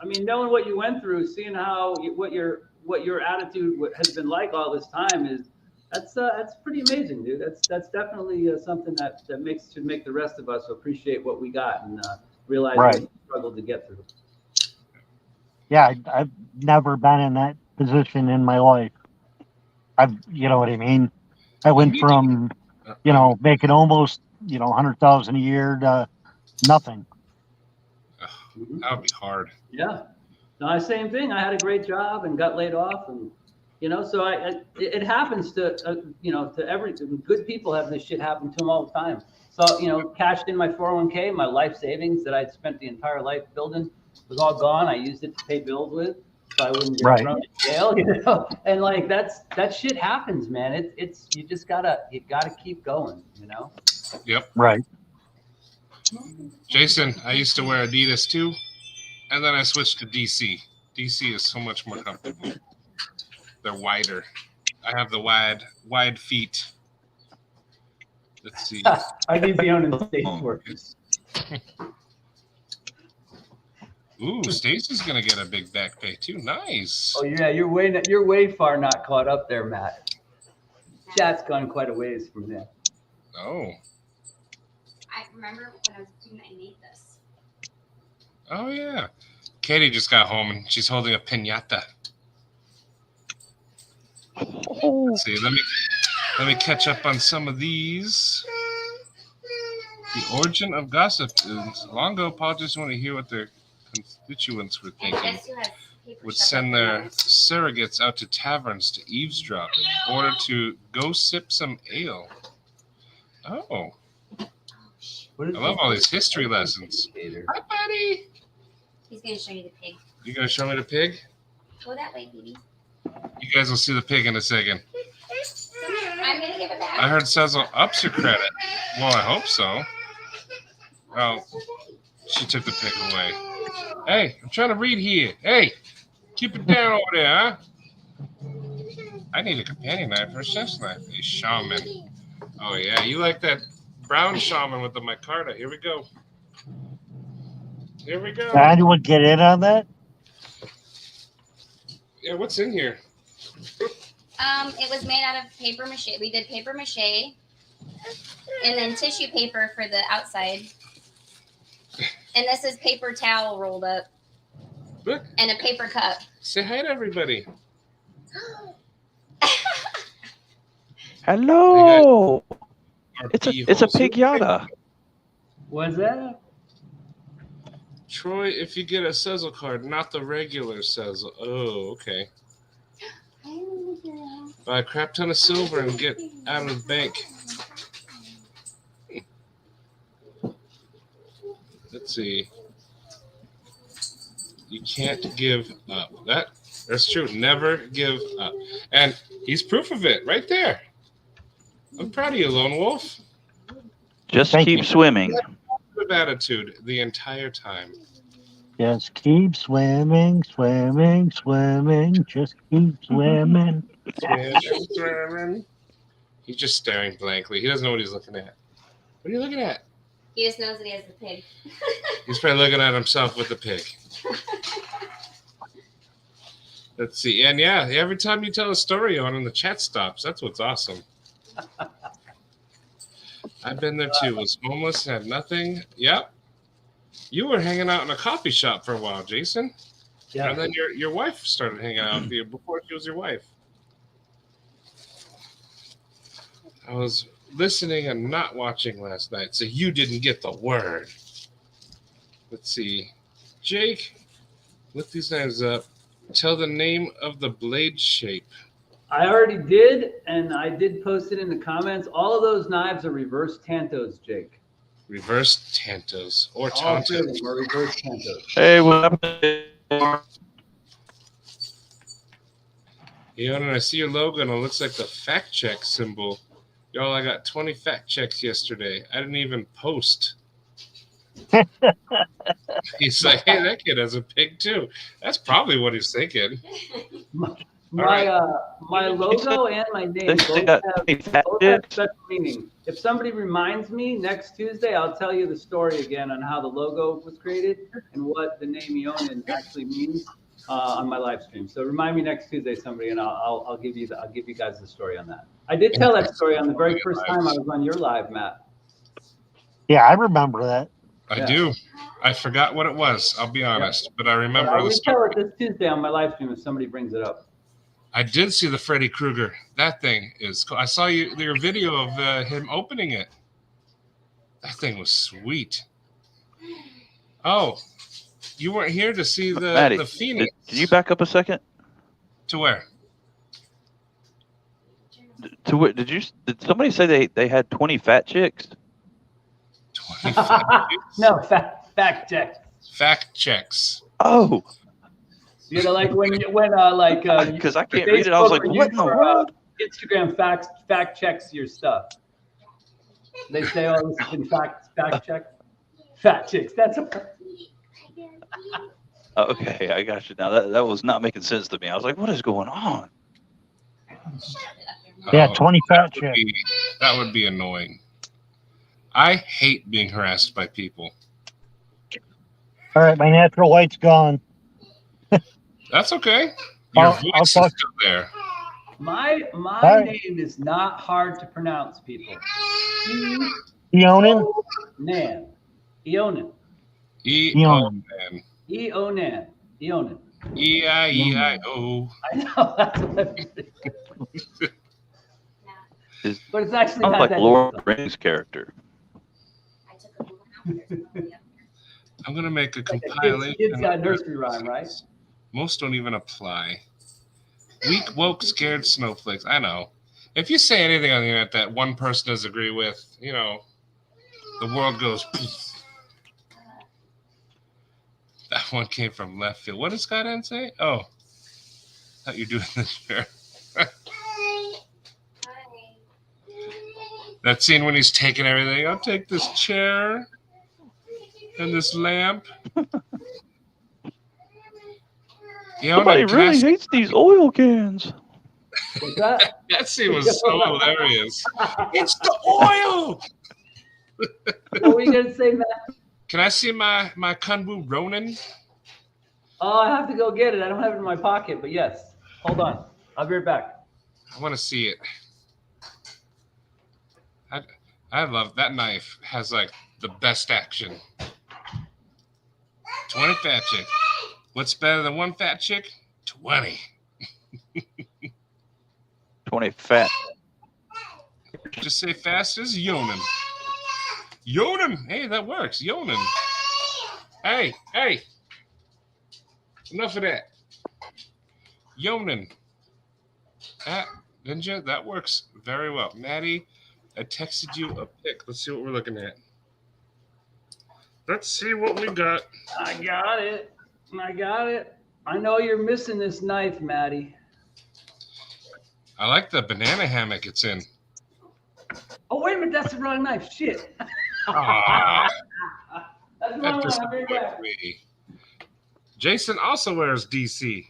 I mean, knowing what you went through, seeing what your attitude has been like all this time that's pretty amazing, dude. That's definitely something that should make the rest of us appreciate what we got and realize what we struggled to get through. Yeah, I've never been in that position in my life. You know what I mean? I went from, making almost, 100,000 a year to nothing. That would be hard. Yeah. No, same thing. I had a great job and got laid off, and so it happens to to every good people have this shit happen to them all the time. So cashed in my 401k, my life savings that I'd spent the entire life building was all gone. I used it to pay bills with, so I wouldn't get thrown in jail. And like that shit happens, man. It's you gotta keep going. Yep. Right. Jason, I used to wear Adidas too, and then I switched to DC. DC is so much more comfortable. They're wider. I have the wide feet. Let's see. I need the own state workers. Ooh, Stacy's gonna get a big back pay too. Nice. Oh yeah, you're way far not caught up there, Matt. Chat's gone quite a ways from there. Oh. I remember when I was doing I made this. Oh yeah. Katie just got home and she's holding a piñata. Let's see. Let me catch up on some of these. The origin of gossip is long ago. Politicians want to hear what their constituents were thinking. Would send their surrogates out to taverns to eavesdrop in order to go sip some ale. Oh. I love all these history lessons. Hi, buddy. He's going to show you the pig. You going to show me the pig? Go that way, baby. You guys will see the pig in a second. I'm going to give it back. I heard Cecil ups her credit. Well, I hope so. Well, she took the pig away. Hey, I'm trying to read here. Hey, keep it down over there, huh? I need a companion knife or a chef's knife. A shaman. Oh, yeah, you like that brown shaman with the micarta. Here we go. Here we go. Anyone get in on that? Yeah, what's in here? It was made out of paper mache. We did paper mache and then tissue paper for the outside. And this is paper towel rolled up. Look. And a paper cup. Say hi to everybody. Hello. It's a piñata. What's that? Troy, if you get a Cecil card, not the regular Cecil. Oh, okay. Buy a crap ton of silver and get out of the bank. Let's see. You can't give up. That's true. Never give up. And he's proof of it right there. I'm proud of you, Lone Wolf. Just keep swimming. Good attitude the entire time. Just keep swimming, swimming, swimming. Just keep swimming. Swimming. He's just staring blankly. He doesn't know what he's looking at. What are you looking at? He just knows that he has the pig. He's probably looking at himself with the pig. Let's see. And yeah, every time you tell a story on and the chat stops. That's what's awesome. I've been there too. Was homeless, had nothing. Yep. You were hanging out in a coffee shop for a while, Jason. Yeah. And then your wife started hanging out with you before she was your wife. I was listening and not watching last night, so you didn't get the word. Let's see. Jake, lift these knives up. Tell the name of the blade shape. I already did, and I did post it in the comments. All of those knives are reverse tantos, Jake. Reverse tantos or All three of tantos. them are reverse tantos. Hey, what happened? Yeah, and I see your logo and it looks like the fact check symbol. Y'all, I got 20 fact checks yesterday. I didn't even post. He's like, hey, that kid has a pig too. That's probably what he's thinking. My logo and my name They both got have special meaning. If somebody reminds me next Tuesday, I'll tell you the story again on how the logo was created and what the name Ionin actually means on my live stream. So remind me next Tuesday, somebody, and I'll give you guys the story on that. I did tell that story on the very first time I was on your live, Matt. Yeah, I remember that. I do. I forgot what it was. I'll be honest, but I remember I'll the retell story. it this Tuesday on my live stream if somebody brings it up. I did see the Freddy Krueger. That thing is cool. I saw your video of him opening it. That thing was sweet. Oh, you weren't here to see Maddie, the Phoenix. Can you back up a second? To where? To what? Did somebody say they had 20 fat chicks? 20 fact checks? No, fact check. Fact checks. Oh, You know, like when because I can't read it. I was like, what in the world? Instagram fact checks your stuff. They say, "Oh, this has been fact checked." Fat chicks. That's a. Okay, I got you now. That was not making sense to me. I was like, what is going on? Yeah, 20 fat chicks. That would be annoying. I hate being harassed by people. All right, my natural light's gone. That's okay. Your I'll voice is talk- still there. My right. name is not hard to pronounce, people. Ionin? Nan. Ionin. E-O-N. Ionin. Ionin. E-I-E-I-O. I know that's what but it's actually Sounds not like that Lord difficult. Rings character. I'm going to make a Like compilation. kid's got a nursery rhyme, right? Most don't even apply. Weak, woke, scared snowflakes. I know. If you say anything on the internet that one person does agree with, you know, the world goes poof. That one came from left field. What did Scott N say? Oh, thought you were doing this chair. That scene when he's taking everything. I'll take this chair and this lamp. Somebody really hates these oil cans. What's that? That scene was so hilarious. It's the oil. What were you gonna say, Matt? Can I see my Kunbu Ronin? Oh, I have to go get it. I don't have it in my pocket, but yes. Hold on. I'll be right back. I want to see it. I love that knife. Has like the best action. 20 fat chick. What's better than one fat chick? 20. 20 fat. Just say fast as Yonin. Yonin. Hey, that works. Yonin. Hey. Enough of that. Yonin. Ninja, that works very well. Maddie, I texted you a pic. Let's see what we're looking at. Let's see what we got. I got it. I know you're missing this knife, Maddie. I like the banana hammock it's in. Oh, wait a minute. That's the wrong knife. Shit. Ah, That's the that wrong one. I'll be right disappointed back. me. Jason also wears DC.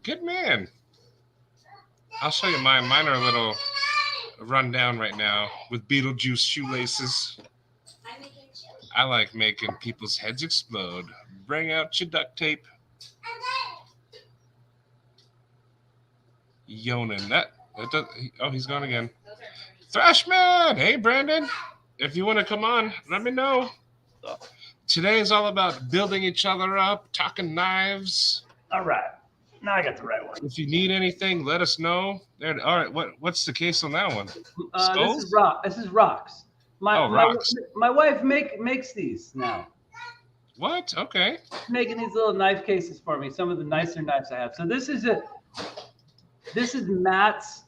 Good man. I'll show you mine. Mine are a run down right now with Beetlejuice shoelaces. I'm making chili. I like making people's heads explode. Bring out your duct tape. Yonin. That does, he's gone again. Thrashman! Hey, Brandon. If you want to come on, let me know. Today is all about building each other up, talking knives. All right. Now I got the right one. If you need anything, let us know. There. All right. What's the case on that one? This is rock. This is rocks. Rocks. My wife makes these now. What? Okay. Making these little knife cases for me. Some of the nicer knives I have. So this is Matt's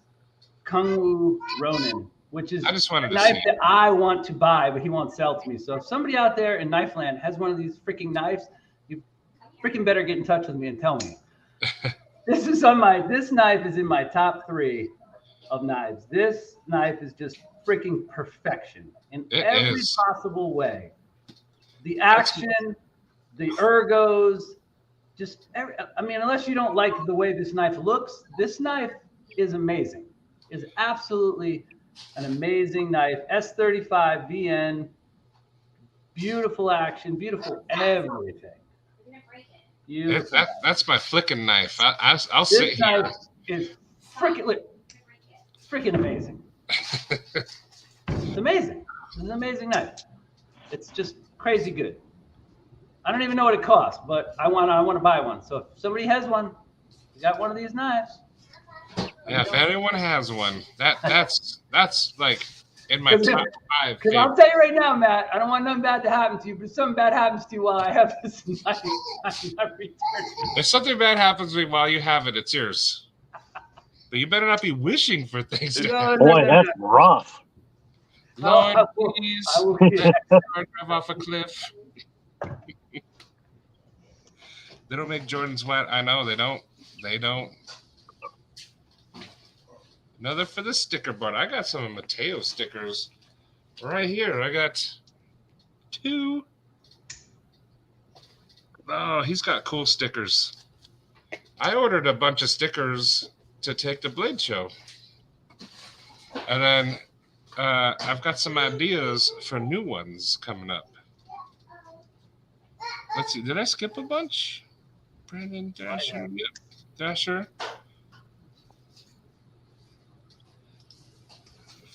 Kung Wu Ronin, which is I just wanted a to knife see. that I want to buy, but he won't sell to me. So if somebody out there in Knife Land has one of these freaking knives, you freaking better get in touch with me and tell me. This knife is in my top 3 of knives. This knife is just freaking perfection in every possible way. The action, the ergos, unless you don't like the way this knife looks, this knife is amazing. Is absolutely an amazing knife. S35 VN, beautiful action, beautiful everything. That's my flicking knife. I'll sit here. This here. knife is freaking amazing. It's amazing. It's an amazing knife. It's just crazy good. I don't even know what it costs, but I want to buy one. So if somebody has one, you got one of these knives. Yeah, if anyone has one, that's like in my top 5. Because I'll tell you right now, Matt, I don't want nothing bad to happen to you, but if something bad happens to you while I have this knife, I'm not returning it. If something bad happens to me while you have it, it's yours. But you better not be wishing for things to happen. Boy, that's rough. Lord, please, drive off a cliff. They don't make Jordans wet. I know they don't. They don't. Another for the sticker board. I got some of Mateo stickers right here. I got 2. Oh, he's got cool stickers. I ordered a bunch of stickers to take to Blade Show. And then I've got some ideas for new ones coming up. Let's see. Did I skip a bunch? Brandon Dasher. Yep. Dasher.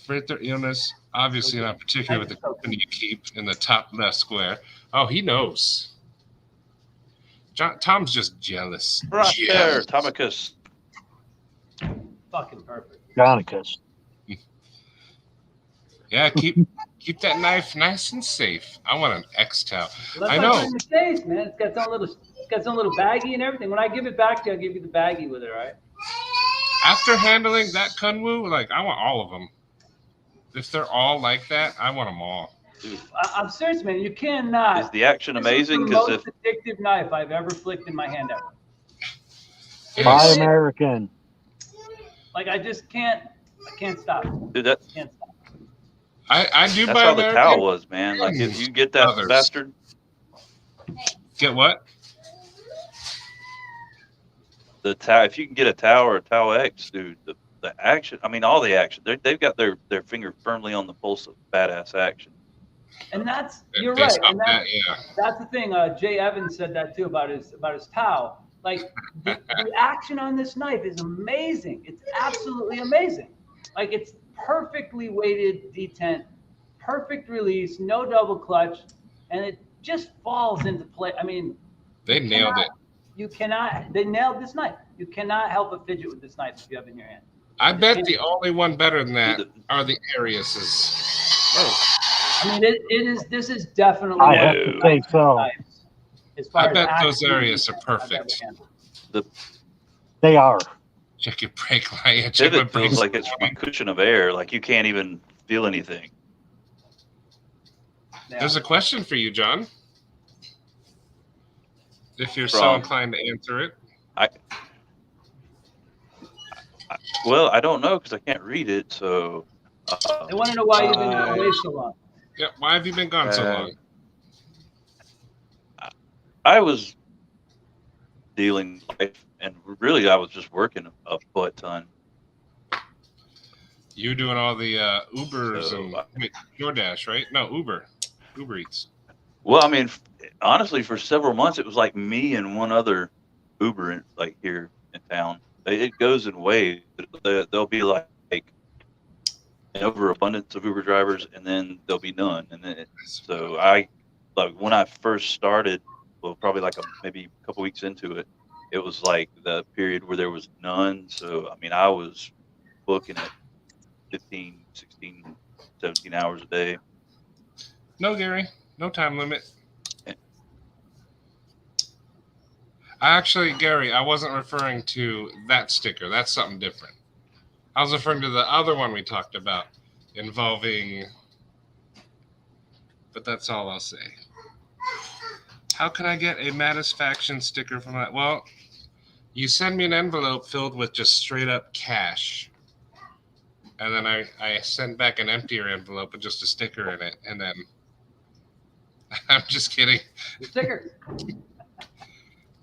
Freighter illness. Obviously not particular with the company you keep in the top left square. Oh, he knows. Tom's just jealous. Right there, Tomicus. Fucking perfect. Jonicus. Yeah, keep that knife nice and safe. I want an X-Tal. Well, I know. Like in the case, man. It's got its own little baggie and everything. When I give it back to you, I'll give you the baggie with it, right? After handling that Kunwu, like I want all of them. If they're all like that, I want them all. Dude, I'm serious, man. You cannot. is the action amazing? This is the most addictive knife I've ever flicked in my hand ever. Buy American. Like I just can't. I can't stop. Dude, that Can't stop. I do that's buy how American. the towel was, man. Like if you get that Others. bastard, Get what? the towel. If you can get a towel or a towel X, dude, the action. I mean, all the action. They've got their finger firmly on the pulse of badass action. And you're They right. stop And that, yeah. that's the thing. Jay Evans said that too about his towel. Like the action on this knife is amazing. It's absolutely amazing. Like it's perfectly weighted detent, perfect release, no double clutch, and it just falls into play. I mean, They nailed it. They nailed this knife. You cannot help but fidget with this knife if you have it in your hand. I bet the only one better than that are the Ariuses. Oh, I mean, this is definitely. I have to say so. As far I as bet those action, Arius are I've ever perfect. handled. They are. Check your brake light. Check my pivot brakes. feels like it's a cushion of air. Like you can't even feel anything. Yeah. There's a question for you, John. If you're so From- inclined to answer it. Well, I don't know because I can't read it. So They want to know why you've been away so long. Yeah, why have you been gone so Uh, long? I was dealing life, and really I was just working a butt ton. You're doing all the Ubers So, and wait, DoorDash, right? No, Uber Eats. well, I mean, honestly, for several months, it was like me and one other Uber, like here in town. It goes in waves. There'll be like an overabundance of Uber drivers, and then there'll be none. And then, so I, like when I first started, well, probably like maybe a couple weeks into it, it was like the period where there was none. So, I mean, I was booking it 15, 16, 17 hours a day. No, Gary, no time limit. Actually, Gary, I wasn't referring to that sticker. That's something different. I was referring to the other one we talked about involving, but that's all I'll say. How can I get a Mattisfaction sticker from that? Well, you send me an envelope filled with just straight up cash. And then I send back an emptier envelope with just a sticker in it. And then I'm just kidding. The sticker.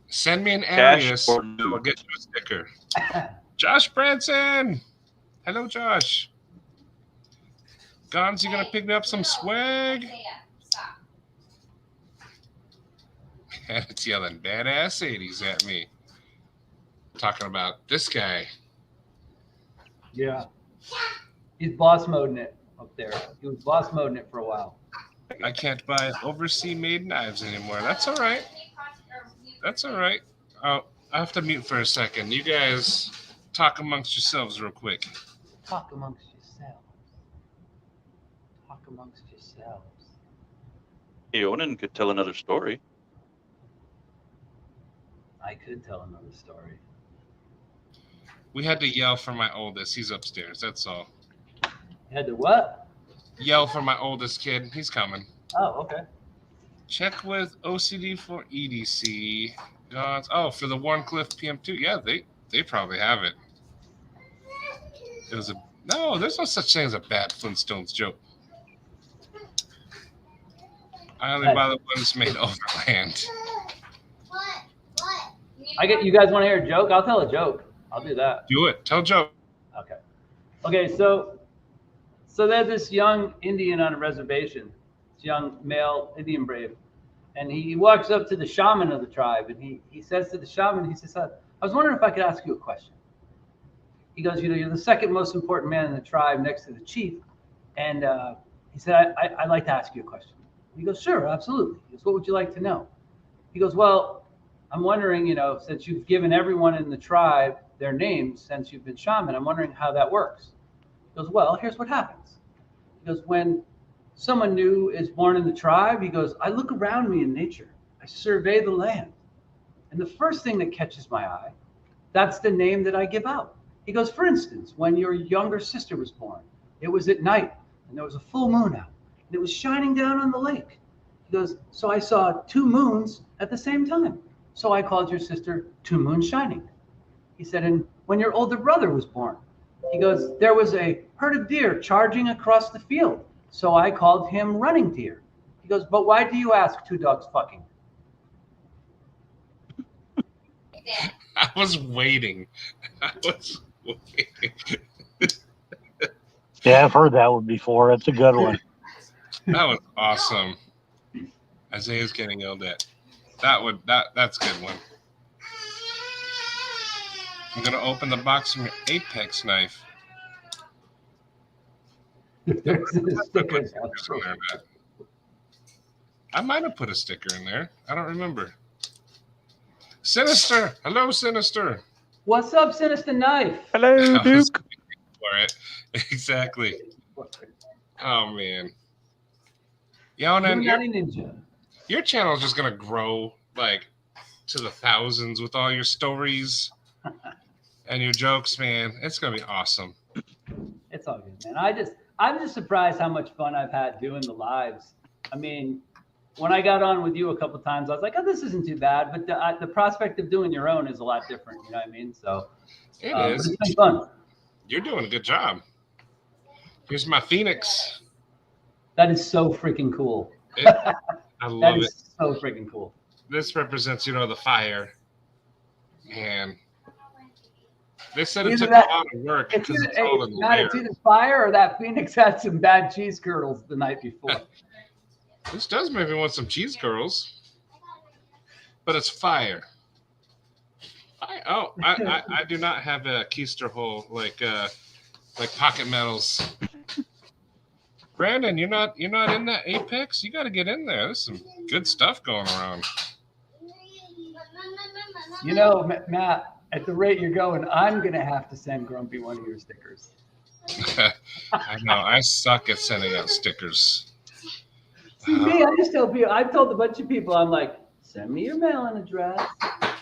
Send me an Cash alias. or We'll get you a sticker. Josh Branson. Hello, Josh. Gons, you gonna pick me up some swag? Stop. And it's yelling badass 80s at me. Talking about this guy. Yeah. He's boss moding it up there. He was boss moding it for a while. I can't buy overseas made knives anymore. That's all right. That's all right. Oh, I have to mute for a second. You guys talk amongst yourselves real quick. Talk amongst yourselves. Talk amongst yourselves. Onan could tell another story. I could tell another story. We had to yell for my oldest. He's upstairs. That's all. You had to what? Yell for my oldest kid. He's coming. Oh, okay. Check with OCD for EDC. Gods. Oh, for the Warncliffe PM2. Yeah, they probably have it. It was no. There's no such thing as a bad Flintstones joke. I only buy the ones made overland. I get you guys want to hear a joke? I'll tell a joke. I'll do that. Do it. Tell Joe. Okay. Okay, so there's this young Indian on a reservation, this young male Indian brave, and he walks up to the shaman of the tribe, and he says to the shaman, he says, I was wondering if I could ask you a question. He goes, you're the second most important man in the tribe next to the chief, and he said, I'd like to ask you a question. He goes, sure, absolutely. He goes, what would you like to know? He goes, well, I'm wondering, since you've given everyone in the tribe their names since you've been shaman, I'm wondering how that works. He goes, well, here's what happens. He goes, when someone new is born in the tribe, he goes, I look around me in nature. I survey the land. And the first thing that catches my eye, that's the name that I give out. He goes, for instance, when your younger sister was born, it was at night and there was a full moon out and it was shining down on the lake. He goes, so I saw two moons at the same time. So I called your sister Two Moons Shining. He said, and when your older brother was born, he goes, there was a herd of deer charging across the field. So I called him Running Deer. He goes, but why do you ask two dogs fucking? I was waiting. Yeah, I've heard that one before. It's a good one. That was awesome. Isaiah's getting yelled at. That's a good one. I'm gonna open the box from your Apex knife. I might have put a sticker in there. I don't remember. Sinister. Hello, Sinister. What's up, Sinister Knife? Hello, Duke. For it. Exactly. Oh man. Yonan, Ninja. your channel is just gonna grow like to the thousands with all your stories and your jokes, man. It's gonna be awesome. It's all good, man. I'm just surprised how much fun I've had doing the lives. I mean, when I got on with you a couple of times, I was like, oh, this isn't too bad. But the prospect of doing your own is a lot different. You know what I mean? So It is. It's been fun. You're doing a good job. Here's my Phoenix. That is so freaking cool. I love That it. is so freaking cool. This represents, the fire. And They said it Either took that- a lot of work It's because either, it's all in the Matt, layer. it's either fire or that Phoenix had some bad cheese curdles the night before. This does make me want some cheese curls, but it's fire. Oh, I do not have a keister hole like Pocket Metals. Brandon, you're not in that Apex. You got to get in there. There's some good stuff going around. You know, Matt, at the rate you're going, I'm gonna have to send Grumpy one of your stickers. I know. I suck at sending out stickers. See me, I just tell people. I've told a bunch of people, I'm like, send me your mailing address.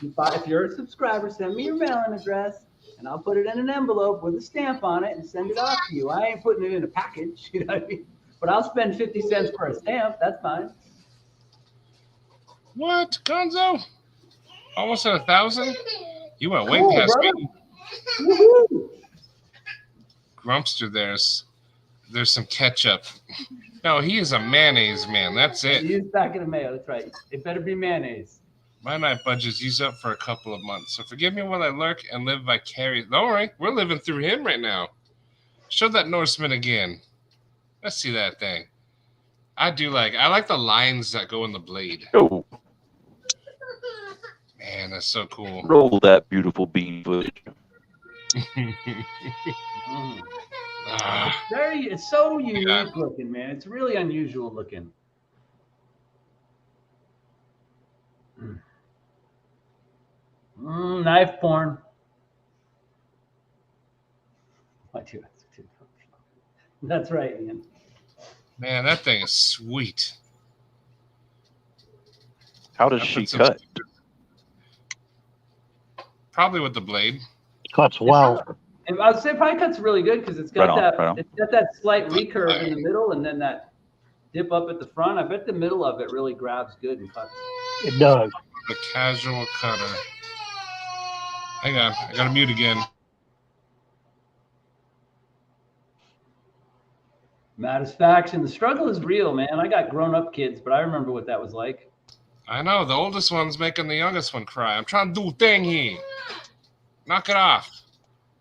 If you're a subscriber, send me your mailing address, and I'll put it in an envelope with a stamp on it and send it off to you. I ain't putting it in a package, you know what I mean? But I'll spend 50 cents for a stamp. That's fine. What, Gonzo? Almost at 1,000? You went way Cool, past brother. me. Woohoo! Grumpster, there's some ketchup. No, he is a mayonnaise man. That's it. Use packet of mayo. That's right. It better be mayonnaise. My night budget's used up for a couple of months, so forgive me while I lurk and live vicarious. Don't worry, we're living through him right now. Show that Norseman again. Let's see that thing. I like the lines that go in the blade. Oh, Man, that's so cool. roll that beautiful bean footage. Ah, It's so unique Yeah. looking, man. It's really unusual looking. Knife porn. That's right, Ian. man, that thing is sweet. How does I she put some cut? stickers- Probably with the blade. Cuts well. And I'd say pie cut's really good because it's got Right on. it's got that slight recurve in the middle and then that dip up at the front. I bet the middle of it really grabs good and cuts. It does. The casual cutter. Hang on, I gotta mute again. Satisfaction. The struggle is real, man. I got grown-up kids, but I remember what that was like. I know, the oldest one's making the youngest one cry. I'm trying to do a thing here. Knock it off.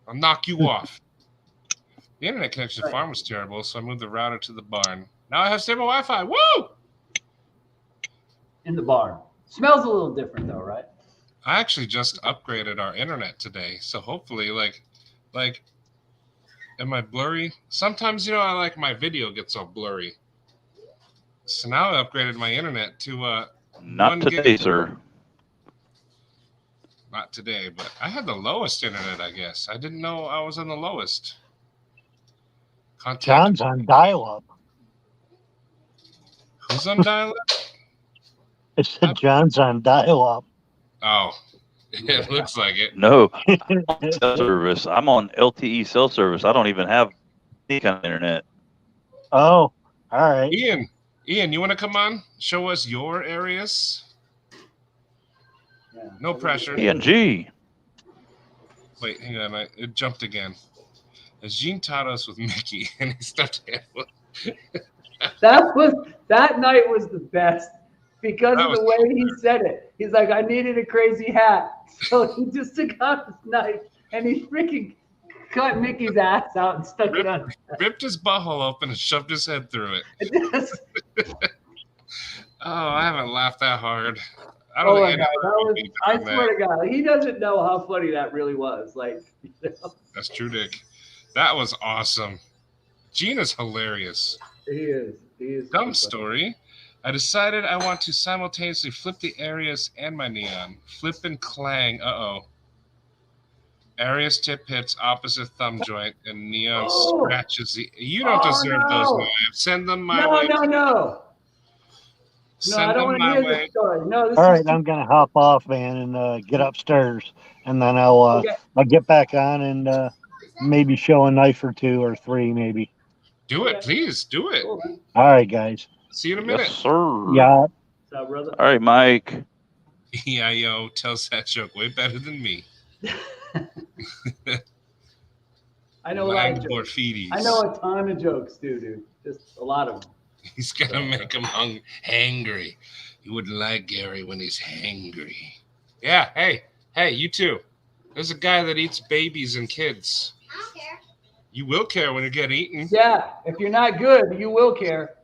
I'll knock you off. The internet connection to the farm was terrible, so I moved the router to the barn. Now I have stable Wi-Fi. Woo! In the barn. Smells a little different though, right? I actually just upgraded our internet today, so hopefully, like, am I blurry? Sometimes, I like my video gets all blurry. So now I upgraded my internet to Not 1 today, gig. sir. Not today, but I had the lowest internet, I guess. I didn't know I was on the lowest. Contact. John's on dial-up. Who's on dial-up? It said John's on dial-up. Oh, it looks like it. No, I'm on cell service. I'm on LTE cell service. I don't even have any kind of internet. Oh, all right. Ian, you want to come on? Show us your areas. Yeah. No pressure. PNG. Wait, hang on. It jumped again. As Gene taught us with Mickey and he stuffed animal. That night was the best because That of the was- way he said it. He's like, I needed a crazy hat. So he just took out his knife and he freaking cut Mickey's ass out and stuck it on. Ripped his butthole open and shoved his head through it. Oh, I haven't laughed that hard. I don't Oh my think God, anyone would be I doing swear that. to God, he doesn't know how funny that really was. Like, That's true, Dick. That was awesome. Gene is hilarious. he is. Dumb story. I decided I want to simultaneously flip the Arius and my Neon. Flip and clang. Uh-oh. Arius tip hits opposite thumb joint, and Neon Oh. scratches the... You don't Oh, deserve those no. knives. Send them my No, way. no, no. No, Send I don't them want to my hear way. this story. No, this All is right, I'm gonna hop off, man, and get upstairs, and then I'll get back on and maybe show a knife or two or three, maybe. Do it, please. Do it. cool, man. All right, guys. See you in a minute. Yes, sir. Yeah. What's up, brother? All right, Mike. Yeah, yo, tells that joke way better than me. I know a lot of Lang jokes. Porfides. I know a ton of jokes too, dude. Just a lot of them. He's gonna make him hangry. You wouldn't like Gary when he's hangry. Yeah, hey, you too. There's a guy that eats babies and kids. I don't care. You will care when you get eaten. Yeah, if you're not good, you will care.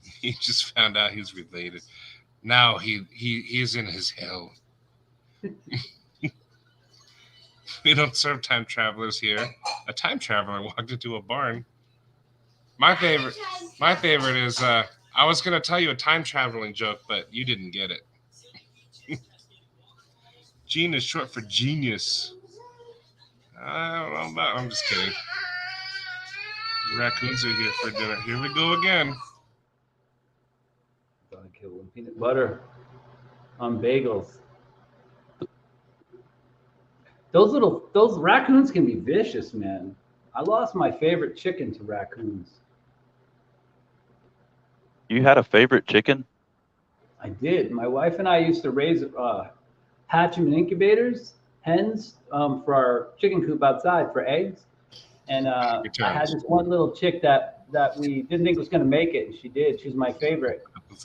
He just found out he's related. Now he is in his hell. We don't serve time travelers here. A time traveler walked into a barn. My favorite is I was gonna tell you a time traveling joke, but you didn't get it. Gene is short for genius. I don't know about. I'm just kidding. Raccoons are here for dinner. Here we go again. Peanut butter on bagels. Those raccoons can be vicious, man. I lost my favorite chicken to raccoons. You had a favorite chicken? I did. My wife and I used to raise hatch them in incubators, hens, for our chicken coop outside for eggs. And I had this one little chick that we didn't think was going to make it, and she did. She was my favorite.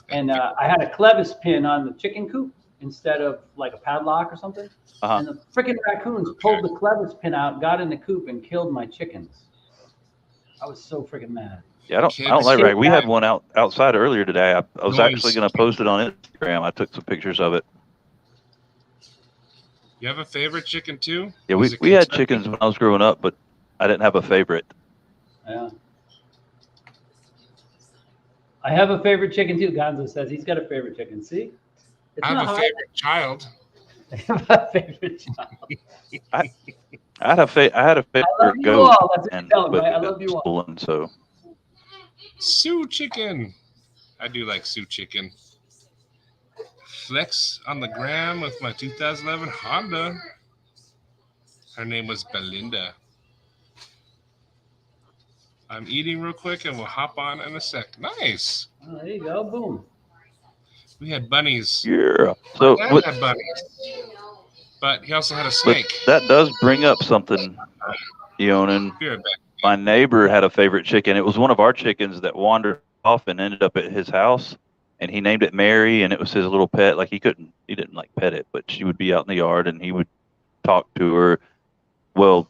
And I had a clevis pin on the chicken coop instead of like a padlock or something. And the freaking raccoons pulled the clevis pin out, got in the coop, and killed my chickens. I was so freaking mad. Yeah, I don't like raccoons. We had one outside earlier today. I was actually going to post it on Instagram. I took some pictures of it. You have a favorite chicken too? Yeah, we had chickens when I was growing up, but I didn't have a favorite. Yeah. I have a favorite chicken too. Gonzo says he's got a favorite chicken. See? I have a favorite child. I have a favorite child. I had a favorite I love you goat. all. That's what you tell me, right? I love you all. Stolen, so. Sioux chicken. I do like Sioux chicken. Flex on the gram with my 2011 Honda. Her name was Belinda. I'm eating real quick and we'll hop on in a sec. Nice. Oh, there you go. Boom. We had bunnies. Yeah. So My dad had bunnies. But he also had a snake. That does bring up something, Eonin. My neighbor had a favorite chicken. It was one of our chickens that wandered off and ended up at his house. And he named it Mary, and it was his little pet. Like he didn't like pet it, but she would be out in the yard and he would talk to her. Well,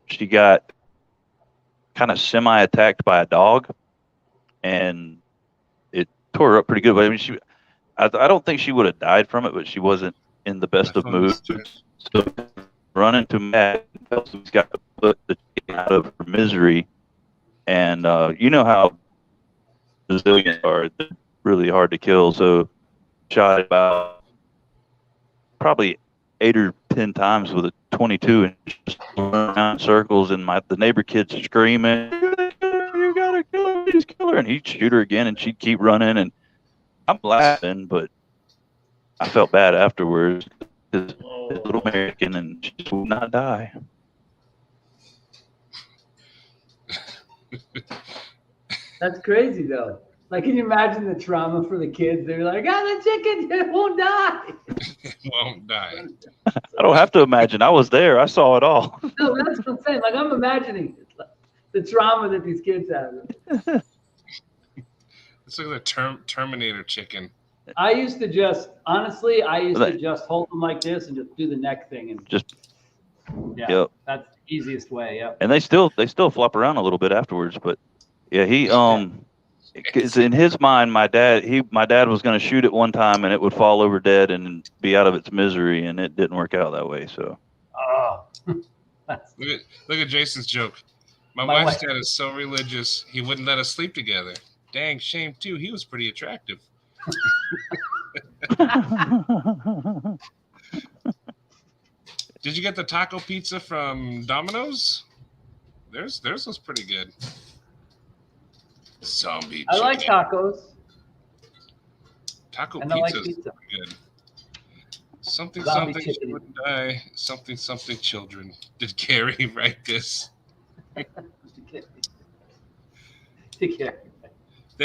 she got kind of semi-attacked by a dog, and it tore her up pretty good. But I mean, I don't think she would have died from it, but she wasn't in the best of moods. So running to Matt, he's got to put the chicken out of her misery. And you know how Brazilians are. They're really hard to kill. So shot about probably 8 or 10 times with a 22 and just running around in circles, and the neighbor kids screaming, "You gotta kill her, please kill her!" And he'd shoot her again, and she'd keep running. And I'm laughing, but I felt bad afterwards. This little American, and she just would not die. That's crazy though. Like, can you imagine the trauma for the kids? They're like, the chicken, it won't die. It won't die. I don't have to imagine. I was there. I saw it all. No, that's what I'm saying. Like, I'm imagining the trauma that these kids have. It's like the Terminator chicken. I used to just hold them like this and just do the neck thing and just. Yeah, yep. That's the easiest way. Yep. And they still flop around a little bit afterwards, but yeah, because in his mind, my dad was going to shoot it one time and it would fall over dead and be out of its misery, and it didn't work out that way. So. Oh. Look at Jason's joke. My wife's dad is so religious, he wouldn't let us sleep together. Dang shame too. He was pretty attractive. Did you get the taco pizza from Domino's? Theirs was pretty good. Zombie chicken. I like tacos. Taco and pizza like is good. Something Zombie something chicken. wouldn't die. Something something children. Did Gary write this? They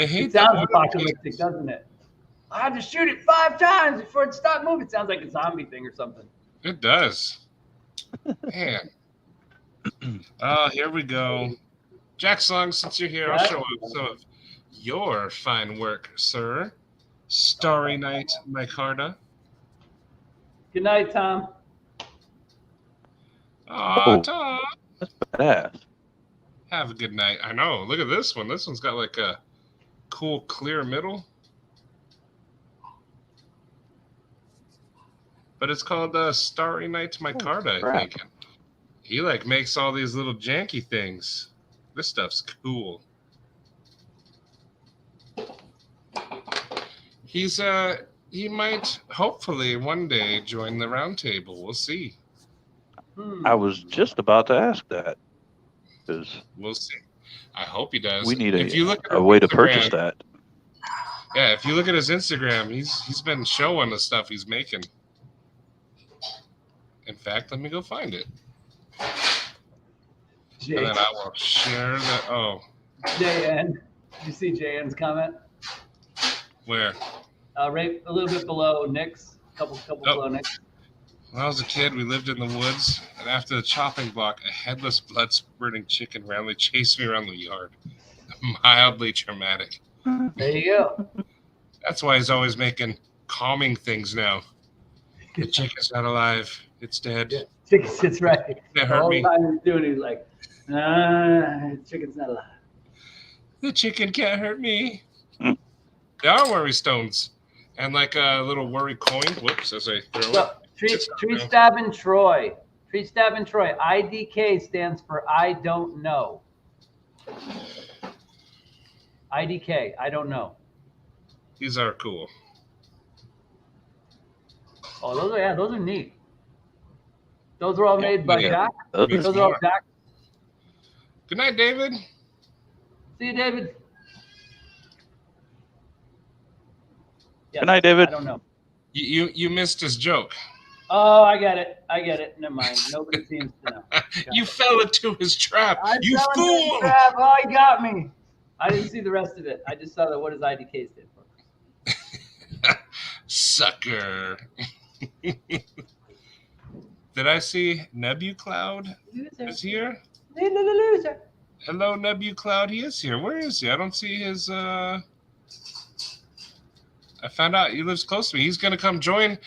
hate it sounds apocalyptic, doesn't it? I had to shoot it 5 times before it stopped moving. It sounds like a zombie thing or something. It does. Man. Oh, here we go. Jack Song, since you're here, I'll show up some of your fine work, sir. Starry Night, Micarta. Good night, Tom. Aw, Oh. Tom. That's badass. Have a good night. I know. Look at this one. This one's got like a cool clear middle. But it's called Starry Night to my card, I crap. think. He like makes all these little janky things. This stuff's cool. He might hopefully one day join the round table. We'll see. I was just about to ask that. Because We'll see. I hope he does. we need If you look at a way to Instagram- purchase that. Yeah, if you look at his Instagram, he's been showing the stuff he's making. In fact, let me go find it. And then I will share that. Oh, JN. Did you see JN's comment? where? Right a little bit below Nick's. Couple below Nick's. When I was a kid, we lived in the woods, and after the chopping block, a headless, blood-spurting chicken randomly chased me around the yard. Mildly traumatic. There you go. That's why he's always making calming things now. The chicken's not alive. It's dead. Yeah, chicken sits right. That The hurt whole me. time he's doing it, he's like, chicken's not alive. The chicken can't hurt me. There are worry stones. And like a little worry coin. Whoops, as I throw So, tree stabbing Troy. Tree stabbing Troy. IDK stands for I don't know. IDK, I don't know. These are cool. Oh, those are neat. Those were all made by Yeah. Jack. Those Those are all Jack. Good night, David. See you, David. Yes, Good night, David. I don't know. You missed his joke. Oh, I get it. Never mind. Nobody seems to know. You fell into his trap. I You fell into the fool. trap. Oh, he got me. I didn't see the rest of it. I just saw that. What does IDK stand for? Sucker. Did I see NebuCloud is here? Loser. Hello, NebuCloud. He is here. Where is he? I don't see his. I found out he lives close to me. He's gonna come join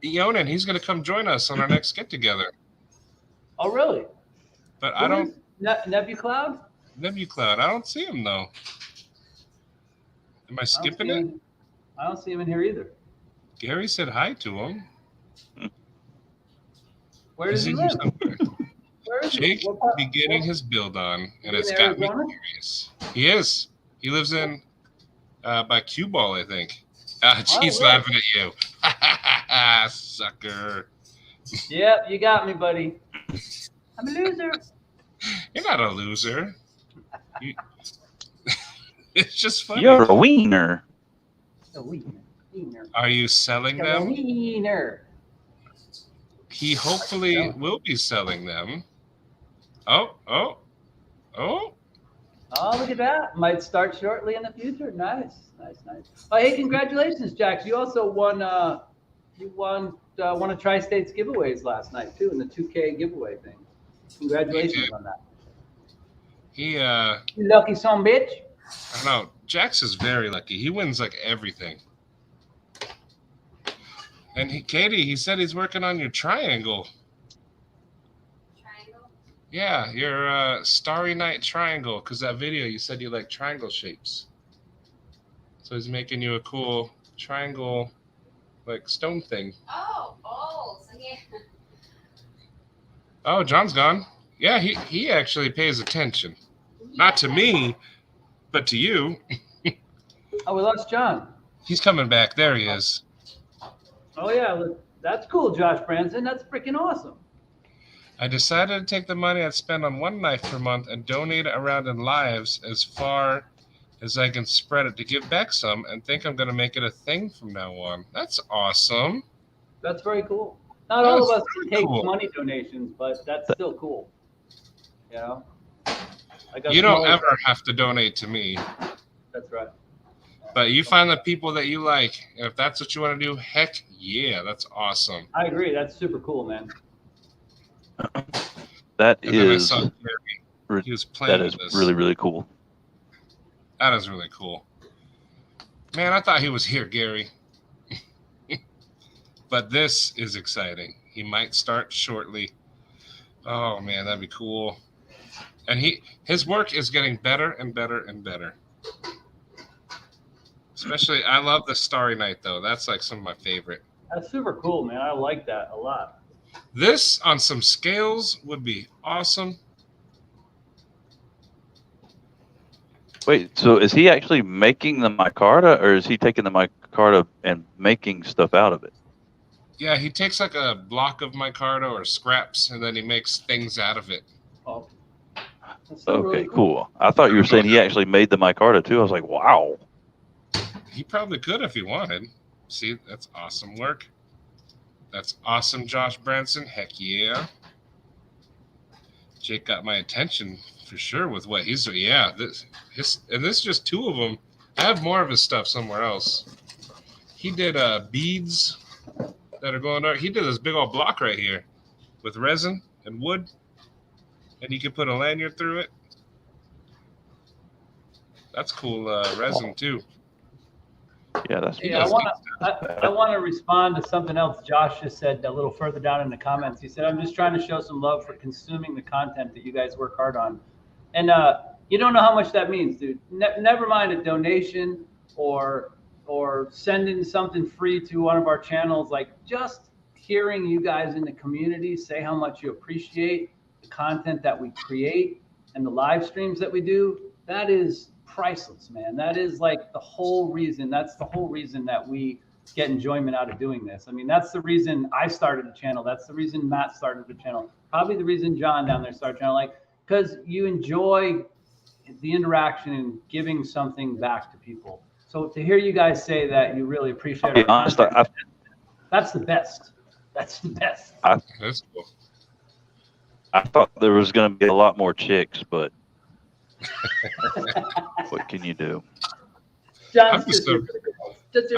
Eonin. He's gonna come join us on our next get together. Oh, really? But I don't. NebuCloud? NebuCloud. I don't see him though. Am I skipping it? I don't see him in here either. Gary said hi to him. Where does Is he he live? somewhere? Where is Jake he? will be getting his build on, and it's in got me Arizona? curious. He is. He lives in by Cue Ball, I think. He's really? laughing at you. Sucker. Yep, you got me, buddy. I'm a loser. You're not a loser. It's just funny. You're a wiener. A wiener. Are you selling A them? wiener. He hopefully will be selling them. Oh. Oh, look at that. Might start shortly in the future. Nice. Oh, hey, congratulations, Jax. You also won one of Tri-State's giveaways last night, too, in the 2K giveaway thing. Congratulations on that. He You lucky son bitch. I don't know. Jax is very lucky. He wins like everything. And Katie, he said he's working on your triangle. Triangle. Yeah, your Starry Night triangle. Because that video, you said you like triangle shapes. So he's making you a cool triangle, like stone thing. So yeah. Oh, John's gone. Yeah, he actually pays attention. Not to me, but to you. Oh, we lost John. He's coming back. There he is. Oh, yeah. Look, that's cool, Josh Branson. That's freaking awesome. I decided to take the money I'd spend on one knife per month and donate it around in lives as far as I can spread it to give back some, and think I'm going to make it a thing from now on. That's awesome. That's very cool. Not all of That's us can very take cool. money donations, but that's still cool. You know? I got You don't smaller- ever have to donate to me, That's right. but you find the people that you like, and if that's what you want to do, heck yeah, that's awesome. I agree. That's super cool, man. That And then I is saw Gary. He was playing that is with this. really, really cool. That is really cool. Man, I thought he was here, Gary. But this is exciting. He might start shortly. Oh man, that'd be cool. And his work is getting better and better and better. Especially, I love the Starry Night though. That's like some of my favorite. That's super cool, man. I like that a lot. This on some scales would be awesome. Wait, so is he actually making the micarta, or is he taking the micarta and making stuff out of it? Yeah, he takes like a block of micarta or scraps, and then he makes things out of it. Oh. That's Okay, really cool. I thought you were saying he actually made the micarta too. I was like, wow. He probably could if he wanted. See, that's awesome work. That's awesome, Josh Branson. Heck yeah. Jake got my attention for sure with what he's doing. Yeah, this is just two of them. I have more of his stuff somewhere else. He did beads that are going on. He did this big old block right here with resin and wood, and you can put a lanyard through it. That's cool resin too. Yeah, that's. Yeah, I want to respond to something else Josh just said a little further down in the comments. He said, I'm just trying to show some love for consuming the content that you guys work hard on. And you don't know how much that means, dude. Never mind a donation or sending something free to one of our channels. Like, just hearing you guys in the community say how much you appreciate the content that we create and the live streams that we do, that is priceless, man. That is like the whole reason. That's the whole reason that we get enjoyment out of doing this. I mean, that's the reason I started the channel. That's the reason Matt started the channel. Probably the reason John down there started the channel. Like, because you enjoy the interaction and giving something back to people. So to hear you guys say that you really appreciate our content, that's the best. That's the best. That's cool. I thought there was going to be a lot more chicks, but what can you do? I'm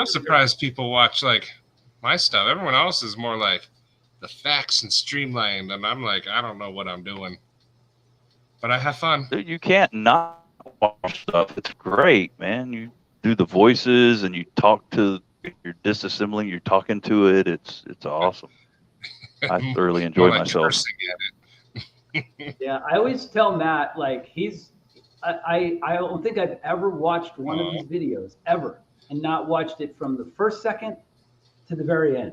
surprised people watch like my stuff. Everyone else is more like the facts and streamlined, and I'm like, I don't know what I'm doing, but I have fun. Dude, you can't not watch stuff. It's great, man. You do the voices and you talk to. You're disassembling. You're talking to it. It's awesome. I thoroughly enjoy myself. Yeah, I always tell Matt, like, I don't think I've ever watched one of his videos ever and not watched it from the first second to the very end.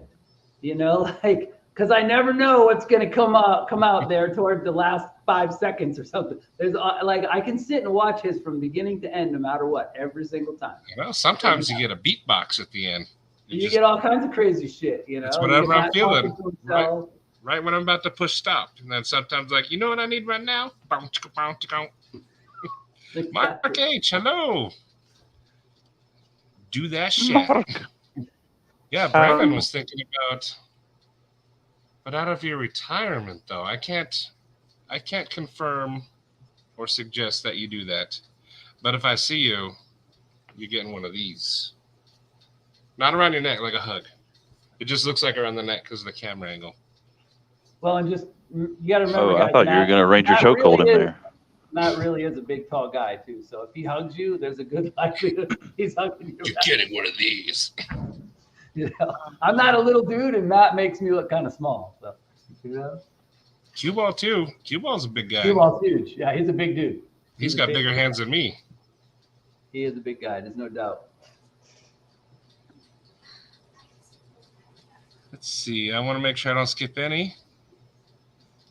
You know, like, because I never know what's going to come out there toward the last 5 seconds or something. There's like, I can sit and watch his from beginning to end no matter what, every single time. Well, sometimes you get a beatbox at the end. You get all kinds of crazy shit, you know. It's whatever I'm feeling. Right when I'm about to push stop. And then sometimes like, you know what I need right now? Mark H, hello. Do that shit. Yeah, Brandon was thinking about, but out of your retirement though, I can't confirm or suggest that you do that. But if I see you, you're getting one of these. Not around your neck, like a hug. It just looks like around the neck because of the camera angle. Well, and just, you got to remember, I thought you were going to arrange your chokehold in there. Matt really is a big, tall guy, too. So if he hugs you, there's a good likelihood he's hugging you. You're getting one of these. You know, I'm not a little dude, and Matt makes me look kind of small. So, you know? Cue ball, too. Cue ball's a big guy. Cue ball's huge. Yeah, he's a big dude. He's got bigger hands than me. He is a big guy. There's no doubt. Let's see. I want to make sure I don't skip any.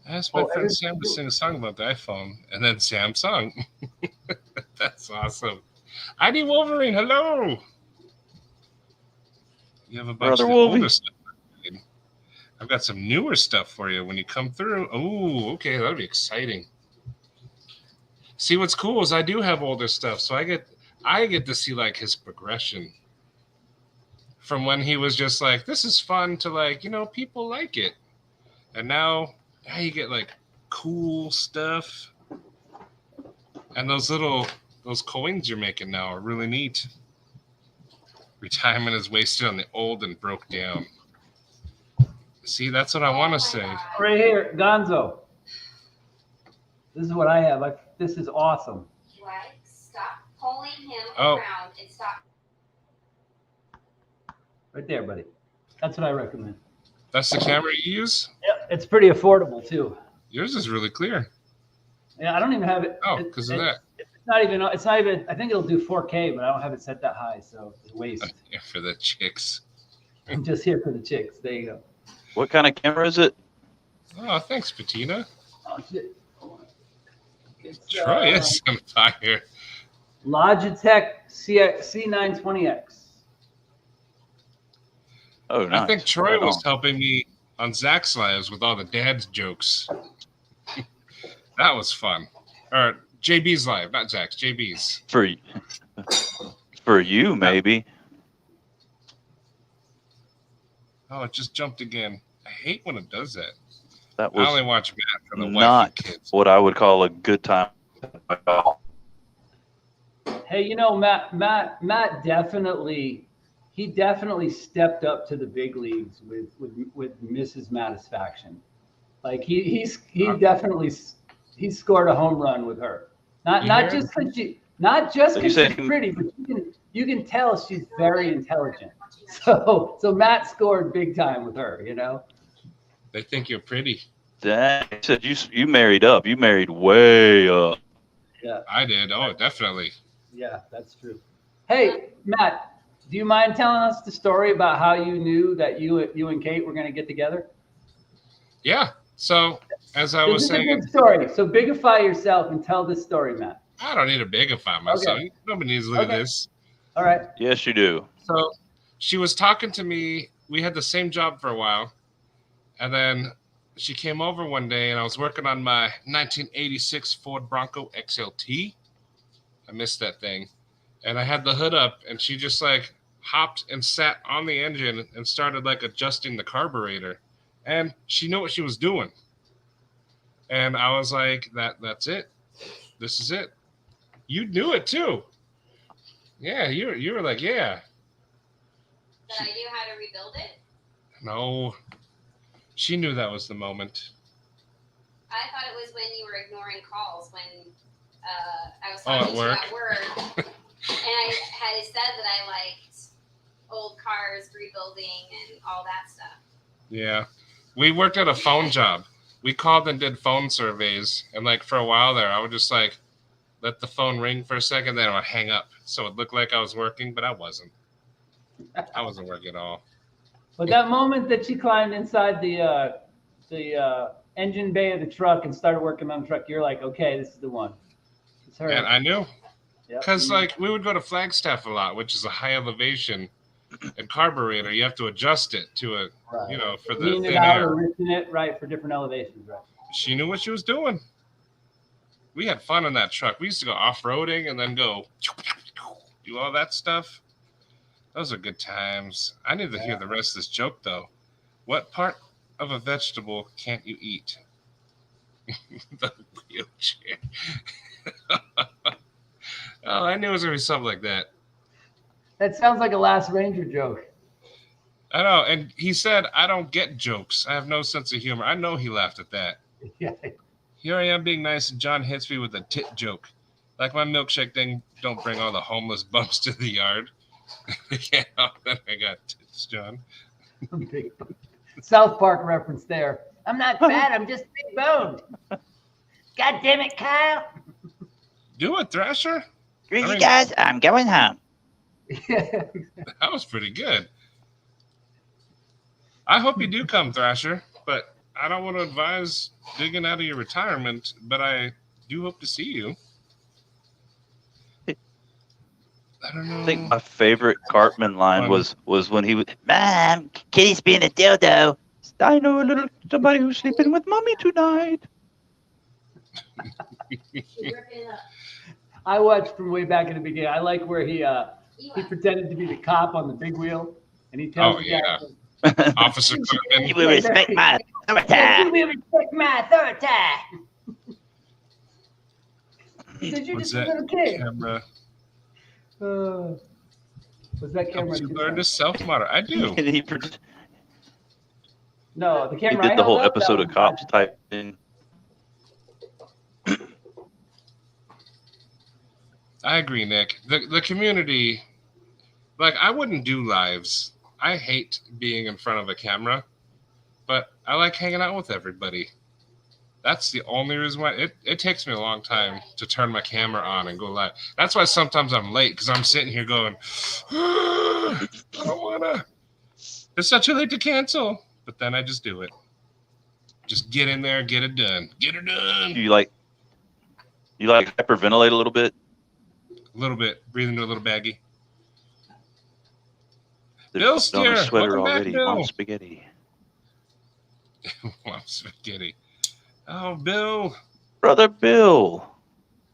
I asked my friend Sam to sing a song about the iPhone, and then Sam sung. That's awesome. ID Wolverine, hello. You have a bunch of older stuff. I've got some newer stuff for you when you come through. Oh, okay, that'll be exciting. See, what's cool is I do have older stuff, so I get to see like his progression from when he was just like, this is fun, to like, you know, people like it, and now you get like cool stuff, and those coins you're making now are really neat. Retirement is wasted on the old and broke down. See, that's what I want to say. Right here, Gonzo. This is what I have. This is awesome. Right. Stop pulling him around and stop. Right there, buddy. That's what I recommend. That's the camera you use? Yep, it's pretty affordable too. Yours is really clear. Yeah, I don't even have it. Oh, because of that. It's not even. It's not even. I think it'll do 4K, but I don't have it set that high, so it's a waste. Yeah, for the chicks. I'm just here for the chicks. There you go. What kind of camera is it? Oh, thanks, Patina. Oh shit. It's, Troy is on fire. Logitech C920X. Oh, nice. I think Troy Right was on. helping me on Zach's lives with all the dad's jokes. That was fun. Or JB's live, not Zach's, JB's. For you, maybe. Oh, it just jumped again. I hate when it does that. That I only was watch Matt for the wife not and kids. what I would call a good time at all. Hey, you know, Matt definitely, he definitely stepped up to the big leagues with Mrs. Satisfaction. Like he definitely he scored a home run with her. Not just because she's pretty, but you can tell she's very intelligent. So Matt scored big time with her. You know. They think you're pretty. Dang, you said you married up. You married way up. Yeah. I did. Oh, definitely. Yeah, that's true. Hey, Matt, do you mind telling us the story about how you knew that you and Kate were going to get together? Yeah. So, as I was This is saying, a good story. So bigify yourself and tell this story, Matt. I don't need to bigify myself. Okay. Nobody needs to look at Okay. this. All right. Yes, you do. So, she was talking to me. We had the same job for a while. And then she came over one day, and I was working on my 1986 Ford Bronco XLT. I missed that thing. And I had the hood up, and she just like hopped and sat on the engine and started like adjusting the carburetor. And she knew what she was doing. And I was like, that's it. This is it. You knew it too. Yeah, you were like, yeah. That I knew how to rebuild it. No. She knew that was the moment. I thought it was when you were ignoring calls when I was Oh, at talking to you work? at work, and I had said that I liked old cars, rebuilding, and all that stuff. Yeah. We worked at a phone job. We called and did phone surveys. And like for a while there, I would just like let the phone ring for a second, then I would hang up. So it looked like I was working, but I wasn't. I wasn't working at all. But that moment that she climbed inside the engine bay of the truck and started working on the truck, you're like, okay, this is the one. It's her. And I knew. Yep. Because like we would go to Flagstaff a lot, which is a high elevation and carburetor. You have to adjust it to a, Right. you know, for the Lean it thin out air. or lifting it, right, for different elevations, right? She knew what she was doing. We had fun in that truck. We used to go off-roading and then go do all that stuff. Those are good times. I need to hear the rest of this joke, though. What part of a vegetable can't you eat? The wheelchair. Oh, I knew it was going to be something like that. That sounds like a Last Ranger joke. I know. And he said, I don't get jokes. I have no sense of humor. I know he laughed at that. Yeah. Here I am being nice, and John hits me with a tit joke. Like my milkshake thing, don't bring all the homeless bums to the yard. Yeah, then I got tits, John. Big bone. South Park reference there. I'm not fat, I'm just big boned. God damn it, Kyle. Do it, Thrasher. Screw I you mean- guys, I'm going home. Yeah. That was pretty good. I hope you do come, Thrasher, but I don't want to advise digging out of your retirement, but I do hope to see you. I don't know. I think my favorite Cartman line Fun. was when he was, Mom, Kitty's being a dildo. I know a little somebody who's sleeping with mommy tonight. I watched from way back in the beginning. I like where he pretended to be the cop on the big wheel, and he tells Oh, the guy, yeah. Officer You Cartman. will respect my "You authority. will respect my authority." Did you What's just a that little kid? camera? Was that camera? Helps you learn to self-monitor. I do. And he No, the camera. did I the whole held up, that episode of was Cops Roger. type in. I agree, Nick. The community, like I wouldn't do lives. I hate being in front of a camera, but I like hanging out with everybody. That's the only reason why it takes me a long time to turn my camera on and go live. That's why sometimes I'm late, because I'm sitting here going, I don't wanna. It's not too late to cancel, but then I just do it. Just get in there, get it done, get it done. You like hyperventilate a little bit? A little bit, breathe into a little baggie. There's Bill on Steer, a sweater welcome back, already. Bill. Mom spaghetti. Mom spaghetti. Oh, Bill. Brother Bill.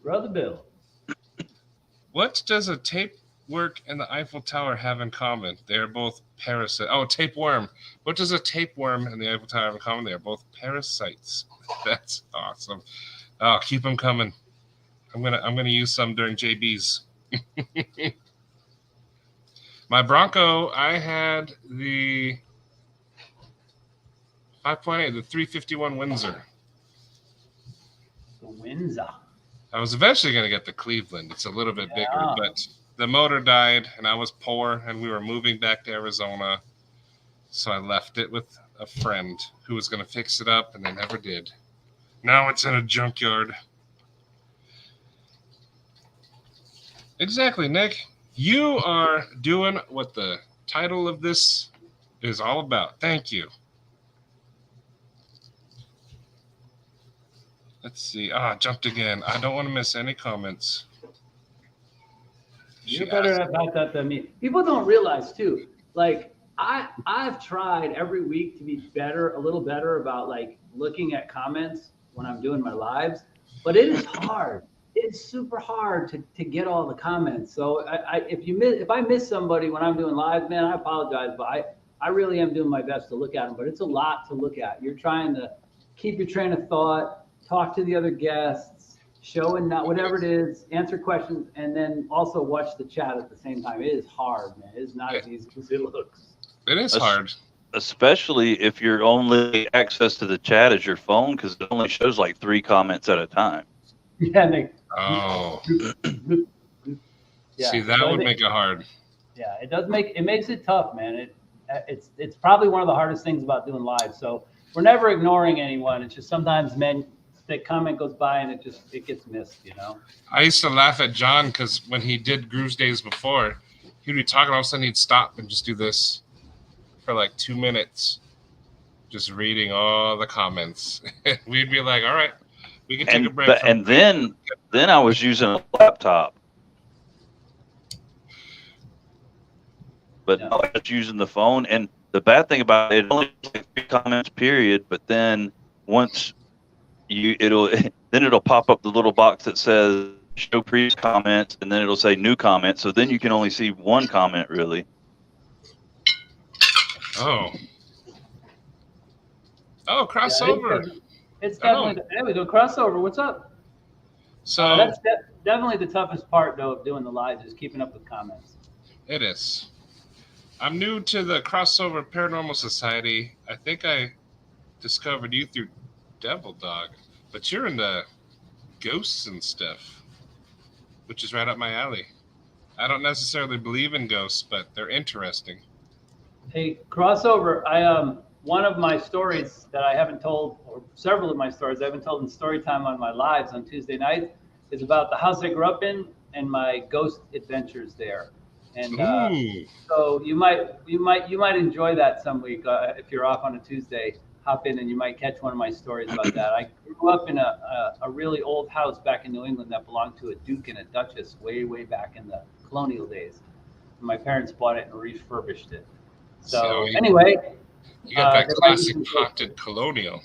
Brother Bill. What does a tapeworm and the Eiffel Tower have in common? They are both parasites. Oh, tapeworm. What does a tapeworm and the Eiffel Tower have in common? They are both parasites. That's awesome. Oh, keep them coming. I'm gonna use some during JB's. My Bronco, I had the 5.8, the 351 Windsor. The Windsor. I was eventually going to get the Cleveland. It's a little bit bigger, Yeah. but the motor died, and I was poor, and we were moving back to Arizona, so I left it with a friend who was going to fix it up, and they never did. Now it's in a junkyard. Exactly, Nick. You are doing what the title of this is all about. Thank you. Let's see. Jumped again. I don't want to miss any comments. You're better about that than me. People don't realize too. Like I've tried every week to be better, a little better about like looking at comments when I'm doing my lives, but it is hard. It's super hard to get all the comments. So if I miss somebody when I'm doing live, man, I apologize, but I really am doing my best to look at them. But it's a lot to look at. You're trying to keep your train of thought, talk to the other guests, show and not whatever it is, answer questions, and then also watch the chat at the same time. It is hard, man. It is not as easy as it looks. It is hard. Especially if your only access to the chat is your phone, because it only shows like 3 comments at a time. Yeah, Nick. Oh. Yeah. See, that So would make it hard. Yeah, it makes it tough, man. It's probably one of the hardest things about doing live. So we're never ignoring anyone. It's just sometimes the comment goes by and it gets missed, you know. I used to laugh at John because when he did Grooves Days before, he'd be talking, all of a sudden he'd stop and just do this for like 2 minutes, just reading all the comments. We'd be like, all right, we can take a break. And then I was using a laptop. But now I'm just using the phone. And the bad thing about it only like 3 comments, period. But then once it'll pop up the little box that says show previous comments, and then it'll say new comments. So then you can only see 1 comment really. Oh, crossover. It's definitely there we go. Crossover. What's up? So that's definitely the toughest part though of doing the lives is keeping up with comments. it is. I'm new to the Crossover Paranormal Society. I think I discovered you through Devil Dog, but you're into ghosts and stuff, which is right up my alley. I don't necessarily believe in ghosts, but they're interesting. Hey, Crossover, one of my stories that I haven't told, or several of my stories I haven't told in story time on my lives on Tuesday nights, is about the house I grew up in and my ghost adventures there. And so you might enjoy that some week if you're off on a Tuesday. Hop in and you might catch one of my stories about that. I grew up in a really old house back in New England that belonged to a duke and a duchess way back in the colonial days. And my parents bought it and refurbished it. So anyway, you got that classic haunted colonial.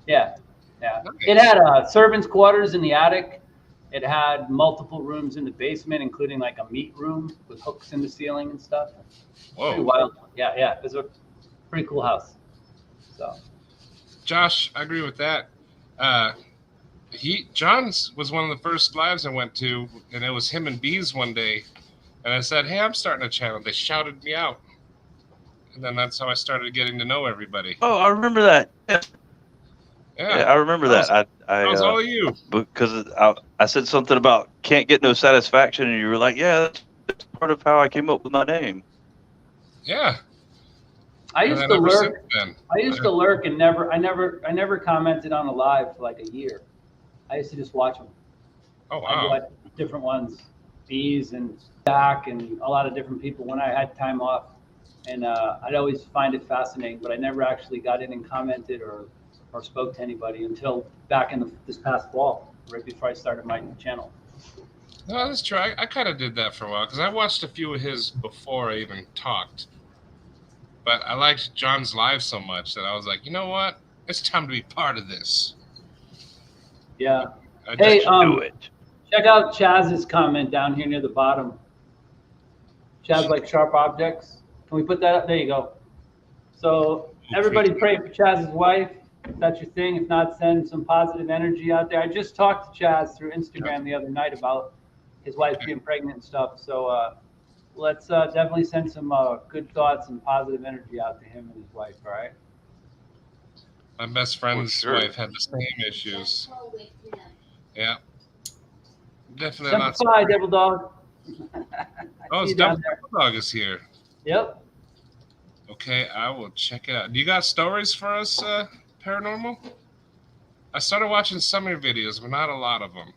Yeah. Nice. It had servants' quarters in the attic. It had multiple rooms in the basement, including like a meat room with hooks in the ceiling and stuff. Whoa. Pretty wild. Yeah. It was a pretty cool house. So. Josh, I agree with that. John's was one of the first lives I went to, and it was him and Bees one day. And I said, hey, I'm starting a channel. They shouted me out. And then that's how I started getting to know everybody. Oh, I remember that. Yeah, I remember that. That was all of you. Because I said something about can't get no satisfaction, and you were like, yeah, that's part of how I came up with my name. Yeah. I And used then to ever lurk. since then, I used to lurk and I never commented on a live for like a year. I used to just watch them. oh I'd wow, watch different ones, Bees and Zach and a lot of different people when I had time off. And I'd always find it fascinating, but I never actually got in and commented or spoke to anybody until back in this past fall, right before I started my channel. no, that's true. I kind of did that for a while because I watched a few of his before I even talked. But I liked John's live so much that I was like, you know what? It's time to be part of this. Yeah. I Hey, just, Do it. check out Chaz's comment down here near the bottom. Chaz like sharp objects. Can we put that up? There you go. So everybody pray for Chaz's wife. If that's your thing. If not, send some positive energy out there. I just talked to Chaz through Instagram the other night about his wife being pregnant and stuff. So let's definitely send some good thoughts and positive energy out to him and his wife. All right. my best friend's sure. wife had the same issues. Yeah. Definitely not. Simplify, Devil Dog. Oh, it's Double Dog is here. Yep. Okay, I will check it out. Do you got stories for us, Paranormal? I started watching some of your videos, but not a lot of them.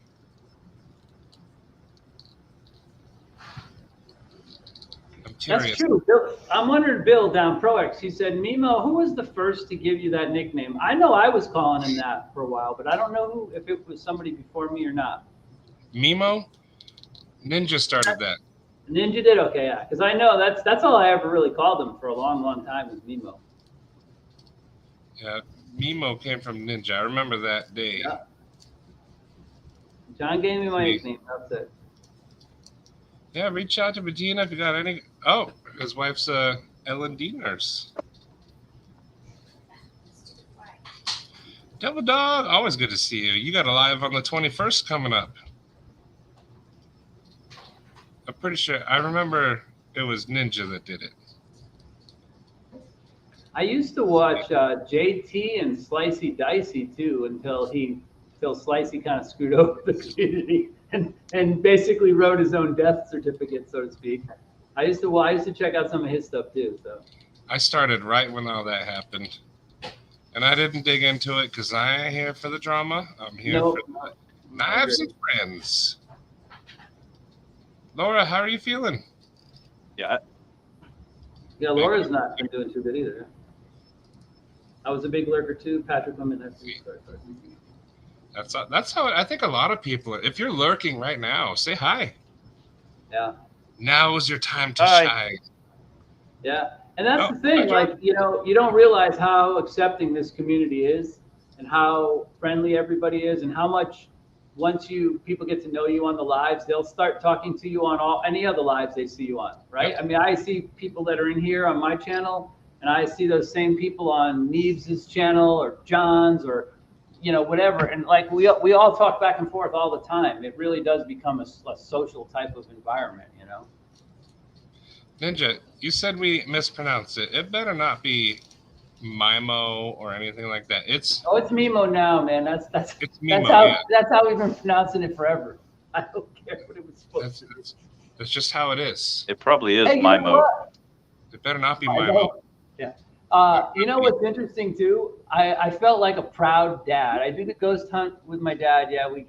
I'm curious. That's true. Bill, I'm wondering, Bill down ProX, he said, Mimo, who was the first to give you that nickname? I know I was calling him that for a while, but I don't know who, if it was somebody before me or not. Mimo? Ninja started that. Ninja did? Okay, yeah. Because I know that's all I ever really called him for a long, long time was Mimo. Yeah, Mimo came from Ninja. I remember that day. Yeah. John gave me my nickname. That's it. Yeah, reach out to Regina if you got any. Oh, his wife's a L&D nurse. Devil Dog, always good to see you. You got a live on the 21st coming up. I'm pretty sure. I remember it was Ninja that did it. I used to watch JT and Slicey Dicey too until Slicey kind of screwed over the community and basically wrote his own death certificate, so to speak. I used to check out some of his stuff too. So I started right when all that happened, and I didn't dig into it because I ain't here for the drama. I'm here for the knives and friends. Laura, how are you feeling? Yeah. Laura's not been doing too good either. I was a big lurker too. Patrick, let me know. That's how I think a lot of people. If you're lurking right now, say hi. Yeah. Now is your time to Hi. shine. Yeah, and that's the thing. Like, you don't realize how accepting this community is, and how friendly everybody is, and how much once people get to know you on the lives, they'll start talking to you on any other lives they see you on, right? Yep. I mean, I see people that are in here on my channel, and I see those same people on Neves' channel or John's or, whatever. And like we all talk back and forth all the time. It really does become a social type of environment, Ninja, you said we mispronounced it. It better not be Mimo or anything like that. It's Mimo now, man. That's Mimo, that's how we've been pronouncing it forever. I don't care what it was supposed to be. That's just how it is. It probably is Hey, you know Mimo. what? It better not be I Mimo. know. Yeah. You know what's interesting too? I felt like a proud dad. I did a ghost hunt with my dad. Yeah, we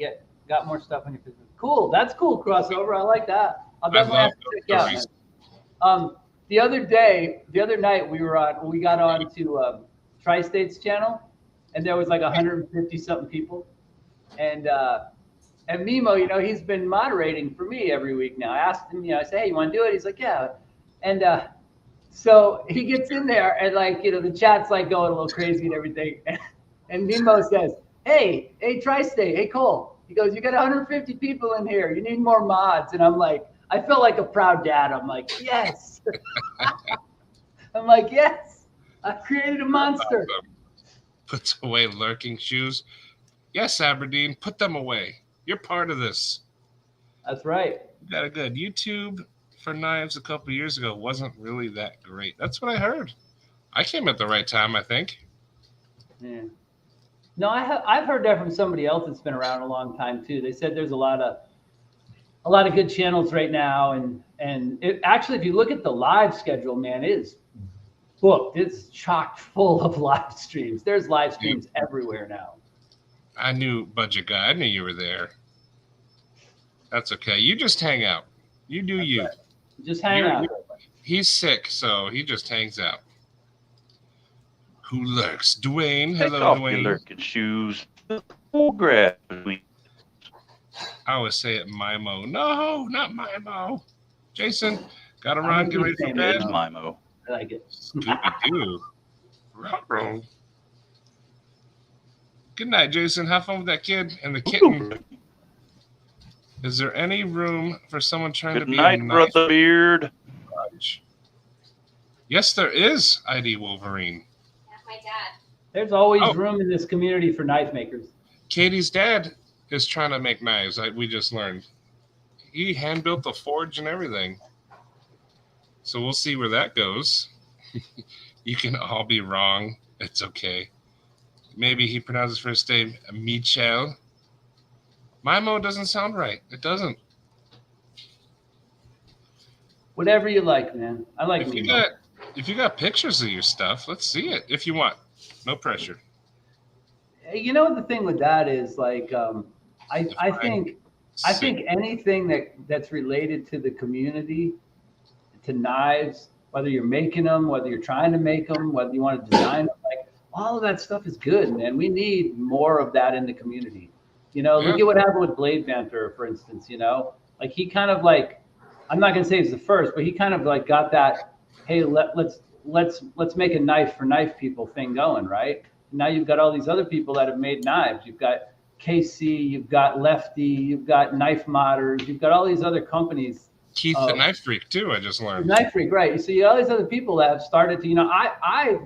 got more stuff on your business. Cool. That's cool crossover. I like that. I'll definitely have to check it out, man. The other night we got on to Tri-State's channel, and there was like 150 something people, and Mimo, he's been moderating for me every week now. I asked him, I say, hey, you want to do it? He's like, yeah, and so he gets in there, and like, the chat's like going a little crazy and everything, and Mimo says, hey, Tri-State, hey Cole, he goes, you got 150 people in here, you need more mods, and I'm like, I felt like a proud dad. I'm like, yes. I'm like, yes. I created a monster. Awesome. Puts away lurking shoes. Yes, Aberdeen, put them away. You're part of this. That's right. You got a good YouTube for knives a couple of years ago. Wasn't really that great. That's what I heard. I came at the right time, I think. Yeah. No, I've heard that from somebody else that's been around a long time too. They said there's a lot of good channels right now, and it, actually, if you look at the live schedule, man, it is booked. It's chock full of live streams. There's live streams everywhere now. I knew Budget Guy. I knew you were there. That's okay. You just hang out. You do That's you. right. Just hang out. He's sick, so he just hangs out. Who lurks? Dwayne. Take Hello, off your Dwayne. lurking shoes. Full grass between. I always say it Mimo. No, not Mimo. Jason, gotta run. Get ready for bed. It's Mimo. I like it. Scooby-Doo. Ruh-roh. Good night, Jason. Have fun with that kid and the kitten. Is there any room for someone trying to Good be night, a nice brother Beard. judge? Yes, there is, ID Wolverine. That's my dad. There's always Oh. room in this community for knife makers. Katie's dad is trying to make knives. We just learned. He hand built the forge and everything. So we'll see where that goes. You can all be wrong. It's okay. Maybe he pronounced his first name Michel. Mimo doesn't sound right. It doesn't. Whatever you like, man. I like If you Mimo. got pictures of your stuff, let's see it if you want. No pressure. You know the thing with that is like I think anything that's related to the community, to knives, whether you're making them, whether you're trying to make them, whether you want to design them, like all of that stuff is good, man. We need more of that in the community. You know, look Yeah. at what happened with Blade Banter, for instance. You know, like he kind of like, I'm not gonna say he's the first, but he kind of like got that. Hey, let's make a knife for knife people thing going, right? Now you've got all these other people that have made knives. You've got KC, you've got Lefty, you've got Knife Modders, you've got all these other companies. Keith the Knife Freak too, I just learned. Knife Freak, right? You see all these other people that have started to, you know, I've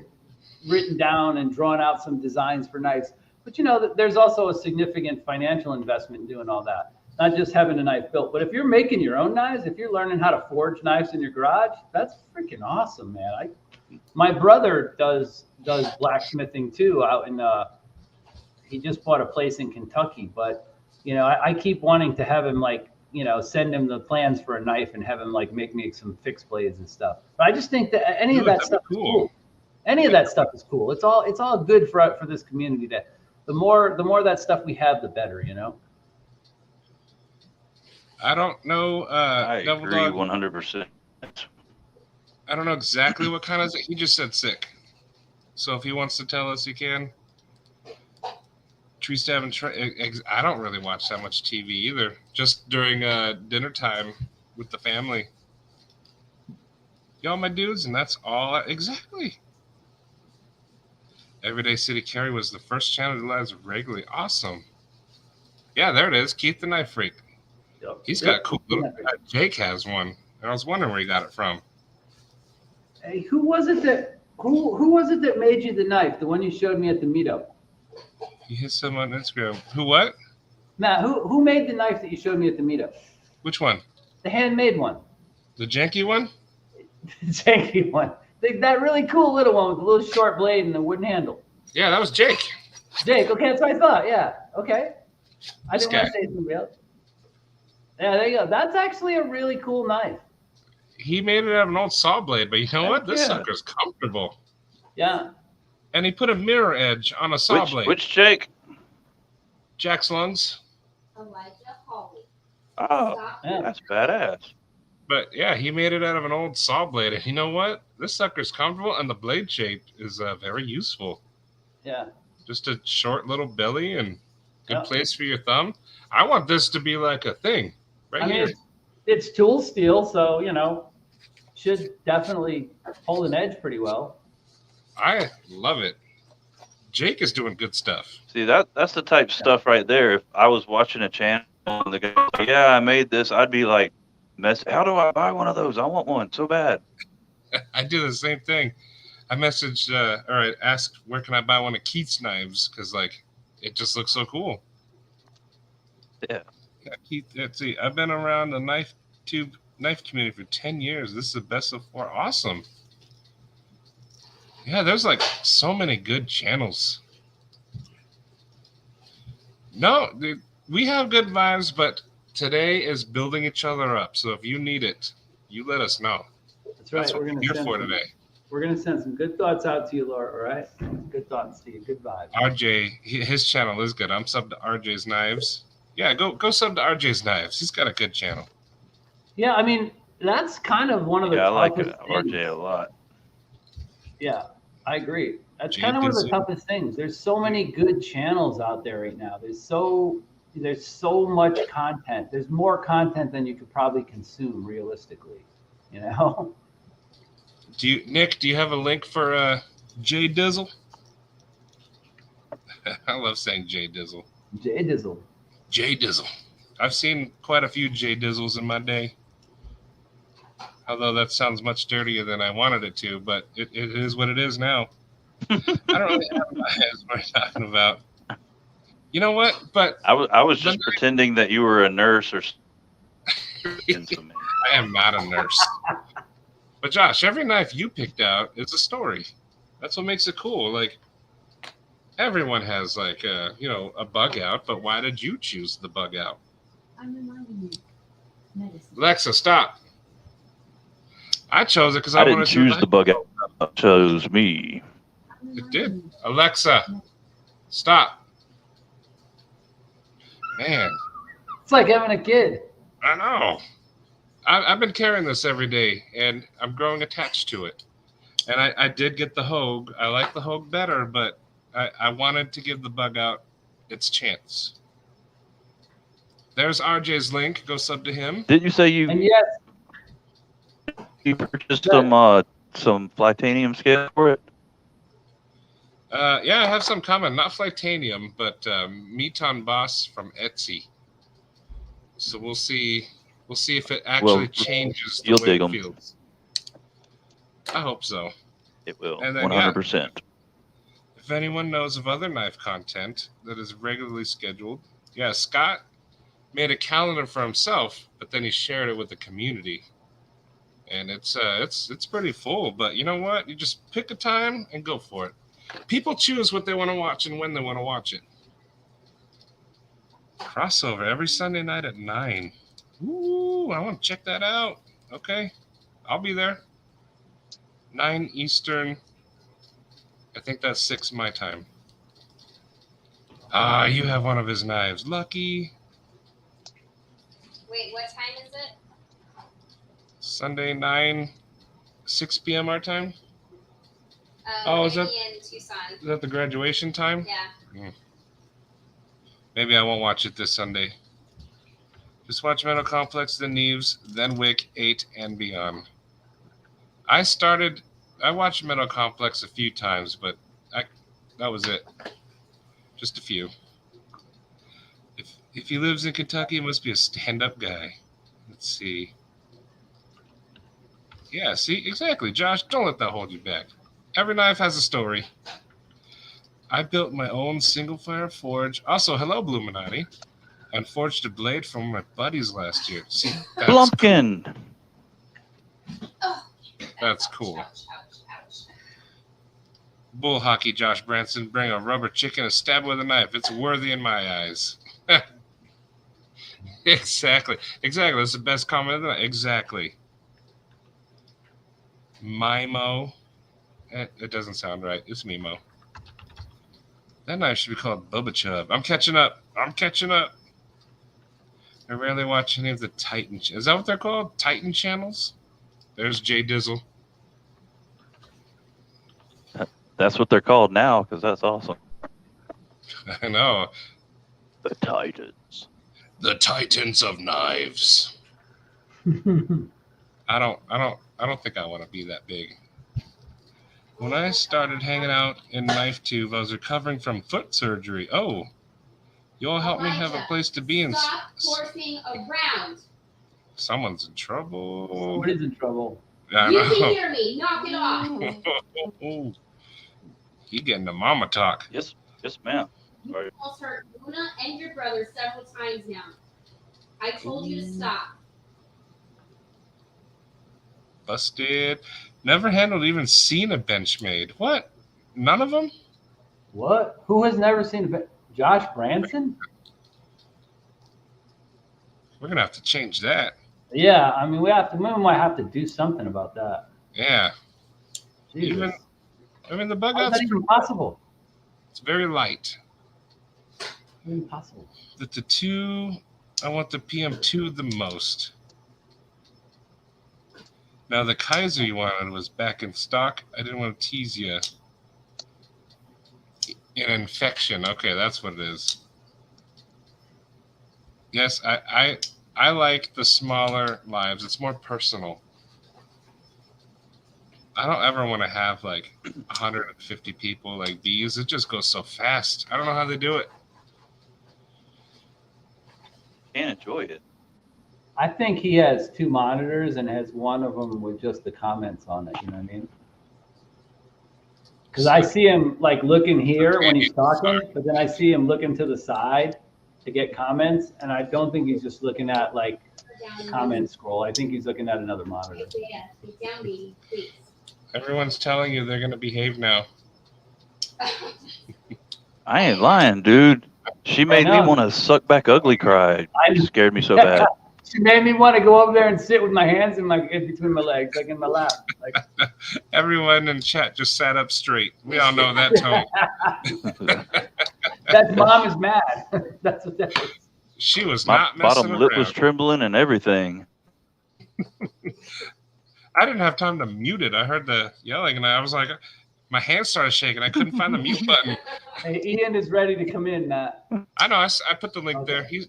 written down and drawn out some designs for knives, but you know, there's also a significant financial investment in doing all that. Not just having a knife built, but if you're making your own knives, if you're learning how to forge knives in your garage, that's freaking awesome, man. My brother does blacksmithing too out in he just bought a place in Kentucky, but you know, I keep wanting to have him like, you know, send him the plans for a knife and have him like make me some fixed blades and stuff. But I just think that any of that stuff is cool. Any of that stuff is cool. It's all good for this community. That the more that stuff we have, the better, you know. I don't know. I Devil agree Dog, 100%. I don't know exactly what kind of. He just said sick. So if he wants to tell us, he can. Tree Stab and I don't really watch that much TV either. Just during dinner time with the family. Y'all my dudes, and that's all. Exactly. Everyday City Carry was the first channel that lives regularly. Awesome. Yeah, there it is. Keith the Knife Freak. He's got a cool little. Jake has one. And I was wondering where he got it from. Hey, who was it that made you the knife? The one you showed me at the meetup. He hit some on Instagram. Who? What? Matt, who made the knife that you showed me at the meetup? Which one? The handmade one. The janky one? The janky one. That really cool little one with the little short blade and the wooden handle. Yeah, that was Jake. Jake, okay, that's what I thought. Yeah, okay. I This didn't want guy. to say somebody else. Yeah, there you go. That's actually a really cool knife. He made it out of an old saw blade, but you know what? This Yeah. sucker's comfortable. Yeah. And he put a mirror edge on a saw blade. Which Jake? Jack's lungs. Elijah Hawley. Oh, Yeah. that's badass. But yeah, he made it out of an old saw blade. And you know what? This sucker's comfortable, and the blade shape is very useful. Yeah. Just a short little belly and good Yeah. place for your thumb. I want this to be like a thing right I mean, here. it's tool steel, so, you know, should definitely hold an edge pretty well. I love it. Jake is doing good stuff. See, that's the type of stuff right there. If I was watching a channel and the guy was like, yeah, I made this, I'd be like, how do I buy one of those? I want one so bad. I do the same thing. I messaged or I asked where can I buy one of Keith's knives because like it just looks so cool. Yeah. Yeah, Keith. Let's see. I've been around the knife community for 10 years. This is the best of 4. Awesome. Yeah, there's like so many good channels. No, dude, we have good vibes, but today is building each other up. So if you need it, you let us know. That's right. That's what We're we're gonna here send for some- today. We're gonna send some good thoughts out to you, Laura. All right? Good thoughts to you. Good vibes. RJ, his channel is good. I'm subbed to RJ's Knives. Yeah, go sub to RJ's Knives. He's got a good channel. Yeah, I mean that's kind of one of the Yeah, I like toughest things. RJ a lot. Yeah, I agree. That's Jay kind of one of the Dizzle. toughest things. There's so many good channels out there right now. There's so much content. There's more content than you could probably consume realistically. You know? Nick, do you have a link for Jay Dizzle? I love saying Jay Dizzle. Jay Dizzle. Jay Dizzle. I've seen quite a few Jay Dizzles in my day. Although that sounds much dirtier than I wanted it to, but it is what it is now. I don't really have my head what I'm talking about. You know what? But I was just pretending that you were a nurse or something. I am not a nurse. But Josh, every knife you picked out is a story. That's what makes it cool. Like everyone has like a bug out, but why did you choose the bug out? I'm reminding you. Medicine. Alexa, stop. I chose it because I I didn't wanted to choose the bug out. It chose me. It did. Alexa, stop. Man, It's like having a kid. I know. I've been carrying this every day, and I'm growing attached to it. And I did get the Hogue. I like the Hogue better, but I wanted to give the bug out its chance. There's RJ's link. Go sub to him. Didn't you say And yes, you purchased some Flytanium scale for it? Yeah, I have some comment. Not Flytanium, but Meton Boss from Etsy. So we'll see. We'll see if it actually changes the you'll way dig it 'em. feels. I hope so. It will. And then, 100%. If anyone knows of other knife content that is regularly scheduled, yeah, Scott made a calendar for himself, but then he shared it with the community, and it's pretty full. But you know what? You just pick a time and go for it. People choose what they want to watch and when they want to watch it. Crossover every Sunday night at 9. Ooh, I want to check that out. Okay, I'll be there. 9 Eastern. I think that's 6 my time. Ah, you have one of his knives. Lucky. Wait, what time is it? Sunday 6 p.m. our time. Oh, is that- in Tucson? Is that the graduation time? Yeah. Maybe I won't watch it this Sunday. Just watch Metal Complex, then Neves, then Wick 8 and beyond. I watched Metal Complex a few times, but that was it. Just a few. If he lives in Kentucky, he must be a stand-up guy. Let's see. Yeah, see? Exactly. Josh, don't let that hold you back. Every knife has a story. I built my own single-fire forge. Also, hello, Bluminati. And forged a blade from my buddies last year. See, that's Blumpkin. Oh, That's ouch, cool. Ouch, ouch, ouch. Bull hockey, Josh Branson. Bring a rubber chicken and stab it with a knife. It's worthy in my eyes. Exactly. That's the best comment of the night. Exactly. Mimo. It doesn't sound right. It's Mimo. That knife should be called Bubba Chub. I'm catching up. I rarely watch any of the Titan. Is that what they're called? Titan channels? There's Jay Dizzle. That's what they're called now, because that's awesome. I know. The Titans. The Titans of Knives. I don't think I want to be that big. When I started hanging out in Knife Tube, I was recovering from foot surgery. Oh, you all help me have a place to be in. Stop horsing around. Someone's in trouble. Somebody's in trouble. I You can know. hear me. Knock it off. You getting the mama talk. Yes, ma'am. You almost hurt Luna and your brother several times now. I told you to stop. Busted. Never handled, even seen a Benchmade. What? None of them? What? Who has never seen Josh Branson? We're gonna have to change that. Yeah, I mean we might have to do something about that. Yeah. Even, I mean, the bug How is out's that even possible? it's very light. Impossible. The 2, I want the PM2 the most. Now the Kaiser you wanted was back in stock. I didn't want to tease you. An infection. Okay, that's what it is. Yes, I like the smaller lives. It's more personal. I don't ever want to have like 150 people like these. It just goes so fast. I don't know how they do it. Can't enjoy it. I think he has 2 monitors and has one of them with just the comments on it. You know what I mean? Because I see him like looking here when he's talking, but then I see him looking to the side to get comments, and I don't think he's just looking at like the comment scroll. I think he's looking at another monitor. Everyone's telling you they're going to behave now. I ain't lying, dude. She made me want to suck back ugly cry. It scared me so bad. She made me want to go over there and sit with my hands in between my legs, like in my lap. Like Everyone in chat just sat up straight. We all know that tone. That mom is mad. That's what that is. She was My not messing bottom lip around. was trembling and everything. I didn't have time to mute it. I heard the yelling, and I was like, my hands started shaking. I couldn't find the mute button. Hey, Ian is ready to come in, Matt. I know. I put the link Okay. there. He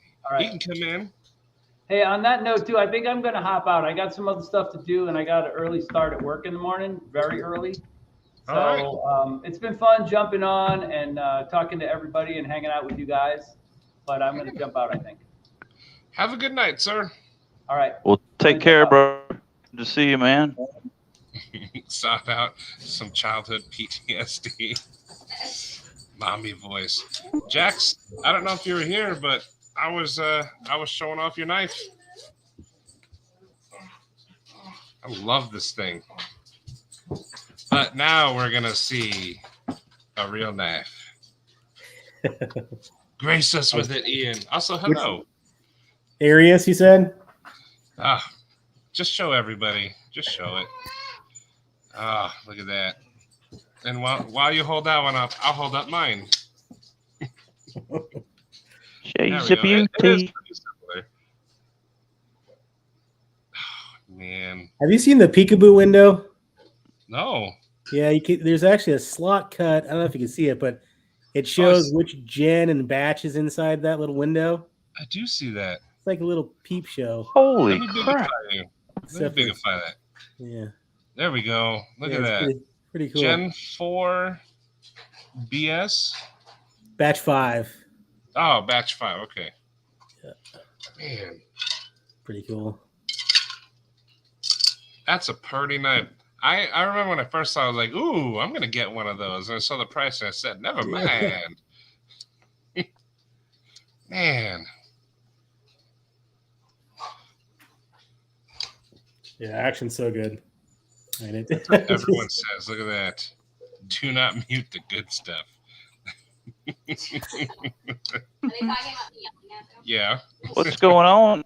can come in. Hey, on that note too, I think I'm gonna hop out. I got some other stuff to do, and I got an early start at work in the morning, very early. So All it's been fun jumping on and talking to everybody and hanging out with you guys. But I'm gonna jump out, I think. Have a good night, sir. All right. Well, take care, bro. Good to see you, man. Stop out some childhood PTSD. Mommy voice. Jax, I don't know if you were here, but I was showing off your knife. I love this thing. But now we're gonna see a real knife. Grace us with it, Ian. Also, hello. Arius, you said? Just show everybody. Just show it. Look at that. And while you hold that one up, I'll hold up mine. She's There a we go. It is beauty. pretty similar. Oh, man. Have you seen the peekaboo window? No. Yeah, there's actually a slot cut. I don't know if you can see it, but it shows which gen and batch is inside that little window. I do see that. It's like a little peep show. Holy Let me crap. bigify you. Let me bigify that. Yeah. There we go. Look Yeah, at it's that. Pretty cool. Gen 4 BS. Batch 5. Oh, batch 5. Okay. Yeah. Man, Pretty cool. that's a pretty knife. I remember when I first saw it, I was like, ooh, I'm going to get one of those. And I saw the price and I said, never mind. Man. Yeah, action's so good. And That's what everyone says. Look at that. Do not mute the good stuff. Yeah. What's going on?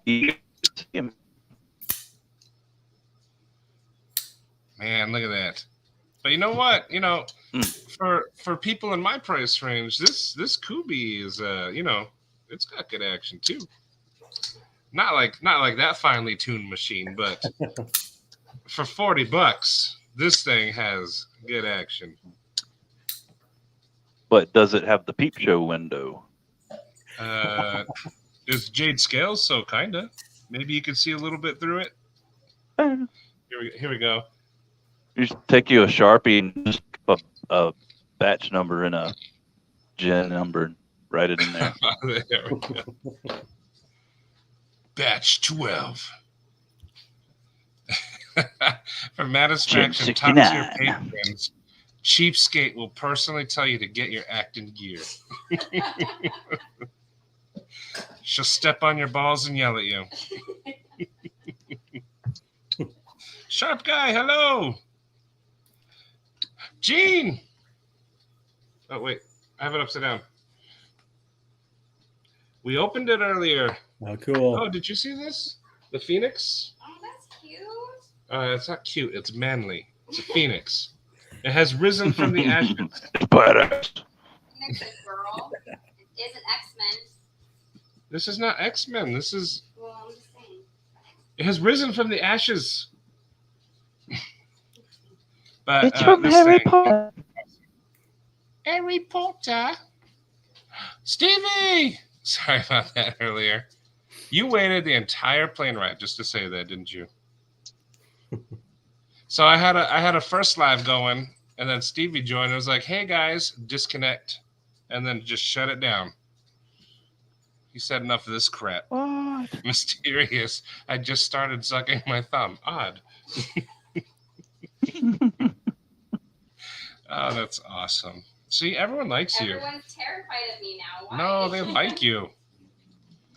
Man, look at that. But you know what? You know, for people in my price range, this Kubi is it's got good action too. Not like that finely tuned machine, but for $40, this thing has good action. But does it have the peep show window? It's jade scales, so kinda. Maybe you can see a little bit through it. Here we go. You just take you a Sharpie and just put a batch number and a gen number and write it in there. There we go. Batch 12. For Matisfaction, top tier patrons, Cheapskate will personally tell you to get your act in gear. She'll step on your balls and yell at you. Sharp guy, hello. Gene. Oh, wait. I have it upside down. We opened it earlier. Oh, cool. Oh, did you see this? The Phoenix? Oh, that's cute. It's not cute. It's manly. It's a Phoenix. It has risen from the ashes. It's badass. It's a girl. It isn't X-Men. This is not X-Men. This is. Well, I'm just saying. It has risen from the ashes. But It's from this Harry thing- Potter. Harry Potter. Stevie! Sorry about that earlier. You waited the entire plane ride just to say that, didn't you? So I had a first live going, and then Stevie joined and was like, hey guys, disconnect. And then just shut it down. He said enough of this crap. What? Mysterious. I just started sucking my thumb. Odd. Oh, that's awesome. See, everyone likes you. Everyone's terrified of me now. Why? No, they like you.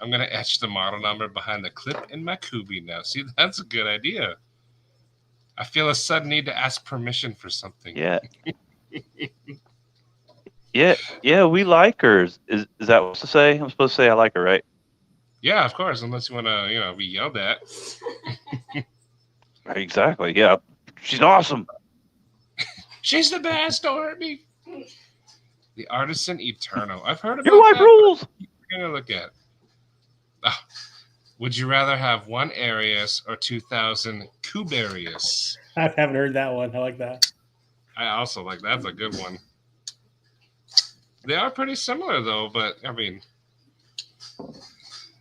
I'm going to etch the model number behind the clip in my Kubi now. See, that's a good idea. I feel a sudden need to ask permission for something. Yeah. Yeah, we like her. Is that what to say? I'm supposed to say I like her, right? Yeah, of course, unless you want to, be yelled at. Exactly. Yeah. She's awesome. She's the best, don't hurt me. The Artisan Eternal. I've heard about Your wife that. rules. We're going to look at. Ah, would you rather have 1 Arius or 2,000 Kubarius? I haven't heard that one. I like that. I also like that's a good one. They are pretty similar though, but I mean,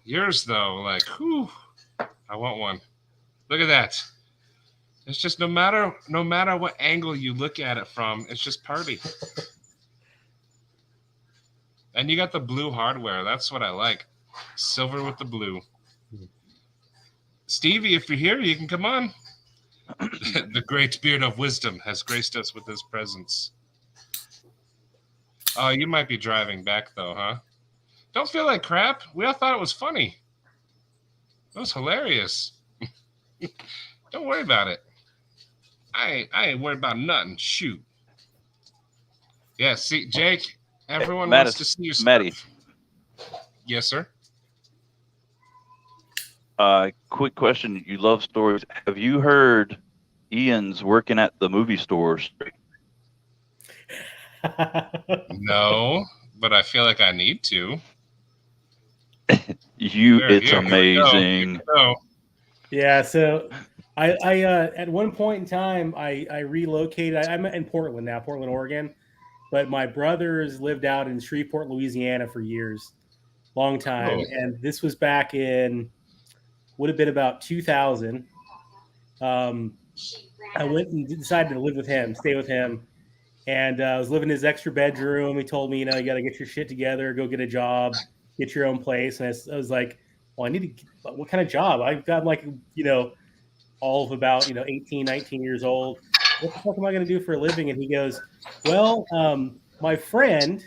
yours though, like, whew, I want one. Look at that. It's just no matter what angle you look at it from, it's just party. And you got the blue hardware. That's what I like. Silver with the blue. Stevie, if you're here, you can come on. The great beard of wisdom has graced us with his presence. Oh, you might be driving back though, huh? Don't feel like crap. We all thought it was funny. It was hilarious. Don't worry about it. I ain't worried about nothing. Shoot. Yeah, see, Jake, everyone wants to see you. Maddie. Yes, sir. Quick question. You love stories. Have you heard Ian's working at the movie store? No, but I feel like I need to. It's amazing. Yeah, so I at one point in time I relocated. I'm in Portland now, Portland, Oregon, but my brothers lived out in Shreveport, Louisiana for years, long time, and this was back in would have been about 2000. I went and decided to live with him, stay with him, and I was living in his extra bedroom. He told me, you got to get your shit together, go get a job, get your own place. And I was like, well, I need to, what kind of job? I've got all of about, 18, 19 years old. What the fuck am I going to do for a living? And he goes, well, my friend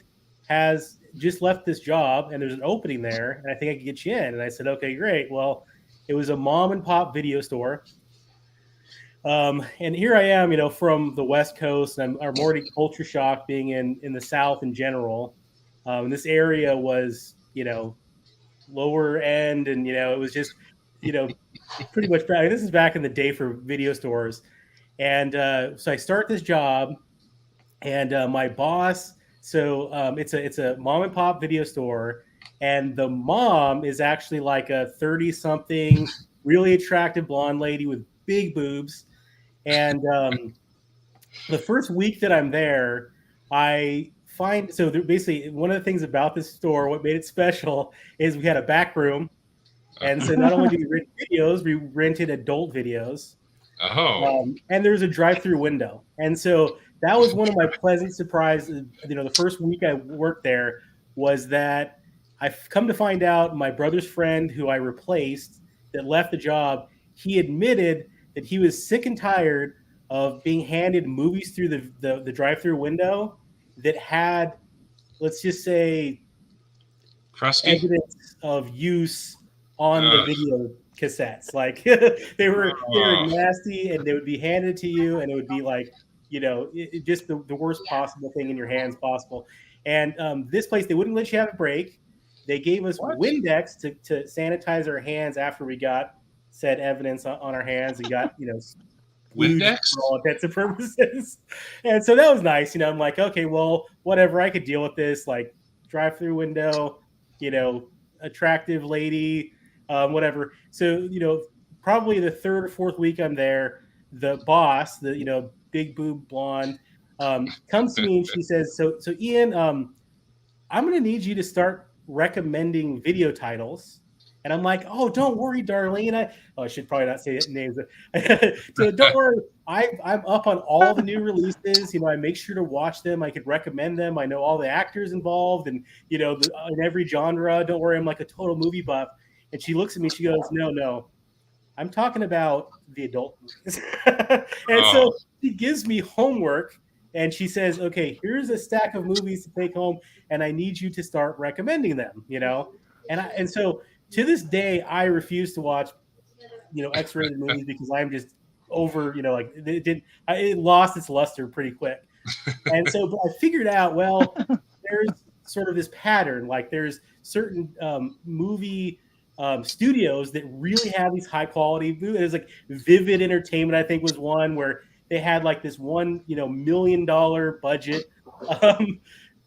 has just left this job and there's an opening there and I think I can get you in. And I said, okay, great. Well, it was a mom and pop video store. And here I am, from the West Coast, and I'm already culture shocked being in the South in general. And this area was, lower end, and it was just, pretty much back. This is back in the day for video stores, and so I start this job, and my boss. So it's a mom and pop video store, and the mom is actually like a 30-something, really attractive blonde lady with big boobs. And the first week that I'm there, I find basically one of the things about this store, what made it special, is we had a back room, and so not only did we rent videos, we rented adult videos. Oh. And there's a drive-through window, and so that was one of my pleasant surprises. The first week I worked there was that I've come to find out my brother's friend who I replaced that left the job. He admitted that he was sick and tired of being handed movies through the drive-through window that had, let's just say, crusty evidence of use on the video cassettes. Like they were nasty, and they would be handed to you, and it would be like, just the worst possible thing in your hands possible. And this place, they wouldn't let you have a break. They gave us Windex to sanitize our hands after we got said evidence on our hands and got Windex? for all intents and purposes. And so that was nice. I'm like, okay, well, whatever, I could deal with this. Like, drive-through window, attractive lady, whatever. So, probably the third or fourth week I'm there, the boss, the big boob blonde, comes to me and she says, "So Ian, I'm going to need you to start recommending video titles." And I'm like, "Oh, don't worry, Darlene. I should probably not say names. So don't worry. I'm up on all the new releases. I make sure to watch them. I could recommend them. I know all the actors involved, and in every genre. Don't worry. I'm like a total movie buff." And she looks at me. She goes, "No. I'm talking about the adult movies." And so she gives me homework. And she says, "Okay, here's a stack of movies to take home, and I need you to start recommending them." And so to this day, I refuse to watch, X-rated movies because I'm just over, it lost its luster pretty quick. And so, but I figured out, well, there's sort of this pattern. Like, there's certain movie studios that really have these high quality movies. There's like Vivid Entertainment, I think, was one where they had like this $1 million budget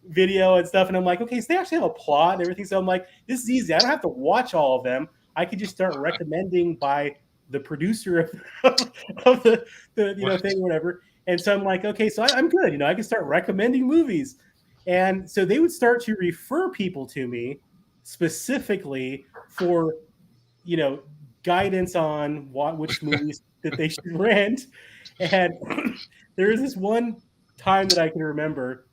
video and stuff. And I'm like, okay, so they actually have a plot and everything. So I'm like, this is easy. I don't have to watch all of them. I could just start recommending by the producer of the thing or whatever. And so I'm like, okay, so I'm good. I can start recommending movies. And so they would start to refer people to me specifically for, guidance on which movies that they should rent. And there was this one time that I can remember.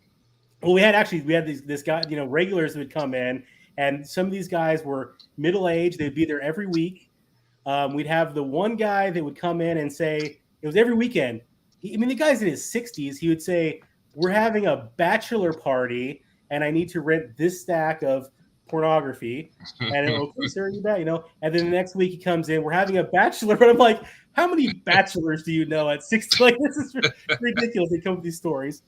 Well, we had this guy, regulars would come in, and some of these guys were middle-aged. They'd be there every week. We'd have the one guy that would come in and say, it was every weekend. The guy's in his 60s. He would say, "We're having a bachelor party, and I need to rent this stack of pornography." And okay, sir, you bet, And then the next week he comes in, "We're having a bachelor," but I'm like, how many bachelors do you know at 60? Like, this is ridiculous. They come with these stories.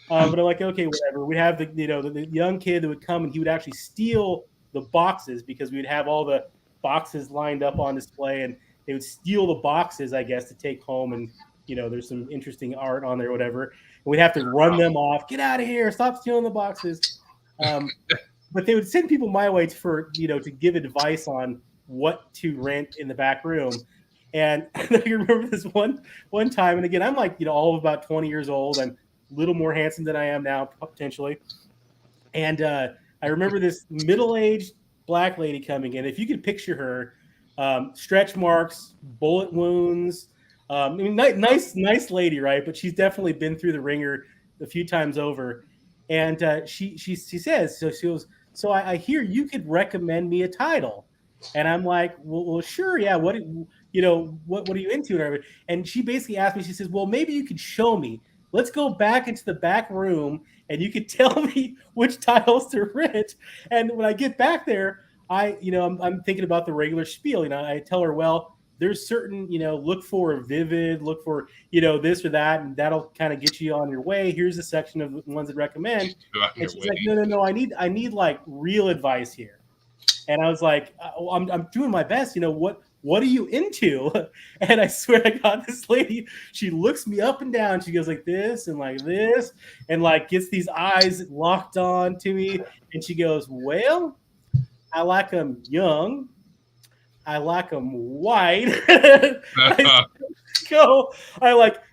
But I'm like, okay, whatever. We'd have the young kid that would come, and he would actually steal the boxes because we would have all the boxes lined up on display, and they would steal the boxes, I guess, to take home. And there's some interesting art on there, whatever. And we'd have to run them off. "Get out of here! Stop stealing the boxes." But they would send people my way to give advice on what to rent in the back room. And I remember this one time, and again, I'm like, all of about 20 years old. I'm a little more handsome than I am now, potentially. And I remember this middle-aged black lady coming in. If you could picture her, stretch marks, bullet wounds. Nice lady, right? But she's definitely been through the ringer a few times over. And she says, so she goes, "So I hear you could recommend me a title." And I'm like, well, sure, yeah. What are you into? And she basically asked me, she says, "Well, maybe you could show me. Let's go back into the back room, and you could tell me which titles to rent." And when I get back there, I'm thinking about the regular spiel. I tell her, well, there's certain, look for Vivid, look for, this or that, and that'll kind of get you on your way. Here's a section of the ones that recommend. And she's like, no, I need like real advice here. And I was like, I'm doing my best. What are you into? And I swear to God, this lady, she looks me up and down. She goes like this, and like gets these eyes locked on to me. And she goes, "Well, I like them young. I like them white."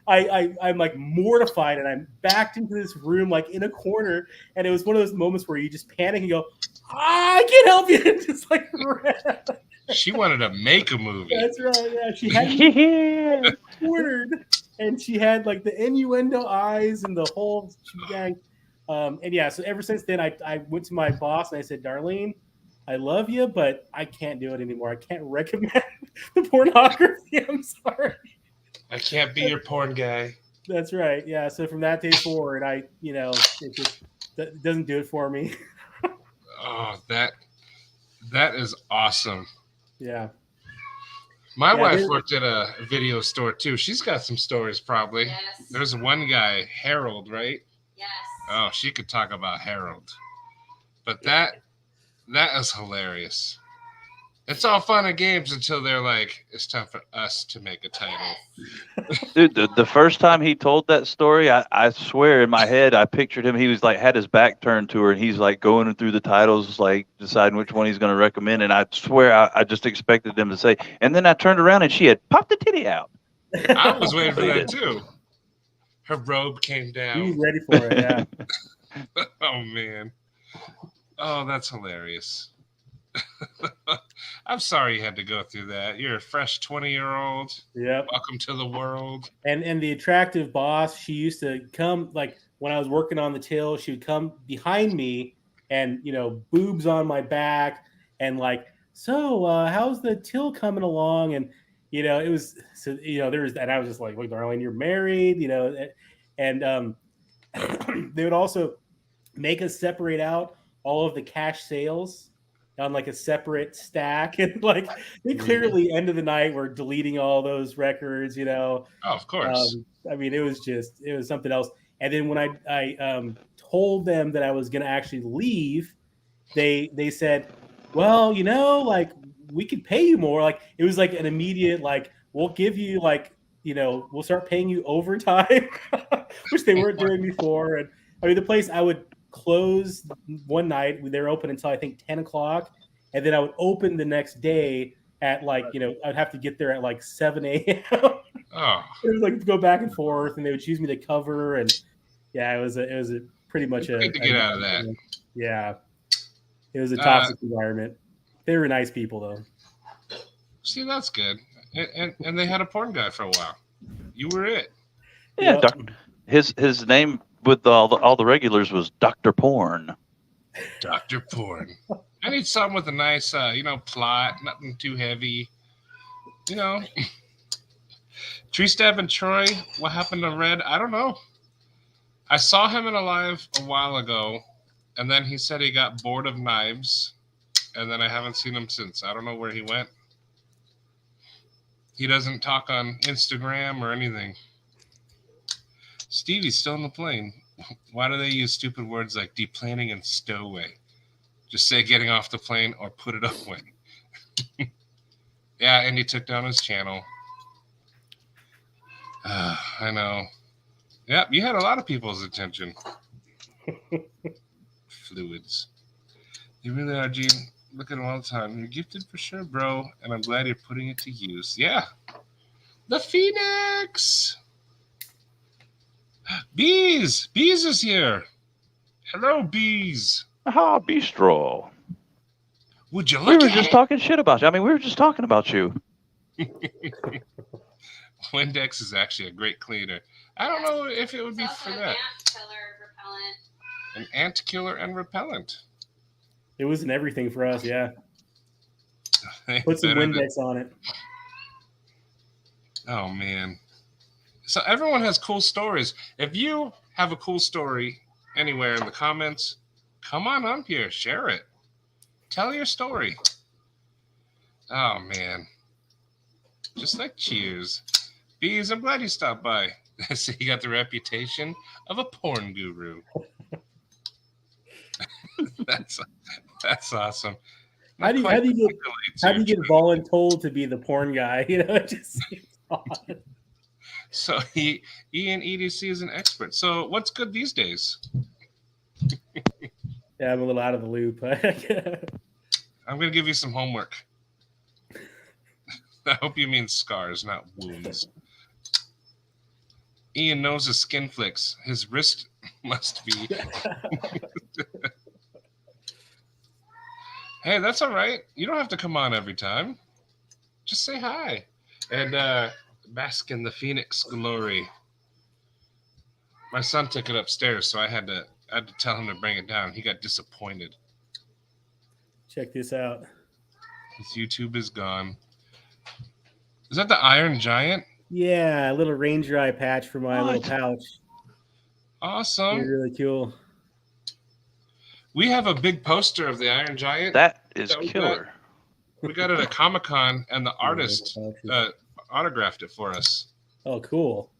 I'm like mortified, and I'm backed into this room, like in a corner. And it was one of those moments where you just panic and go, "I can't help you." And just like, she wanted to make a movie. That's right. Yeah, she had cornered, and she had like the innuendo eyes and the whole gang. And yeah, so ever since then, I went to my boss and I said, "Darlene, I love you, but I can't do it anymore. I can't recommend the pornography. I'm sorry. I can't be your porn guy." That's right. Yeah. So from that day forward, it just doesn't do it for me. Oh, that is awesome. Yeah. My wife worked at a video store too. She's got some stories probably. Yes. There's one guy, Harold, right? Yes. Oh, she could talk about Harold. But that is hilarious. It's all fun and games until they're like, it's time for us to make a title. Dude, the first time he told that story, I swear in my head I pictured him. He was like had his back turned to her, and he's like going through the titles, like deciding which one he's going to recommend. And I swear I just expected them to say. And then I turned around and she had popped the titty out. I was waiting for that too. Her robe came He was down. ready for it. Yeah. Oh man. Oh, that's hilarious. I'm sorry you had to go through that. You're a fresh 20-year-old. Yep. Welcome to the world. And the attractive boss, she used to come like when I was working on the till, she would come behind me and boobs on my back and like, so how's the till coming along? And it was there was, and I was just like, look, darling, you're married, and they would also make us separate out all of the cash sales on like a separate stack, and like they clearly end of the night were deleting all those records. Oh, of course. I mean, it was something else. And then when I told them that I was going to actually leave, they said, well, like we could pay you more. Like it was like an immediate, like, we'll give you like, we'll start paying you overtime, which they weren't doing before. And I mean, the place I would close one night, they were open until I think 10 o'clock. And then I would open the next day at like, I'd have to get there at like 7 a.m. Oh. It was like go back and forth, and they would choose me to cover. And yeah, it was a pretty much Good to get out of that. Yeah. It was a toxic environment. They were nice people though. See, that's good. And they had a porn guy for a while. You were it. Yeah, his name with all the regulars was Dr. Porn. Dr. Porn. I need something with a nice, plot, nothing too heavy. Tree Stab and Troy, what happened to Red? I don't know. I saw him in a live a while ago, and then he said he got bored of knives, and then I haven't seen him since. I don't know where he went. He doesn't talk on Instagram or anything. Stevie's still in the plane. Why do they use stupid words like deplaning and stowaway? Just say getting off the plane or put it away. Yeah, and he took down his channel. I know. Yep, you had a lot of people's attention. Fluids. You really are, Gene. Look at them all the time. You're gifted for sure, bro, and I'm glad you're putting it to use. Yeah. The Phoenix! Bees! Bees is here. Hello, Bees. Aha, Bistro. Would you We look were at just it? talking shit about you. I mean, we were just talking about you. Windex is actually a great cleaner. I don't know if it would be for that. An ant killer and repellent. It was in everything for us. Yeah. Put Put some Windex on it. Oh, man. So everyone has cool stories. If you have a cool story anywhere in the comments, come on up here. Share it. Tell your story. Oh, man. Just like Cheers. Bees, I'm glad you stopped by. So you got the reputation of a porn guru. That's awesome. How do you get voluntold to be the porn guy? It just seems odd. So Ian EDC is an expert. So what's good these days? Yeah, I'm a little out of the loop. I'm going to give you some homework. I hope you mean scars, not wounds. Ian knows his skin flicks. His wrist must be. Hey, that's all right. You don't have to come on every time. Just say hi. And bask in the Phoenix glory. My son took it upstairs, so I had to tell him to bring it down. He got disappointed. Check this out. His YouTube is gone. Is that the Iron Giant? Yeah, a little ranger eye patch for my little pouch. Awesome. They're really cool. We have a big poster of the Iron Giant. That is killer. We got it at Comic-Con, and the artist autographed it for us. Oh, cool.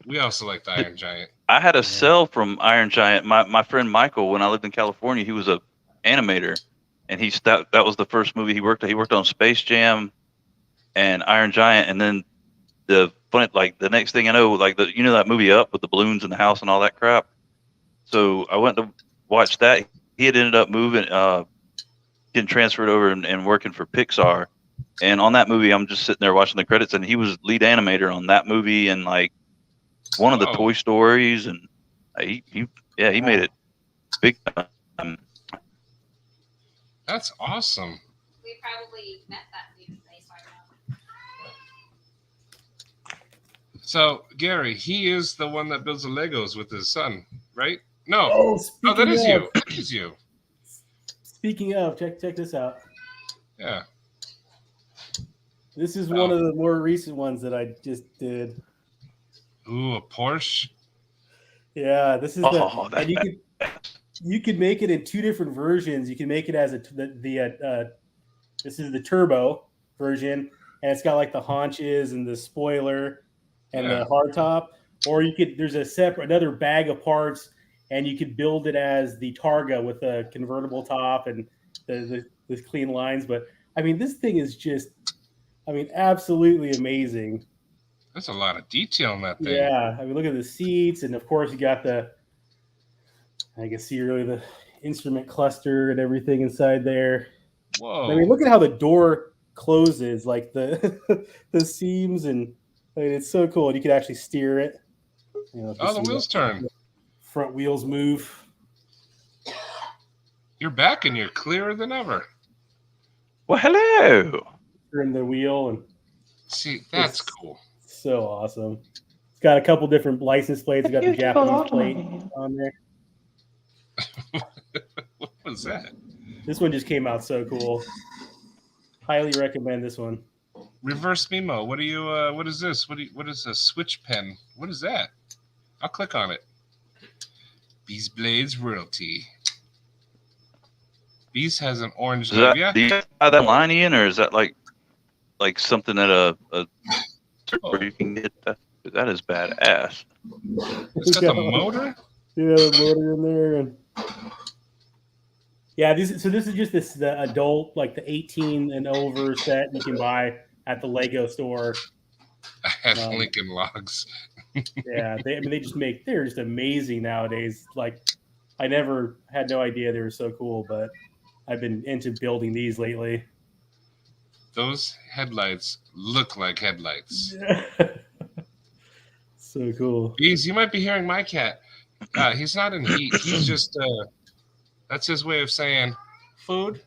We also like the Iron Giant. I had a cell from Iron Giant. My friend Michael, when I lived in California, he was a animator, and that was the first movie he worked on. He worked on Space Jam and Iron Giant, and then the next thing I know, like that movie Up with the balloons in the house and all that crap. So I went to watch that. He had ended up moving, getting transferred over and working for Pixar. And on that movie, I'm just sitting there watching the credits, and he was lead animator on that movie and like one of the Toy Stories, and he made it big time. That's awesome. We probably met that dude that he's talking about. So Gary, he is the one that builds the Legos with his son, right? No. Oh, that is you. That is you. Speaking of, check this out. Yeah. This is one of the more recent ones that I just did. Ooh, a Porsche. Yeah, this is and you could make it in two different versions. You can make it as this is the turbo version, and it's got like the haunches and the spoiler and the hardtop. Or there's another bag of parts, and you could build it as the Targa with a convertible top and the clean lines. But I mean, this thing is just, absolutely amazing. There's a lot of detail in that thing. Yeah, I mean, look at the seats, and of course you got I can see really the instrument cluster and everything inside there. Whoa! I mean, look at how the door closes, like the the seams, and it's so cool. And you can actually steer it. The wheels turn. Front wheels move. You're back, and you're clearer than ever. Well, hello. Turn the wheel and see. That's cool. So awesome. It's got a couple different license plates. It's got the Japanese plate on there. What was that? This one just came out so cool. Highly recommend this one. Reverse Memo. What do you? What is this? What is a switch pen? What is that? I'll click on it. Bees Blades royalty. Bees has an orange. Do you have that line, Ian, or is that like something that where you can get that? That is badass. It's got the motor. Yeah, the motor in there, and this is just the adult, like the 18 and over set you can buy at the Lego store. At Lincoln Logs. Yeah, they're just amazing nowadays. Like, I never had no idea they were so cool, but I've been into building these lately. Those headlights look like headlights. So cool. Bees, you might be hearing my cat. He's not in heat. He's just that's his way of saying food.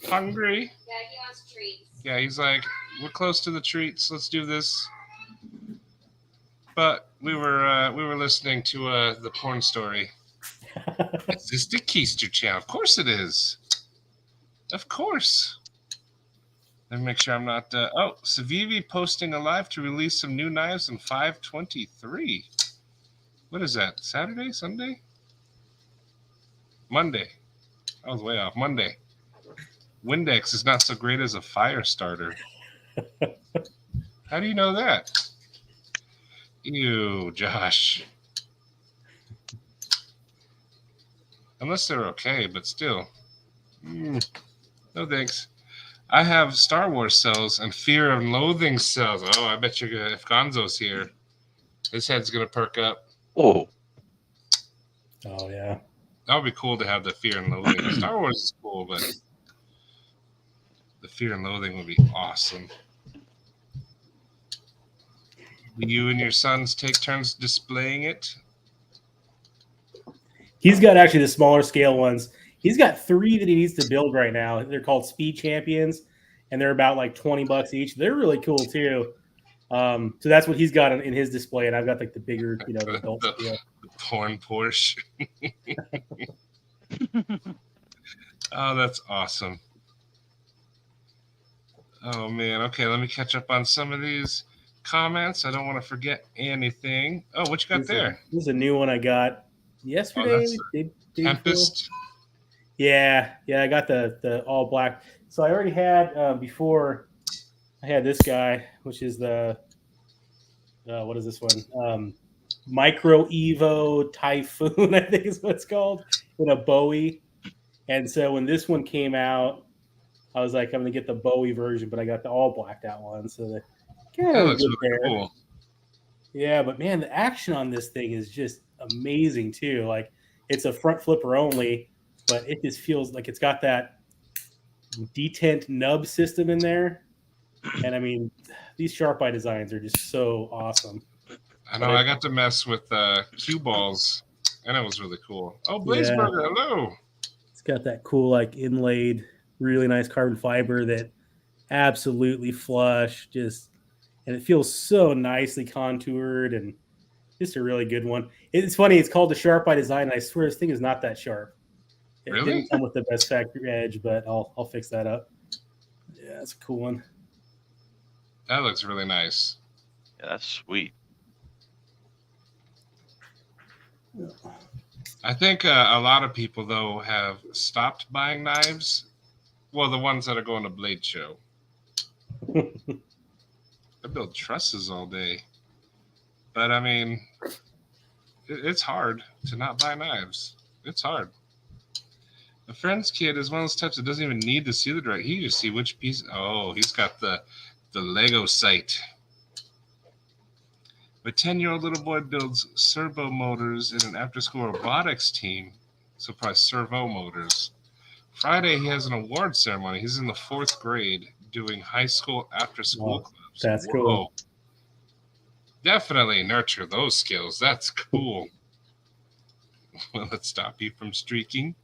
Hungry. Yeah, he wants treats. Yeah, he's like, we're close to the treats. Let's do this. But we were listening to the porn story. Is this the Keister channel? Of course it is. Of course. Let me make sure I'm not. STEVIE posting a live to release some new knives in 5/23. What is that? Saturday? Sunday? Monday. I was way off. Monday. Windex is not so great as a fire starter. How do you know that? Ew, Josh. Unless they're okay, but still. No thanks. I have Star Wars cells and Fear and Loathing cells. Oh, I bet you're if Gonzo's here, his head's gonna perk up. Oh. Oh yeah. That would be cool to have the Fear and Loathing. Star Wars is cool, but the Fear and Loathing would be awesome. Do you and your sons take turns displaying it? He's got actually the smaller scale ones. He's got 3 that he needs to build right now. They're called Speed Champions, and they're about like $20 each. They're really cool too. So that's what he's got in his display, and I've got like the bigger, the adult scale. The porn Porsche. Oh, that's awesome. Oh man. Okay, let me catch up on some of these comments. I don't want to forget anything. Oh, what you got there? This is a new one I got yesterday. Tempest. Yeah, I got the all black. So I already had before. I had this guy, which is the what is this one? Micro Evo Typhoon, I think is what it's called, with a Bowie. And so when this one came out, I was like, I'm gonna get the Bowie version, but I got the all blacked out one. So the kind That of a looks good really pair. cool. Yeah, but man, the action on this thing is just amazing too. Like it's a front flipper only, but it just feels like it's got that detent nub system in there. And I mean, these Sharp Eye designs are just so awesome. I know. I got to mess with cue balls, and it was really cool. Oh, Yeah. Blazeburger, hello. It's got that cool, like inlaid, really nice carbon fiber that absolutely flush, just, and it feels so nicely contoured and just a really good one. It's funny, it's called the Sharp Eye design, and I swear this thing is not that sharp. It Really? didn't come with the best factory edge, but I'll fix that up. Yeah, it's a cool one. That looks really nice. Yeah, that's sweet. I think a lot of people, though, have stopped buying knives. Well, the ones that are going to Blade Show. I build trusses all day. But, I mean, it's hard to not buy knives. It's hard. A friend's kid is one of those types that doesn't even need to see the direct. He just see which piece. Oh, he's got the Lego sight. My 10-year-old little boy builds servo motors in an after-school robotics team. So probably servo motors. Friday, he has an award ceremony. He's in the 4th grade doing high school after-school clubs. That's Whoa. cool. Definitely nurture those skills. That's cool. Will it stop you from streaking?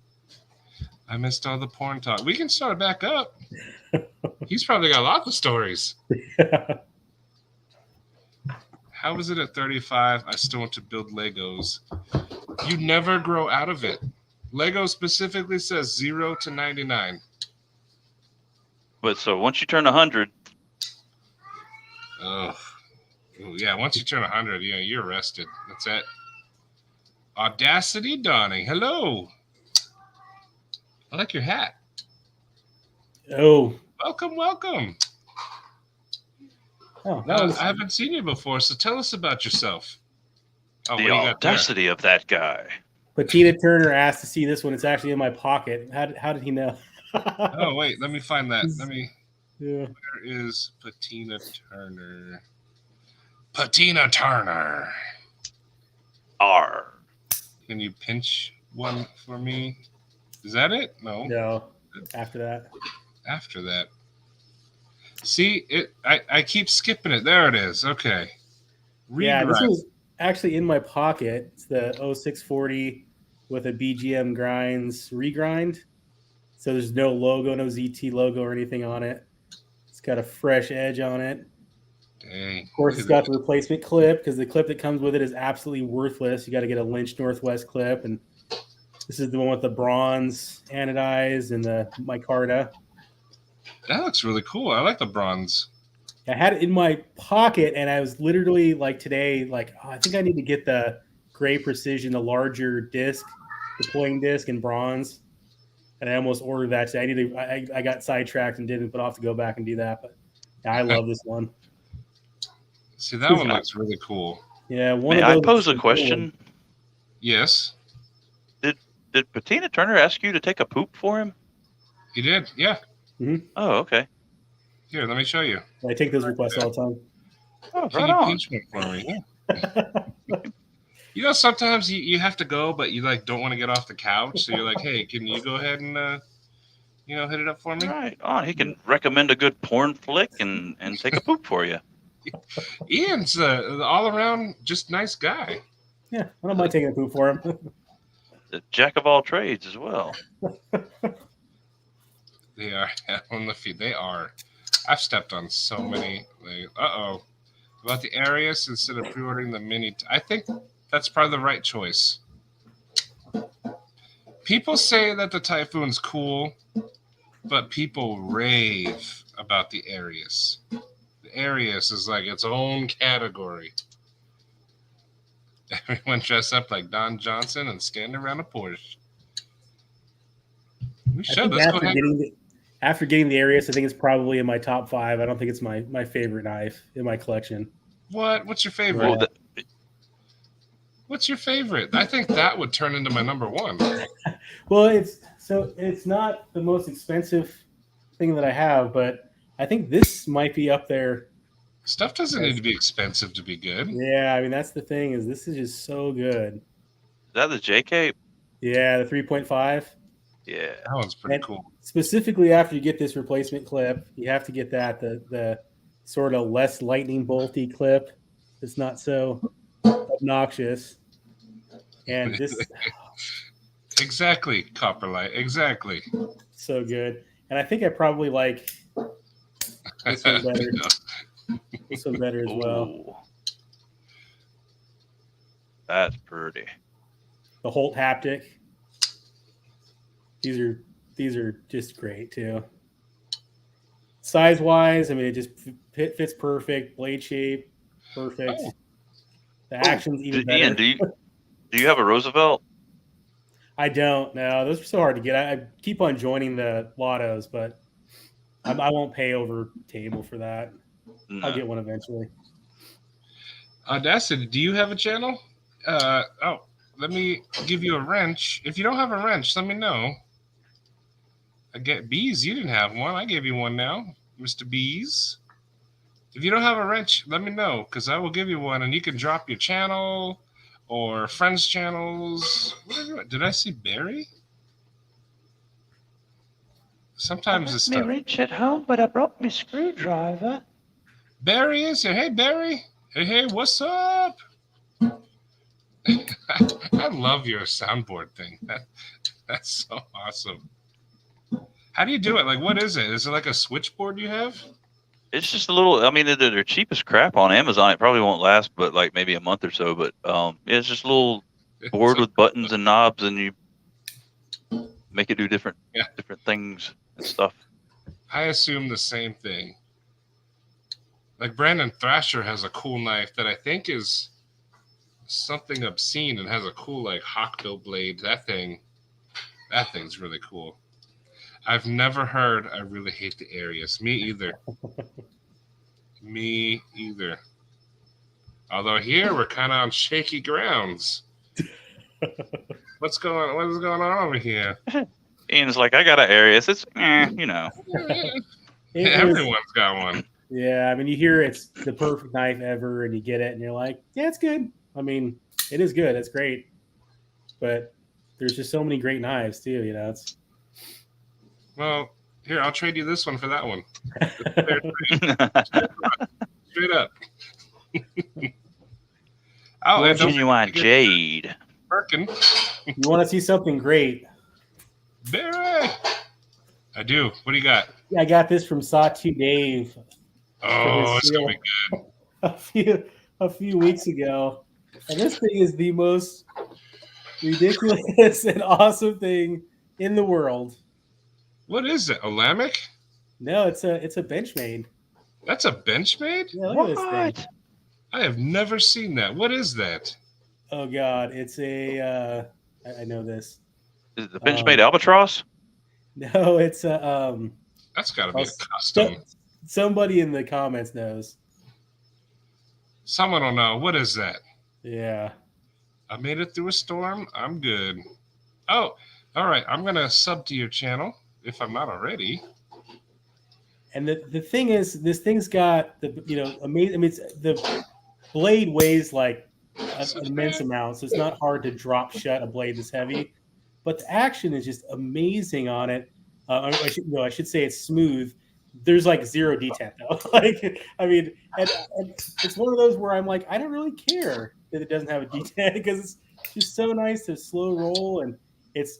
I missed all the porn talk. We can start back up. He's probably got lots of stories. How is it at 35? I still want to build Legos. You never grow out of it. Lego specifically says 0 to 99. But so once you turn 100, Oh, yeah. Once you turn 100, yeah, you're arrested. That's it. Audacity Dawning. Hello. I like your hat. Oh, Welcome, welcome. oh, that was I haven't seen you before, so tell us about yourself. Oh, what the do you got there? audacity of that guy. Patina Turner asked to see this one. It's actually in my pocket. How did he know? Oh, wait, let me find that. Yeah. Where is Patina Turner? Patina Turner. R. Can you pinch one for me? Is that it? No. No. After that. After that. See, I keep skipping it. There it is. Okay. Yeah, this Regrind. was actually in my pocket. It's the 0640 with a BGM Grinds regrind. So there's no logo, no ZT logo or anything on it. It's got a fresh edge on it. Dang. Of course, it's got the replacement clip because the clip that comes with it is absolutely worthless. You got to get a Lynch Northwest clip, and this is the one with the bronze anodized and the micarta. That looks really cool. I like the bronze. I had it in my pocket, and I was literally like today, like, oh, I think I need to get the Gray Precision, the larger disc, deploying disc in bronze. And I almost ordered that today. I got sidetracked and didn't, but I'll have to go back and do that. But yeah, I love this one. See, that one looks really cool. Yeah, May I pose a question? Yes. Did Patina Turner ask you to take a poop for him? He did, yeah. Mm-hmm. Oh, okay. Here, let me show you. I take those requests all the time. Oh, Can right you on. pinch one for me? Yeah. You know, sometimes you have to go, but you like don't want to get off the couch. So you're like, hey, can you go ahead and hit it up for me? Right on. He can recommend a good porn flick and take a poop for you. Ian's the all around just nice guy. Yeah, I don't mind taking a poop for him. The jack of all trades as well. They are on the feet. They are. I've stepped on so many. About the Arius instead of pre-ordering the mini. I think that's probably the right choice. People say that the Typhoon's cool, but people rave about the Arius. The Arius is like its own category. Everyone dressed up like Don Johnson and standing around a Porsche. We should. Let's go ahead. After getting the Arius, I think it's probably in my top 5. I don't think it's my favorite knife in my collection. What? What's your favorite? Well, What's your favorite? I think that would turn into my number 1. Well, So it's not the most expensive thing that I have, but I think this might be up there. Stuff doesn't need to be expensive to be good. Yeah, I mean that's the thing is this is just so good. Is that the JK? Yeah, the 3.5. Yeah. That one's pretty And cool. specifically after you get this replacement clip, you have to get that the sort of less lightning bolty clip. It's not so obnoxious. And this Exactly, Copperlight. Exactly. so good. And I think I probably like this one better. This one better as well. Ooh. That's pretty. The Holt haptic. These are just great too. Size wise, I mean, it just fits perfect. Blade shape, perfect. Oh. The action's even better. Ian, do you have a Roosevelt? I don't. No, those are so hard to get. I keep on joining the lottos, but I won't pay over table for that. No. I'll get one eventually. Audacity, do you have a channel? Let me give you a wrench. If you don't have a wrench, let me know. I get Bees. You didn't have one. I gave you one now, Mr. Bees. If you don't have a wrench, let me know because I will give you one, and you can drop your channel or friends' channels. Whatever. Did I see Barry? Sometimes this I left stuff. my wrench at home, but I brought my screwdriver. Barry is here. Hey, Barry. Hey, what's up? I love your soundboard thing. That's so awesome. How do you do it? Like, what is it? Is it like a switchboard you have? It's just a little. I mean, they're cheapest crap on Amazon. It probably won't last, but like maybe a month or so. But it's just a little board with buttons and knobs, and you make it do different things and stuff. I assume the same thing. Like Brandon Thrasher has a cool knife that I think is something obscene and has a cool like hawkbill blade. That thing's really cool. I've never heard I really hate the Arius. Me either. Me either. Although here we're kind of on shaky grounds. What is going on over here? Ian's like, I got an Arius. It's you know. Everyone's got one. Yeah, I mean, you hear it's the perfect knife ever, and you get it, and you're like, yeah, it's good. I mean, it is good. It's great. But there's just so many great knives, too, you know. It's... Well, here, I'll trade you this one for that one. Straight up. Oh, and Genuine jade. Birkin. You want to see something great? Barry! I do. What do you got? I got this from Sawtooth Dave. Oh, it's going to be good. A few weeks ago. And this thing is the most ridiculous and awesome thing in the world. What is it? A Lamech? No, it's a Benchmade. That's a Benchmade? Yeah, look at this thing. I have never seen that. What is that? Oh God, it's a I know this. Is it the Benchmade Albatross? No, it's a That's got to be a custom. Somebody in the comments knows. Someone will know. What is that? Yeah. I made it through a storm. I'm good. Oh, all right. I'm going to sub to your channel if I'm not already. And the thing is, this thing's got the, amazing. I mean, the blade weighs like an immense amount, so it's not hard to drop shut a blade this heavy. But the action is just amazing on it. I should say it's smooth. There's like zero detent though. Like, I mean, and it's one of those where I'm like, I don't really care that it doesn't have a detent because it's just so nice to slow roll and it's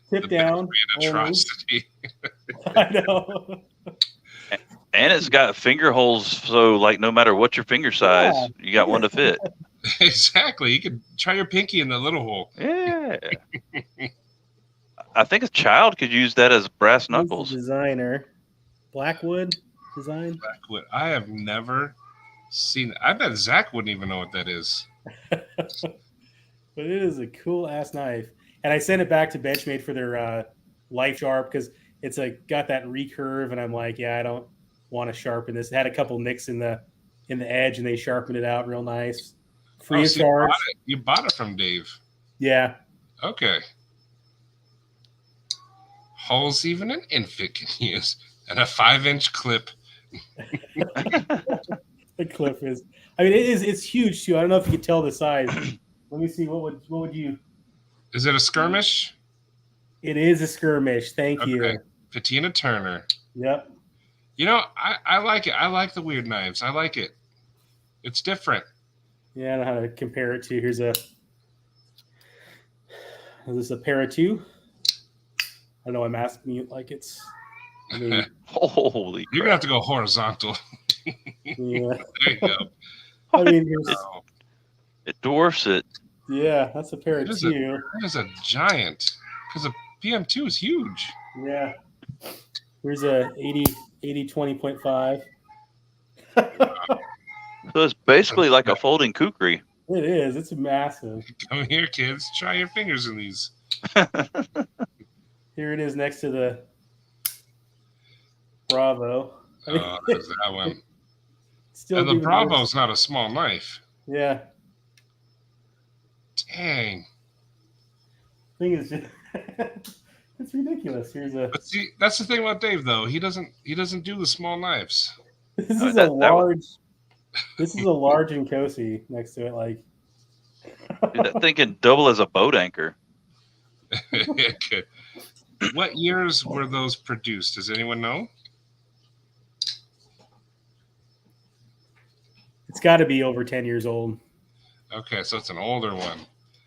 tip down. Atrocity. I know. And it's got finger holes, so like no matter what your finger size, you got one to fit. Exactly. You could try your pinky in the little hole. Yeah. I think a child could use that as brass knuckles. Designer, Blackwood design. Blackwood. I have never seen it. I bet Zach wouldn't even know what that is. But it is a cool ass knife, and I sent it back to Benchmade for their Life Sharp because it's got that recurve, and I'm like, yeah, I don't want to sharpen this. It had a couple nicks in the edge, and they sharpened it out real nice. Free of charge. You bought it from Dave. Yeah. Okay. Holes even an infant can use, and a 5-inch clip. The clip is. I mean, it's huge too. I don't know if you can tell the size. Let me see. What would you? Is it a skirmish? It is a skirmish. Thank you. Patina Turner. Yep. You know, I like it. I like the weird knives. I like it. It's different. Yeah, I don't know how to compare it to. Is this a para 2? I don't know. I'm asking you like it's. I mean, Holy You're going to have to go horizontal. yeah. There you go. I mean, it dwarfs it. yeah, that's a para 2. It is a giant. Because a PM2 is huge. Yeah. Here's a 80-20.5. So it's basically like a folding kukri. It is. It's massive. Come here, kids. Try your fingers in these. Here it is next to the Bravo. There's that one. Still and the doing Bravo's not a small knife. Yeah. Dang. Thing is just it's ridiculous. Here's a. But see, that's the thing about Dave, though. He doesn't do the small knives. This is a large. This is a large Nkosi next to it. Like. Dude, that thing can double as a boat anchor. It could. What years were those produced? Does anyone know? It's got to be over 10 years old. Okay, so it's an older one.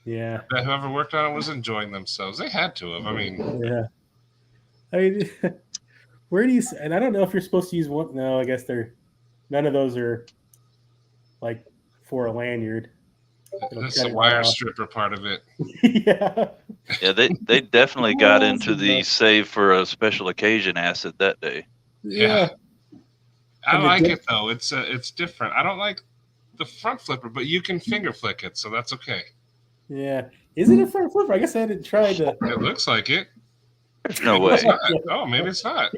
Yeah. But whoever worked on it was enjoying themselves. They had to have. I mean. Yeah. I mean, where do you? And I don't know if you're supposed to use one. No, I guess they're. None of those are. Like for a lanyard. That's the wire stripper part of it. Yeah. Yeah, they definitely got into the save for a special occasion acid that day. Yeah. I like it though. It's different. I don't like the front flipper, but you can finger flick it, so that's okay. Yeah. Is it a front flipper? I guess I hadn't tried to. It looks like it. There's no way. Oh, maybe it's not.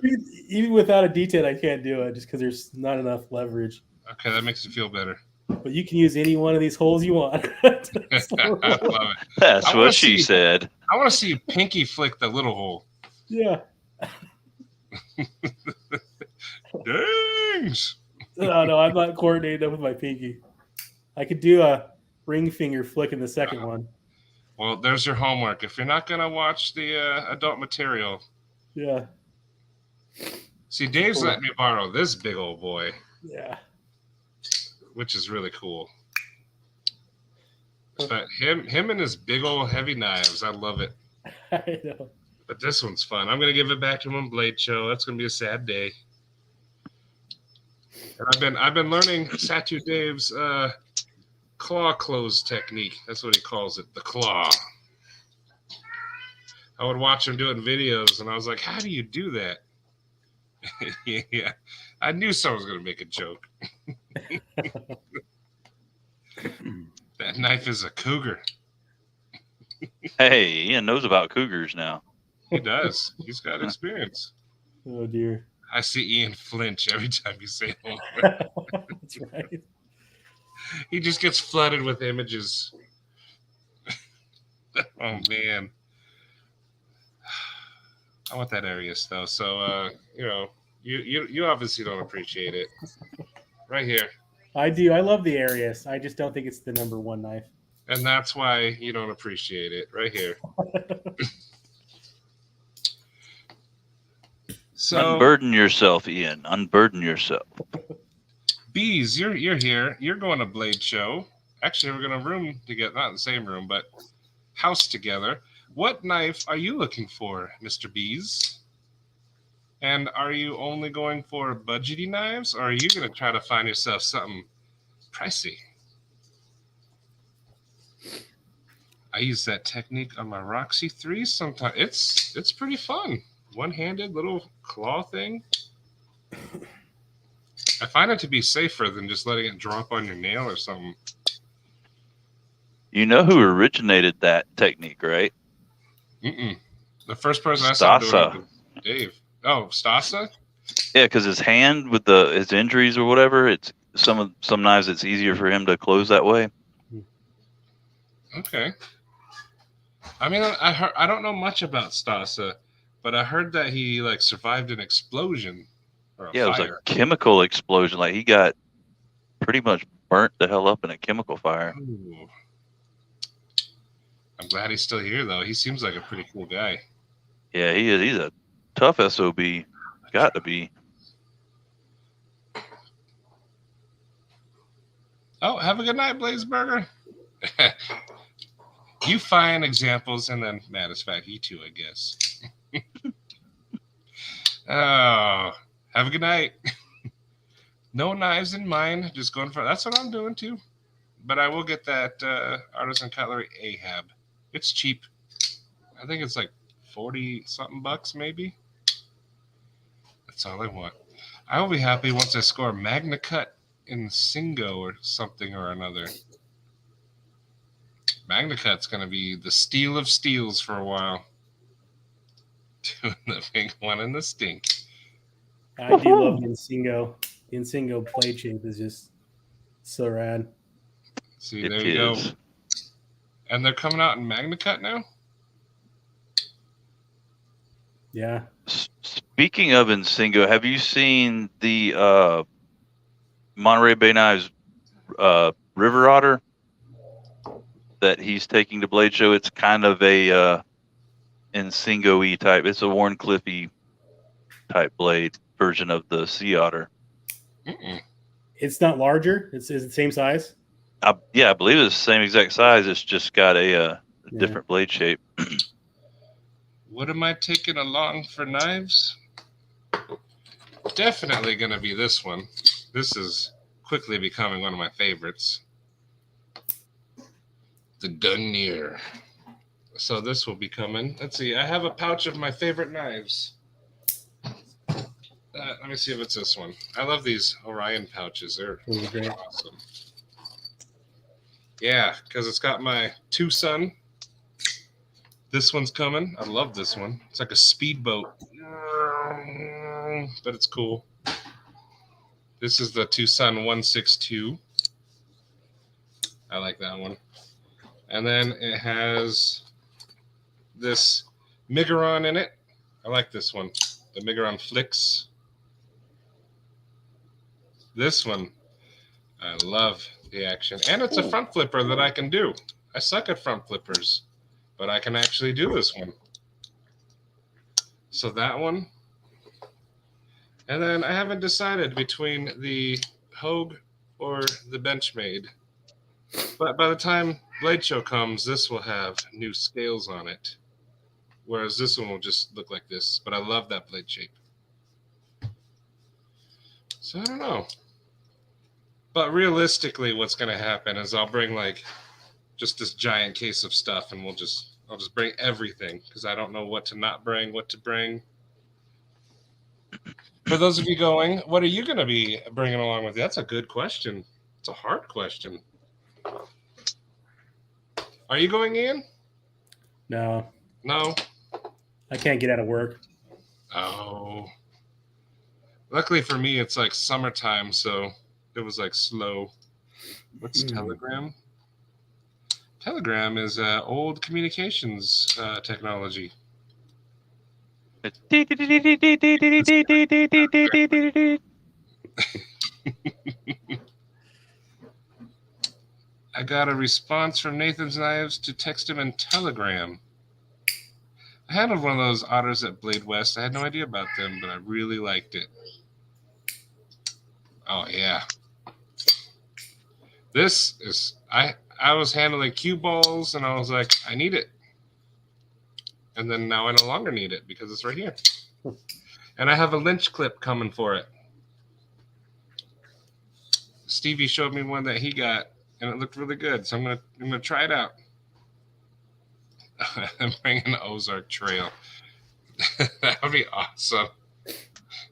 Even without a detent, I can't do it just because there's not enough leverage. Okay, that makes you feel better. But you can use any one of these holes you want. I love it. That's what she said. I want to see Pinky flick the little hole. Yeah. Dings. No, I'm not coordinated with my pinky. I could do a ring finger flick in the second one. Well, there's your homework. If you're not going to watch the adult material. Yeah. See, Dave's letting me borrow this big old boy. Yeah. Which is really cool. But him and his big old heavy knives, I love it. I know. But this one's fun. I'm gonna give it back to him on Blade Show. That's gonna be a sad day. And I've been learning Satu Dave's claw close technique. That's what he calls it, the claw. I would watch him doing videos, and I was like, "How do you do that?" Yeah, I knew someone was gonna make a joke. That knife is a cougar. Hey, Ian knows about cougars now. He does. He's got experience. Oh dear. I see Ian flinch every time you say it. That's right. He just gets flooded with images. Oh man. I want that Arius though. So you obviously don't appreciate it. Right here. I do. I love the Arius. I just don't think it's the number one knife. And that's why you don't appreciate it. Right here. So unburden yourself, Ian. Unburden yourself. Bees, you're here. You're going to Blade Show. Actually, we're going to room together. Not in the same room, but house together. What knife are you looking for, Mr. Bees? And are you only going for budgety knives, or are you going to try to find yourself something pricey? I use that technique on my Roxy 3 sometimes. It's pretty fun. One-handed little claw thing. I find it to be safer than just letting it drop on your nail or something. You know who originated that technique, right? The first person I saw doing it was Dave. Oh, Stasa? Yeah, because his hand with his injuries or whatever, it's some knives it's easier for him to close that way. Okay. I mean, I don't know much about Stasa, but I heard that he like survived an explosion or a Yeah, it was a fire. chemical explosion. Like he got pretty much burnt the hell up in a chemical fire. Ooh. I'm glad he's still here though. He seems like a pretty cool guy. Yeah, he is. He's a tough SOB. Got to be. Oh, have a good night, Blazeburger. You find examples, and then Mattisfact, you too, I guess. Oh, have a good night. No knives in mine. Just going for that's what I'm doing too. But I will get that artisan cutlery Ahab. It's cheap. I think it's like 40 something bucks, maybe. That's all I want. I will be happy once I score Magna Cut in Singo or something or another. Magna Cut's going to be the steel of steels for a while. Doing the big one in the stink. I do love the Insingo. The Insingo blade shape is just so rad. See, It there you go. is. And they're coming out in Magna Cut now? Yeah. Speaking of Insingo, have you seen the Monterey Bay Knives River Otter that he's taking to Blade Show? It's kind of a Insingo-y type. It's a Warncliffe-y type blade version of the Sea Otter. Mm-mm. It's not larger. Is it the same size? Yeah, I believe it's the same exact size. It's just got a different blade shape. What am I taking along for knives? Definitely going to be this one. This is quickly becoming one of my favorites. The Gungnir. So this will be coming. Let's see. I have a pouch of my favorite knives. Let me see if it's this one. I love these Orion pouches. They're great. Awesome. Yeah, because it's got my Tucson. This one's coming. I love this one. It's like a speedboat, but it's cool. This is the Tucson 162. I like that one. And then it has this Migaron in it. I like this one. The Migaron Flicks. This one, I love the action. And it's a front flipper that I can do. I suck at front flippers, but I can actually do this one. So that one. And then I haven't decided between the Hogue or the Benchmade. But by the time Blade Show comes, this will have new scales on it. Whereas this one will just look like this. But I love that blade shape. So I don't know. But realistically, what's going to happen is I'll bring like just this giant case of stuff, and I'll just bring everything because I don't know what to not bring, what to bring. For those of you going, what are you going to be bringing along with you? That's a good question. It's a hard question. Are you going, Ian? No. No. I can't get out of work. Oh. Luckily for me, it's like summertime, so it was like slow. What's Telegram? Telegram is old communications technology. I got a response from Nathan's Knives to text him in Telegram. I handled one of those otters at Blade West. I had no idea about them, but I really liked it. Oh, yeah. This is... I was handling cue balls, and I was like, I need it. And then now I no longer need it because it's right here. And I have a lynch clip coming for it. Stevie showed me one that he got, and it looked really good. So I'm gonna try it out. I'm bringing the Ozark Trail. That would be awesome.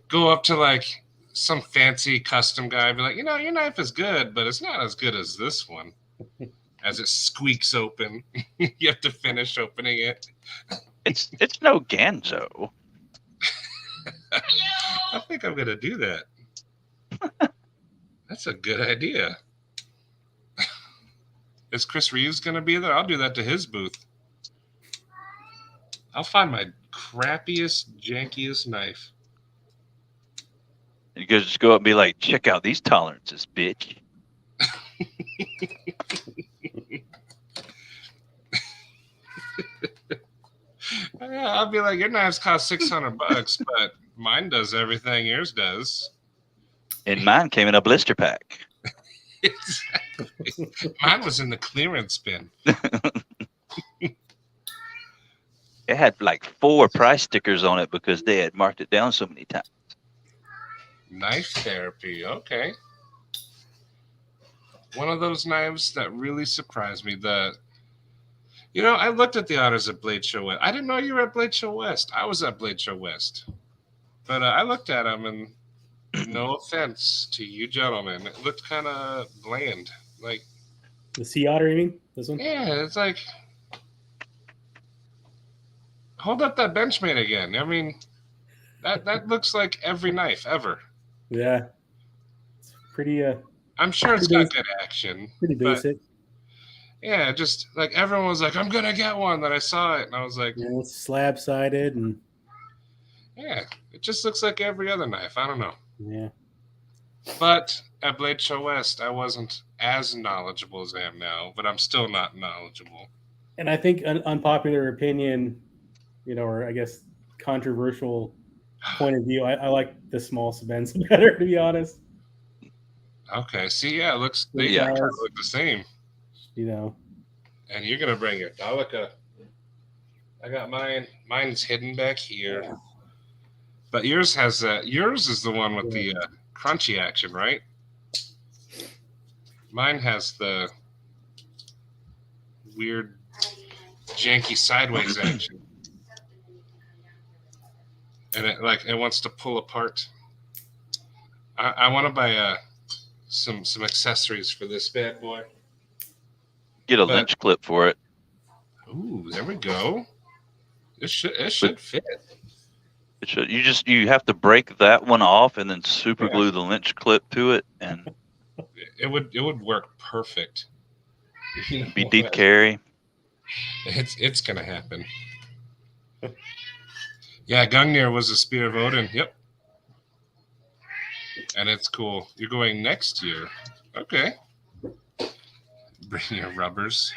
Go up to like some fancy custom guy, be like, you know, your knife is good, but it's not as good as this one. As it squeaks open, you have to finish opening it. It's no Ganzo. I think I'm gonna do that. That's a good idea. Is Chris Reeves gonna be there? I'll do that to his booth. I'll find my crappiest, jankiest knife. You guys just go up and be like, check out these tolerances, bitch. I'll be like, your knives cost $600, but mine does everything yours does. And mine came in a blister pack. Exactly. Mine was in the clearance bin. It had like 4 price stickers on it because they had marked it down so many times. Knife therapy, okay. One of those knives that really surprised me. I looked at the honors at Blade Show West. I didn't know you were at Blade Show West. I was at Blade Show West, but I looked at them, and no offense to you gentlemen, it looked kind of bland. Like the Sea Otter, you mean? This one? Yeah, it's like, hold up that Benchmade again. I mean, that looks like every knife ever. Yeah, it's pretty. I'm sure it's got good action. Pretty basic. Yeah, just like everyone was like, I'm gonna get one. Then I saw it, and I was like, yeah, it's slab sided, and yeah, it just looks like every other knife. I don't know. Yeah. But at Blade Show West, I wasn't as knowledgeable as I am now, but I'm still not knowledgeable. And I think unpopular opinion, or I guess controversial point of view, I like the small Sebenza better, to be honest. Okay, see, yeah, they Yeah. kind of look the same. And you're gonna bring your Delica. I got mine. Mine's hidden back here. Yeah. But yours has yours is the one with the crunchy action, right? Mine has the weird, janky sideways action, and it wants to pull apart. I want to buy some accessories for this bad boy. Get a lynch clip for it. Ooh, there we go. It should fit. It should. You have to break that one off and then super glue the lynch clip to it, and it would work perfect. Be deep carry. It's gonna happen. Yeah, Gungnir was a Spear of Odin. Yep. And it's cool. You're going next year. Okay. Bring your rubbers.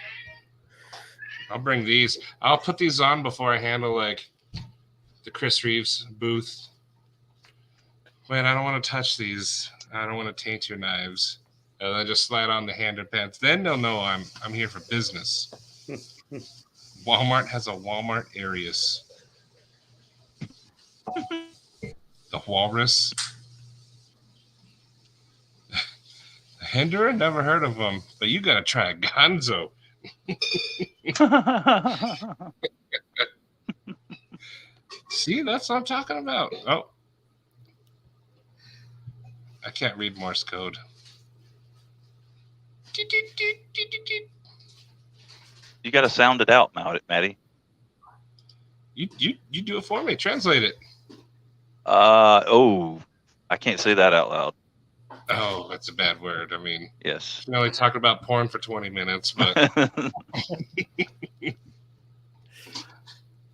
I'll bring these. I'll put these on before I handle like the Chris Reeves booth. Wait, I don't want to touch these. I don't want to taint your knives. And then just slide on the handed pants. Then they'll know I'm here for business. Walmart has a Walmart Arius. The Walrus. Hinderer? Never heard of them, but you gotta try Gonzo. See, that's what I'm talking about. Oh, I can't read Morse code. You got to sound it out, Maddie. You do it for me. Translate it. I can't say that out loud. Oh, that's a bad word. I mean, yes. You can only talk about porn for 20 minutes, but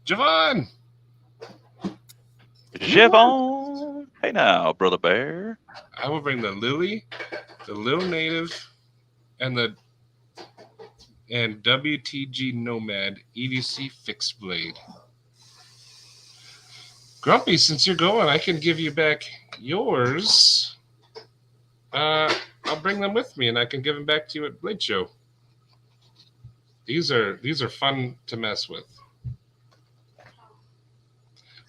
Javon. Javon. Hey now, brother bear. I will bring the Lily, the Little Native, and WTG Nomad EDC fixed blade. Grumpy, since you're going, I can give you back yours. I'll bring them with me, and I can give them back to you at Blade Show. These are fun to mess with.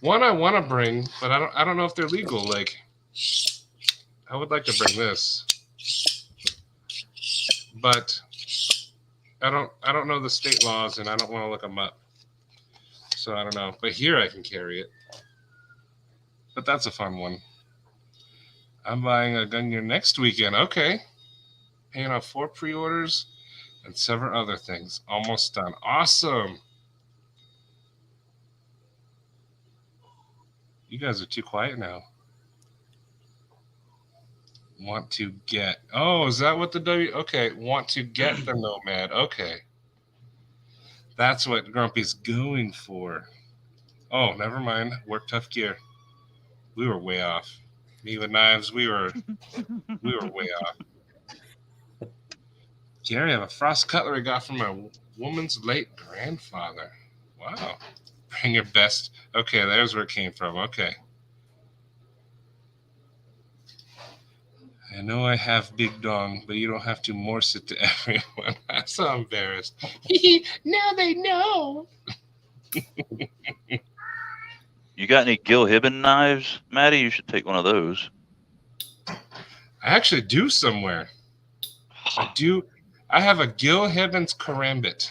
One I want to bring, but I don't know if they're legal. Like, I would like to bring this, but I don't know the state laws, and I don't want to look them up. So I don't know. But here I can carry it. But that's a fun one. I'm buying a Gungnir next weekend. Okay. Paying off 4 pre-orders and several other things. Almost done. Awesome. You guys are too quiet now. Want to get. Oh, is that what the Okay. Want to get the Nomad. Okay. That's what Grumpy's going for. Oh, never mind. Work tough gear. We were way off. Me with knives, we were way off. Gary, I have a frost cutlery got from my woman's late grandfather. Wow. Bring your best. Okay, there's where it came from. Okay. I know I have big dong, but you don't have to morse it to everyone. I'm so embarrassed. Now they know. You got any Gil Hibben knives, Maddie? You should take one of those. I actually do somewhere. I do. I have a Gil Hibben's karambit.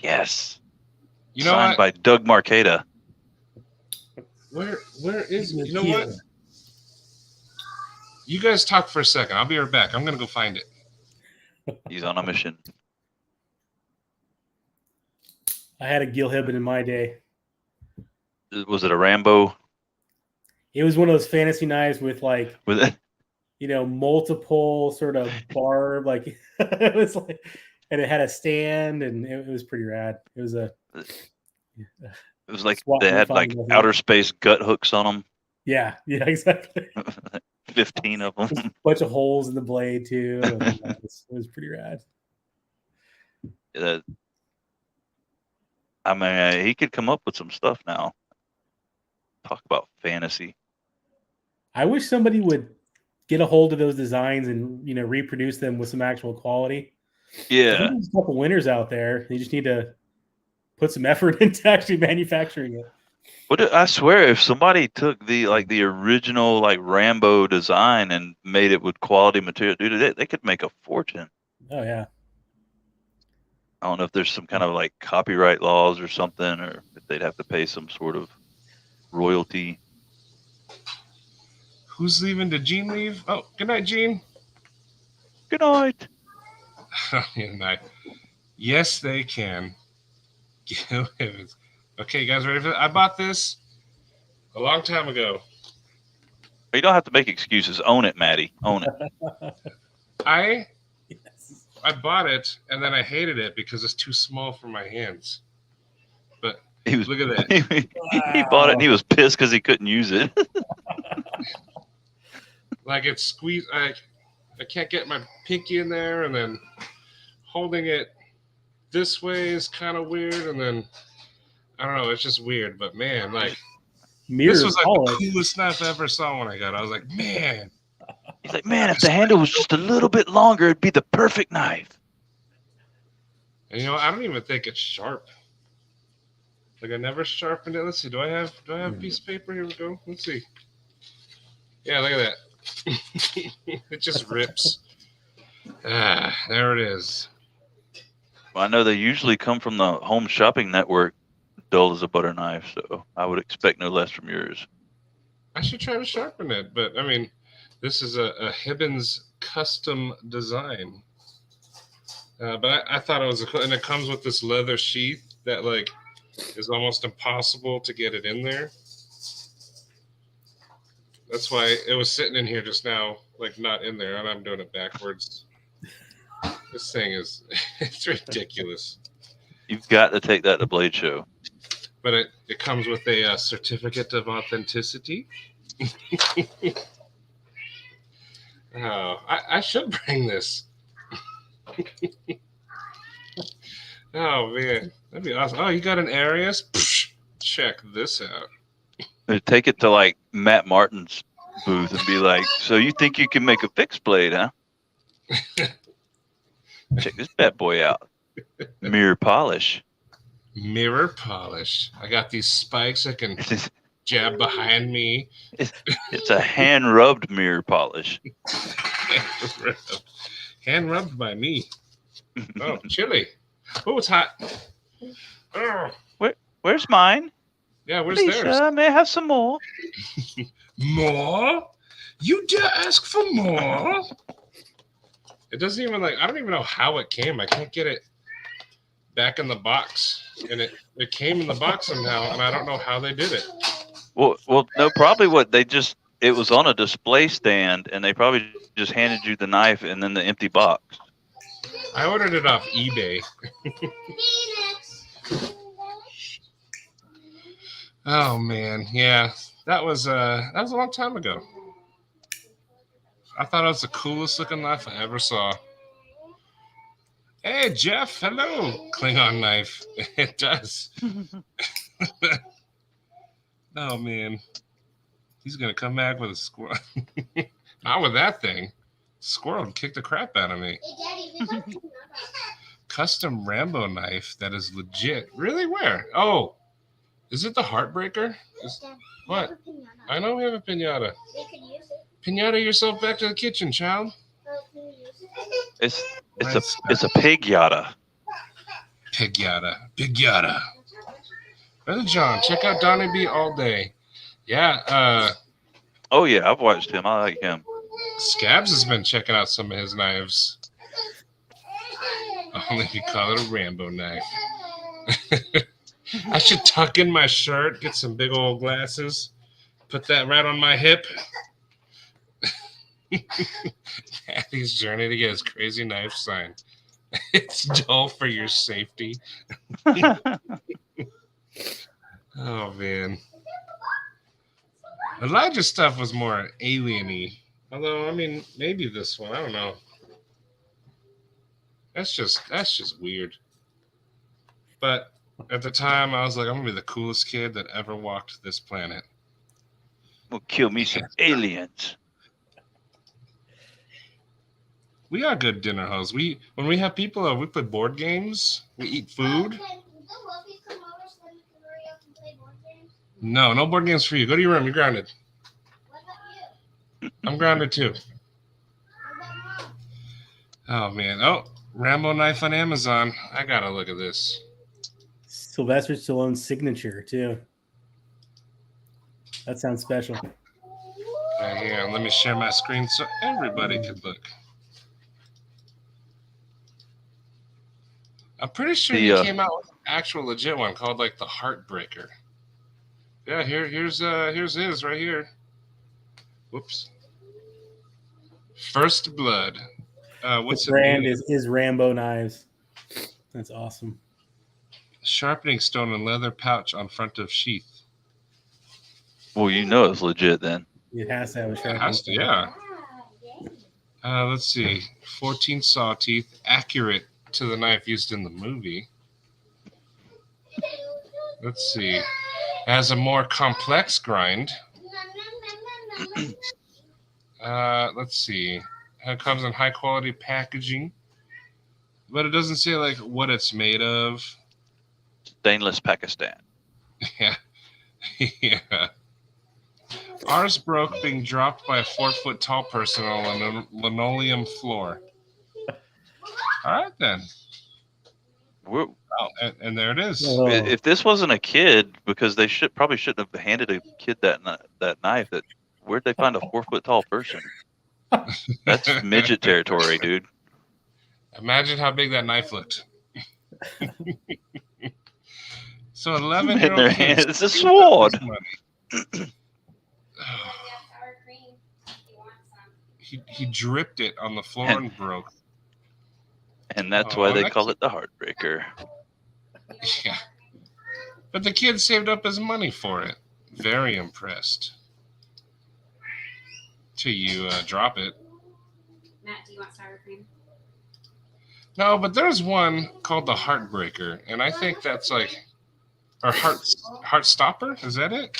Yes. You know Signed what? by Doug Marcada. Where is? You know what? You guys talk for a second. I'll be right back. I'm gonna go find it. He's on a mission. I had a Gil Hibben in my day. Was it a Rambo? It was one of those fantasy knives with like, With it? Multiple sort of barb, like it was like, and it had a stand, and it was pretty rad. It was a. It was like Swap they had like outer space gut hooks on them. Yeah, exactly. 15 of them. There's a bunch of holes in the blade too. And it was pretty rad. I mean, he could come up with some stuff now. Talk about fantasy. I wish somebody would get a hold of those designs and reproduce them with some actual quality. Yeah, There's a couple winners out there. They just need to put some effort into actually manufacturing it. What I swear, if somebody took the original Rambo design and made it with quality material, dude, they could make a fortune. Oh yeah. I don't know if there's some kind of copyright laws or something, or if they'd have to pay some sort of royalty. Who's leaving? Did Gene leave? Oh, good night, Gene. Good night. Good night. Yes, they can. Okay, you guys ready for that? I bought this a long time ago. You don't have to make excuses. Own it, Maddie. Own it. I bought it and then I hated it because it's too small for my hands. But look at that. He bought it and he was pissed because he couldn't use it. It's squeezed. I can't get my pinky in there, and then holding it this way is kind of weird, and then I don't know, it's just weird. But man, this was the coolest knife I ever saw when I got it. I was like, man. He's like, man, if the handle was just a little bit longer, it'd be the perfect knife. And I don't even think it's sharp. I never sharpened it. Let's see. Do I have a piece of paper? Here we go. Let's see. Yeah, look at that. It just rips. There it is. Well, I know they usually come from the Home Shopping Network, dull as a butter knife, so I would expect no less from yours. I should try to sharpen it, but I mean, this is a Hibben's custom design. But I thought it was and it comes with this leather sheath that is almost impossible to get it in there. That's why it was sitting in here just now, not in there, and I'm doing it backwards. This thing it's ridiculous. You've got to take that to Blade Show. But it comes with a certificate of authenticity. Oh, I should bring this. Oh, man. That'd be awesome. Oh, you got an Arius? Psh, check this out. Take it to Matt Martin's booth and be like, so you think you can make a fixed blade, huh? Check this bad boy out. Mirror polish. Mirror polish. I got these spikes I can jab behind me. It's a hand-rubbed mirror polish. Hand rubbed by me. Oh, chilly. Oh, it's hot. Oh. Where's mine? Yeah, where's Lisa, theirs? may I have some more? More? You dare ask for more? It doesn't even I don't even know how it came. I can't get it back in the box. And it came in the box somehow, and I don't know how they did it. Well, no, probably it was on a display stand, and they probably just handed you the knife and then the empty box. I ordered it off eBay. Oh man, yeah, that was a long time ago. I thought it was the coolest looking knife I ever saw. Hey Jeff, hello, Klingon knife. It does. Oh man, he's gonna come back with a squirrel. Not with that thing. Squirrel would kick the crap out of me. Custom Rambo knife that is legit. Really? Where? Oh, is it the Heartbreaker? What? I know we have a pinata. Pinata yourself back to the kitchen, child. It's Nice. a pig yada. Pig yada. Big yada. Brother John, check out Donnie B all day. Yeah, Oh yeah, I've watched him. I like him. Scabs has been checking out some of his knives. Only if you call it a Rambo knife. I should tuck in my shirt, get some big old glasses, put that right on my hip. Daddy's journey to get his crazy knife signed. It's dull for your safety. Oh man. Elijah's stuff was more alien-y. Although, I mean, maybe this one. I don't know. That's just weird. But at the time, I was like, I'm gonna be the coolest kid that ever walked this planet. We'll kill me some aliens. We are good dinner hosts. When we have people over, we play board games. We eat food. No, no board games for you. Go to your room. You're grounded. I'm grounded too. Oh man. Oh, Rambo knife on Amazon. I gotta look at this. Sylvester Stallone's signature too. That sounds special. Hang on, let me share my screen so everybody can look. I'm pretty sure he came out with an actual legit one called like the Heartbreaker. Yeah, here's his right here. Whoops. First Blood. What's the brand is Rambo knives. That's awesome. Sharpening stone and leather pouch on front of sheath. Well, you know it's legit then. It has to have a sharpening. It has to, yeah. Let's see. 14 saw teeth, accurate to the knife used in the movie. Let's see. It has a more complex grind. Let's see. It comes in high quality packaging, but it doesn't say like what it's made of. Stainless Pakistan. Yeah. Yeah. Ours broke being dropped by a 4-foot tall person on a linoleum floor. All right, then. Oh, and there it is. Oh. If this wasn't a kid, because they probably shouldn't have handed a kid that knife. Where'd they find a 4-foot tall person? That's midget territory, dude. Imagine how big that knife looked. So 11-year-old in their hand, it's a sword. He dripped it on the floor and broke. And that's why they call it the Heartbreaker. Yeah. But the kid saved up his money for it. Very impressed. Till you drop it. Matt, do you want sour cream? No, but there's one called the Heartbreaker, and I think that's like, or Heart Stopper. Is that it?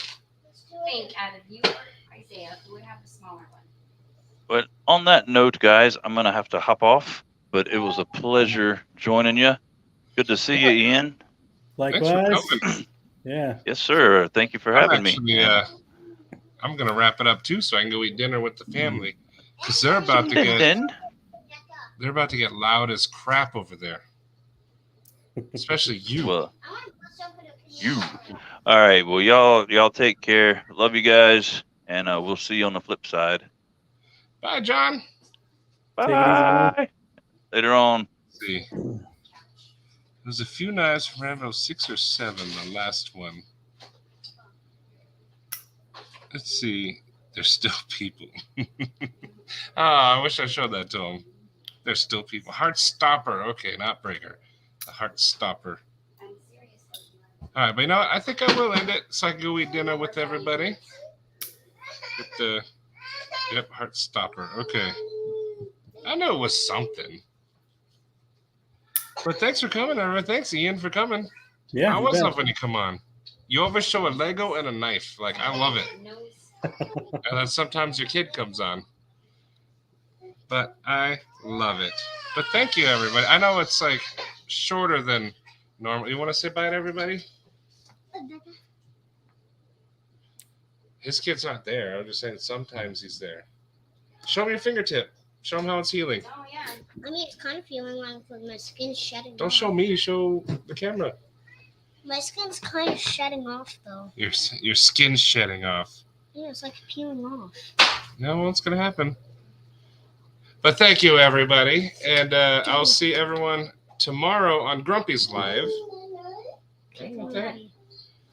I think out of you or Isaiah, who would have the smaller one? But on that note, guys, I'm gonna have to hop off. But it was a pleasure joining you. Good to see you, Ian. Likewise. Yeah. Yes, sir. Thank you for having me. I'm gonna wrap it up too, so I can go eat dinner with the family, because they're about to get loud as crap over there. Especially you. Well, you. All right. Well, y'all take care. Love you guys, and we'll see you on the flip side. Bye, John. Bye. Later on. Let's see. There's a few knives from Rambo 6 or 7, the last one. Let's see. There's still people. I wish I showed that to them. There's still people. Heart Stopper. Okay, not Breaker. The Heart Stopper. All right, but you know what? I think I will end it so I can go eat dinner with everybody. With the heart stopper. Okay. I know it was something. But thanks for coming, everyone. Thanks, Ian, for coming. Yeah. I you was bet. up when you come on. You always show a Lego and a knife. Like, I love it. And then sometimes your kid comes on. But I love it. But thank you, everybody. I know it's like shorter than normal. You want to say bye to everybody? His kid's not there. I'm just saying sometimes he's there. Show me your fingertip. Show him how it's healing. Oh yeah. I mean, it's kind of feeling like my skin's shedding Don't off. show me. Show the camera. My skin's kind of shedding off, though. Your skin's shedding off. Yeah, it's like peeling off. No, what's going to happen? But thank you, everybody. And I'll see everyone tomorrow on Grumpy's Live. Okay.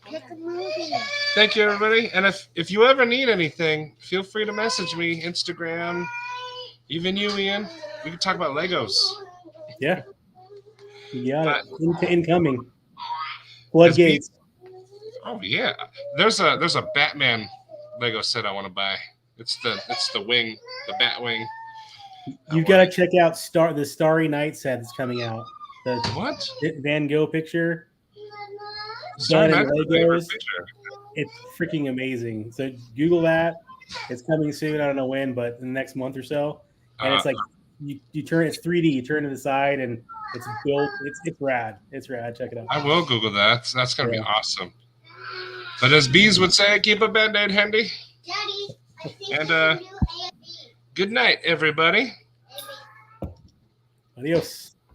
Pick a movie. Thank you, everybody. And if you ever need anything, feel free to message me, Instagram, even you, Ian. We can talk about Legos. Yeah. Yeah. Incoming. Floodgates. Oh yeah. There's a Batman Lego set I want to buy. It's the wing, the bat wing. You've got to check out the Starry Night set that's coming out. The What? Van Gogh picture. Starry Done in Night's my favorite Legos. picture. It's freaking amazing. So Google that. It's coming soon. I don't know when, but in the next month or so. And it's like you turn. It's 3D. You turn to the side, and it's built. It's rad. It's rad. Check it out. I will Google that. That's gonna be awesome. But as Bees would say, keep a Band-Aid handy. Daddy, I think And there's a new A&B. good night, everybody. Adios.